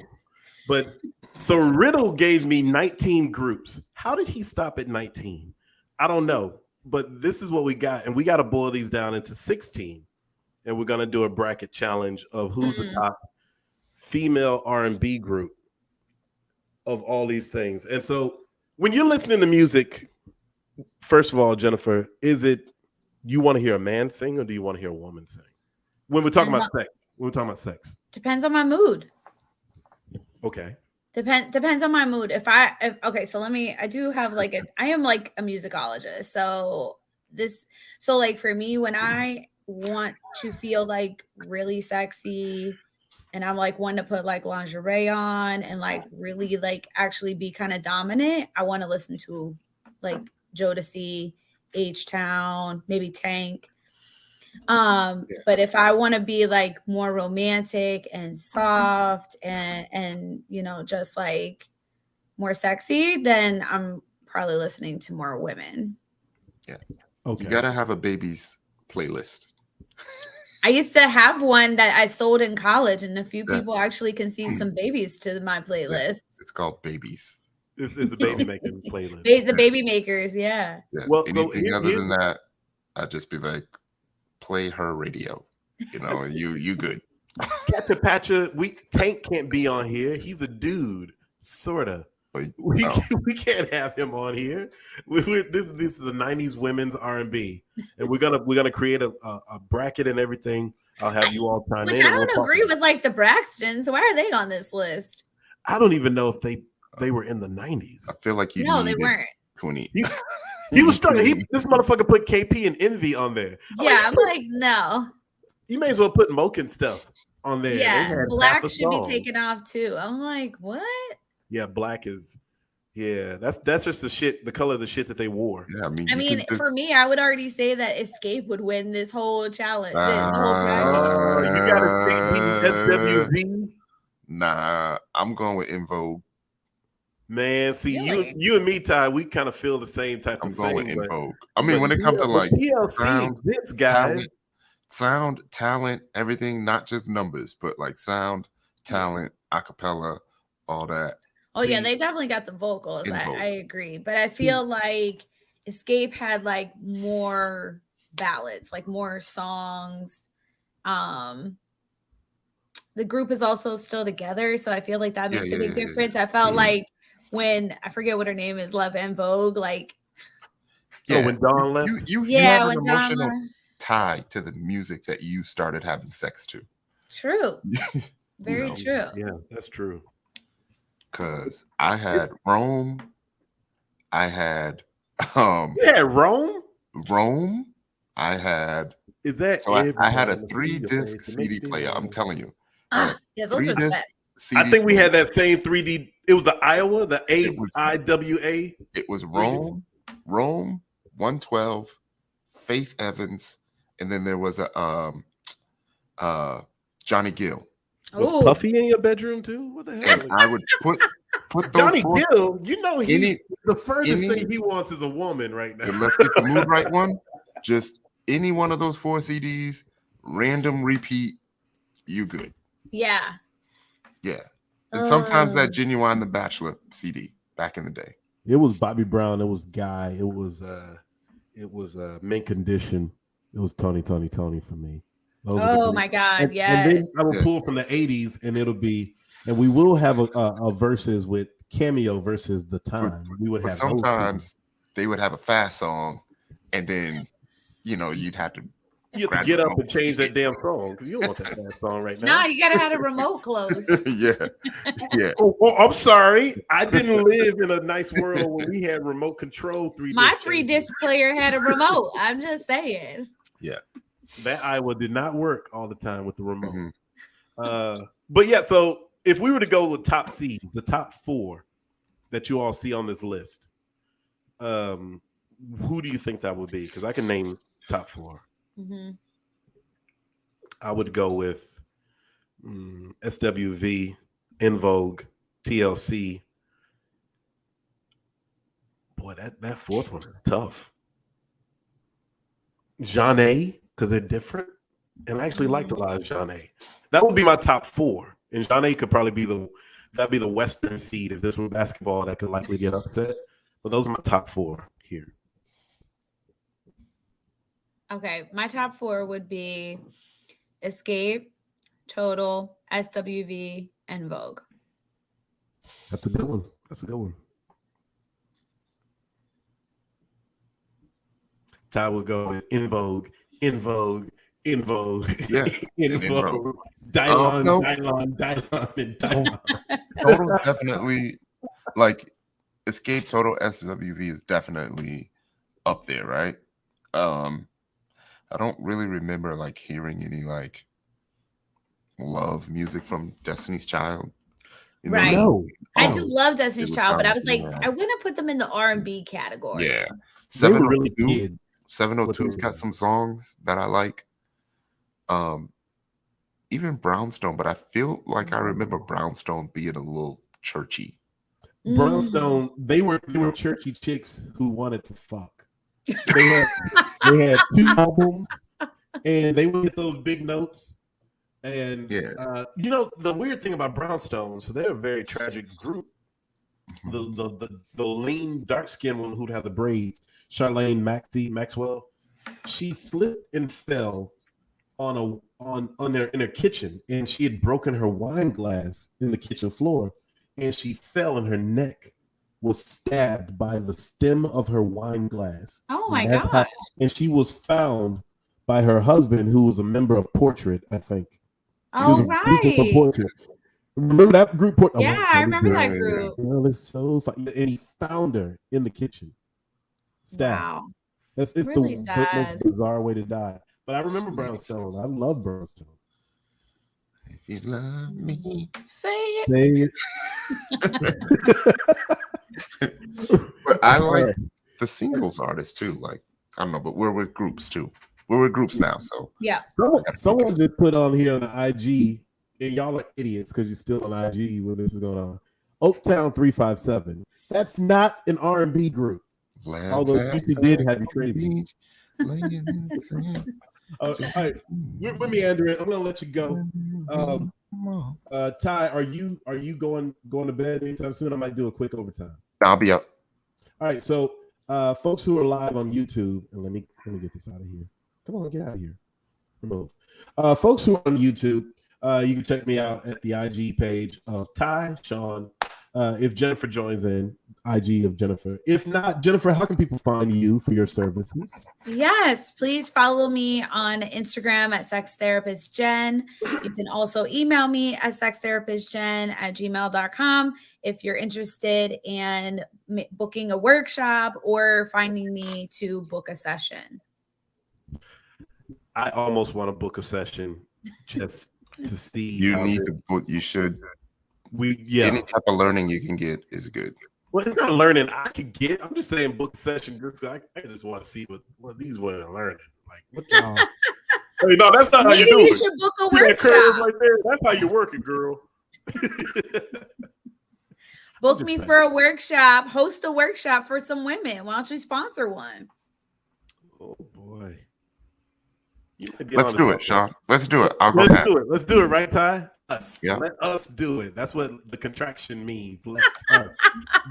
but so Riddle gave me 19 groups. How did he stop at 19? I don't know, but this is what we got, and we got to boil these down into 16, and we're gonna do a bracket challenge of who's the top female R&B group of all these things. And so when you're listening to music, first of all, Jenifer, is it you want to hear a man sing or do you want to hear a woman sing? When we're talking about sex, Depends on my mood. Okay. Depends on my mood. Okay, so I do have I am like a musicologist. So like for me, when I want to feel like really sexy and I'm like wanting to put like lingerie on and like really like actually be kind of dominant, I want to listen to like Jodeci, H-Town, maybe Tank. But if I want to be like more romantic and soft and you know, just like more sexy, then I'm probably listening to more women. Yeah. Okay. You gotta have a babies playlist. I used to have one that I sold in college, and a few people actually conceived some babies to my playlist. Yeah. It's called Babies. This is the baby making playlist. The baby makers, yeah. Well, anything other than that, I'd just be like, play her radio. You know, you good. Captain Patcha, Tank can't be on here. He's a dude, sorta. We can't have him on here. This is the 90s women's R&B, and we're gonna create a bracket and everything. I'll have you all chime in. Which I don't agree with, like the Braxtons. Why are they on this list? I don't even know if they were in the 90s. I feel like no, they weren't. 20. He was trying. This motherfucker put KP and Envy on there. I'm like, no. You may as well put Moke and stuff on there. Yeah, Black should be taken off too. I'm like, what? Yeah, Black is. Yeah, that's just the color of the shit that they wore. Yeah, I mean, for me, I would already say that Escape would win this whole challenge. The whole you gotta say SWV. Nah, I'm going with In Vogue. Man, see, really? you and me, Ty, we kind of feel the same type of thing. I'm going with In Vogue. I mean, when it comes to like TLC exists, guys. Sound, talent, everything, not just numbers, but like sound, talent, acapella, all that. Oh, yeah, they definitely got the vocals. I agree. But I feel like Escape had like more ballads, like more songs. The group is also still together, so I feel like that makes a big difference. I felt like when, I forget what her name is, Love and Vogue, like. Yeah, when Dawn left? You have an emotional tie to the music that you started having sex to. True. Very true. Yeah, that's true. Because I had Rome. I had Rome? Rome. I had I had a 3-disc CD player. I'm telling you. Yeah, those are the best. I think we had that same 3D. It was the Iowa, the AIWA. It was Rome, 112, Faith Evans, and then there was a Johnny Gill. Was Puffy in your bedroom too? What the hell? And I would put those Johnny Gill. You know the furthest thing he wants is a woman right now. Let's get the mood right one. Just any one of those 4 CDs, random repeat. You good? Yeah. Yeah. And sometimes that Genuine the Bachelor CD back in the day. It was Bobby Brown. It was Guy. It was Mint Condition. It was Tony for me. My God, yes. And then I will pull from the 80s, and it'll be, and we will have a versus with Cameo versus The Time. We would have sometimes they would have a fast song, and then you'd have to You have to get up and change that damn song because you don't want that damn song right now. Nah, you gotta have the remote closed. yeah. Oh, I'm sorry. I didn't live in a nice world where we had remote control 3D. My 3-disc player had a remote. I'm just saying. Yeah. That Iowa did not work all the time with the remote. But yeah, so if we were to go with top seeds, the top 4 that you all see on this list, who do you think that would be? Because I can name top 4. I would go with SWV, In Vogue, TLC. Boy, that 4th one is tough. Jeanne, because they're different. And I actually liked a lot of Jeanne. That would be my top 4. And Jeanne could probably be the Western seed if this were basketball that could likely get upset. But those are my top 4 here. Okay, my top 4 would be Escape, Total, SWV, and Vogue. That's a good one. That's a good one. Ty would go with In Vogue, In Vogue, In Vogue, Yeah. In Vogue, Dylon, and Dylon. Total definitely, like, Escape, Total, SWV is definitely up there, right? I don't really remember like hearing any like love music from Destiny's Child. You know, Right. No. I do love Destiny's was Child, but I was probably, like, I wouldn't put them in the R&B category. Yeah. They were 702, really kids. 702's got some songs that I like. Even Brownstone, but I feel like I remember Brownstone being a little churchy. Brownstone, they were churchy chicks who wanted to fuck. They had 2 albums, and they would get those big notes. And you know the weird thing about Brownstone, so they're a very tragic group. The lean, dark skinned one who'd have the braids, Charlene Maxwell, she slipped and fell in their kitchen, and she had broken her wine glass in the kitchen floor, and she fell, and her neck was stabbed by the stem of her wine glass. Oh my gosh. And she was found by her husband, who was a member of Portrait, I think. Oh, right. Portrait. Remember that group? Yeah, I remember that group. Well, it's so fun. And he found her in the kitchen. Stabbed. Wow. It's really the sad. most bizarre way to die. But I remember Brownstone. I love Brownstone. If you love me, say it. But I like the singles artists too. Like, I don't know, but we're with groups too. We're with groups now. So yeah. Someone just put on here on the IG, and y'all are idiots because you're still on IG when this is going on. Oaktown 357. That's not an R&B group. Although she did have me crazy. All right, we're meandering. I'm gonna let you go. Ty, are you going to bed anytime soon? I might do a quick overtime. I'll be up. All right, so folks who are live on YouTube, and let me get this out of here. Come on, get out of here. Remove. Folks who are on YouTube, you can check me out at the IG page of Ty, Shawn. If Jenifer joins in, IG of Jenifer. If not, Jenifer, how can people find you for your services? Yes, please follow me on Instagram at sextherapistjen. You can also email me at sextherapistjen@gmail.com if you're interested in booking a workshop or finding me to book a session. I almost want to book a session just to see. You need to book. You should. Any type of learning you can get is good. Well, it's not learning I could get. I'm just saying book session just so I just want to see what these women are learning. Like, what y'all? Hey, no, that's not how you do it. Maybe you should book a workshop. Right there. That's how you work it, girl. Book me for a workshop. Host a workshop for some women. Why don't you sponsor one? Oh boy. Let's do it, Shawn. Let's do it. I'll go ahead. Let's do it, right, Ty? Us. Yeah. Let us do it. That's what the contraction means. Let's us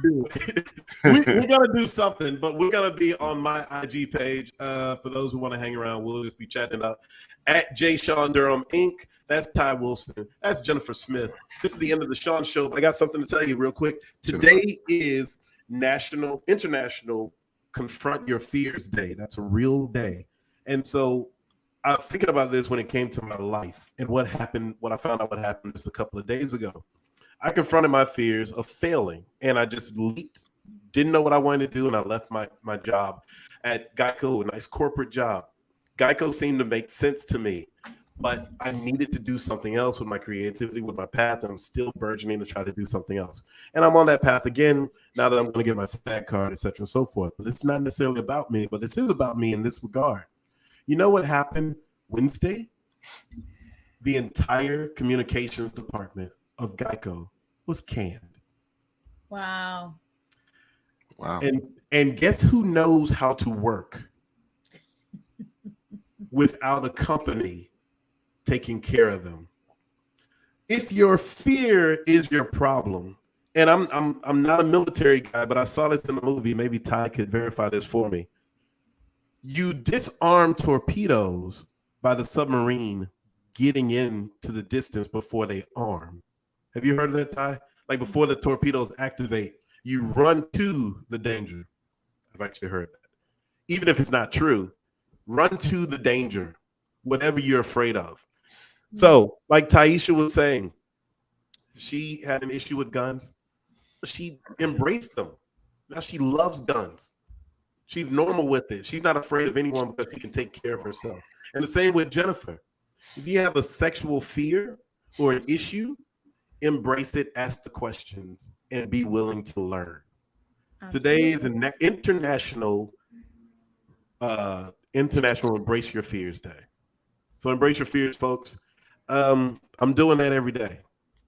do it. We're gonna do something, but we're gonna be on my IG page. For those who want to hang around, we'll just be chatting up at JSHAWNDURHAM Inc. That's Ty Wilson. That's Jenifer Smith. This is the end of the Shawn Show, but I got something to tell you real quick. Today is International Confront Your Fears Day. That's a real day. And so I'm thinking about this when it came to my life and what happened, what I found out what happened just a couple of days ago. I confronted my fears of failing, and I just leaped, didn't know what I wanted to do, and I left my job at Geico, a nice corporate job. Geico seemed to make sense to me, but I needed to do something else with my creativity, with my path, and I'm still burgeoning to try to do something else. And I'm on that path again now that I'm going to get my SAG card, et cetera, and so forth. But it's not necessarily about me, but this is about me in this regard. You know what happened Wednesday? The entire communications department of Geico was canned. Wow. Wow. And guess who knows how to work without a company taking care of them? If your fear is your problem, and I'm not a military guy, but I saw this in the movie. Maybe Ty could verify this for me. You disarm torpedoes by the submarine getting into the distance before they arm. Have you heard of that, Ty? Like before the torpedoes activate, you run to the danger. I've actually heard that. Even if it's not true, run to the danger, whatever you're afraid of. So, like Tiesha was saying, she had an issue with guns. She embraced them. Now she loves guns. She's normal with it. She's not afraid of anyone because she can take care of herself. And the same with Jenifer. If you have a sexual fear or an issue, embrace it, ask the questions, and be willing to learn. Absolutely. Today is an international Embrace Your Fears Day. So embrace your fears, folks. I'm doing that every day,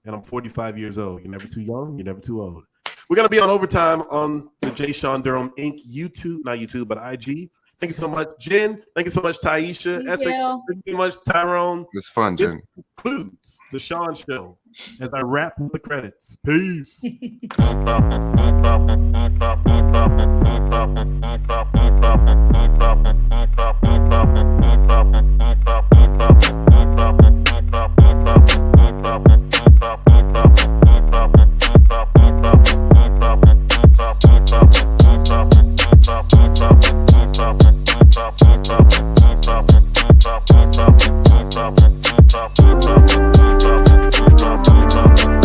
and I'm 45 years old. You're never too young. You're never too old. We're going to be on overtime on the J. Shawn Durham Inc. YouTube, not YouTube, but IG. Thank you so much, Jen. Thank you so much, Tiesha Essex. Thank you so much, Tyrone. It's fun, Jen. This concludes the Shawn Show as I wrap with the credits. Peace. Top.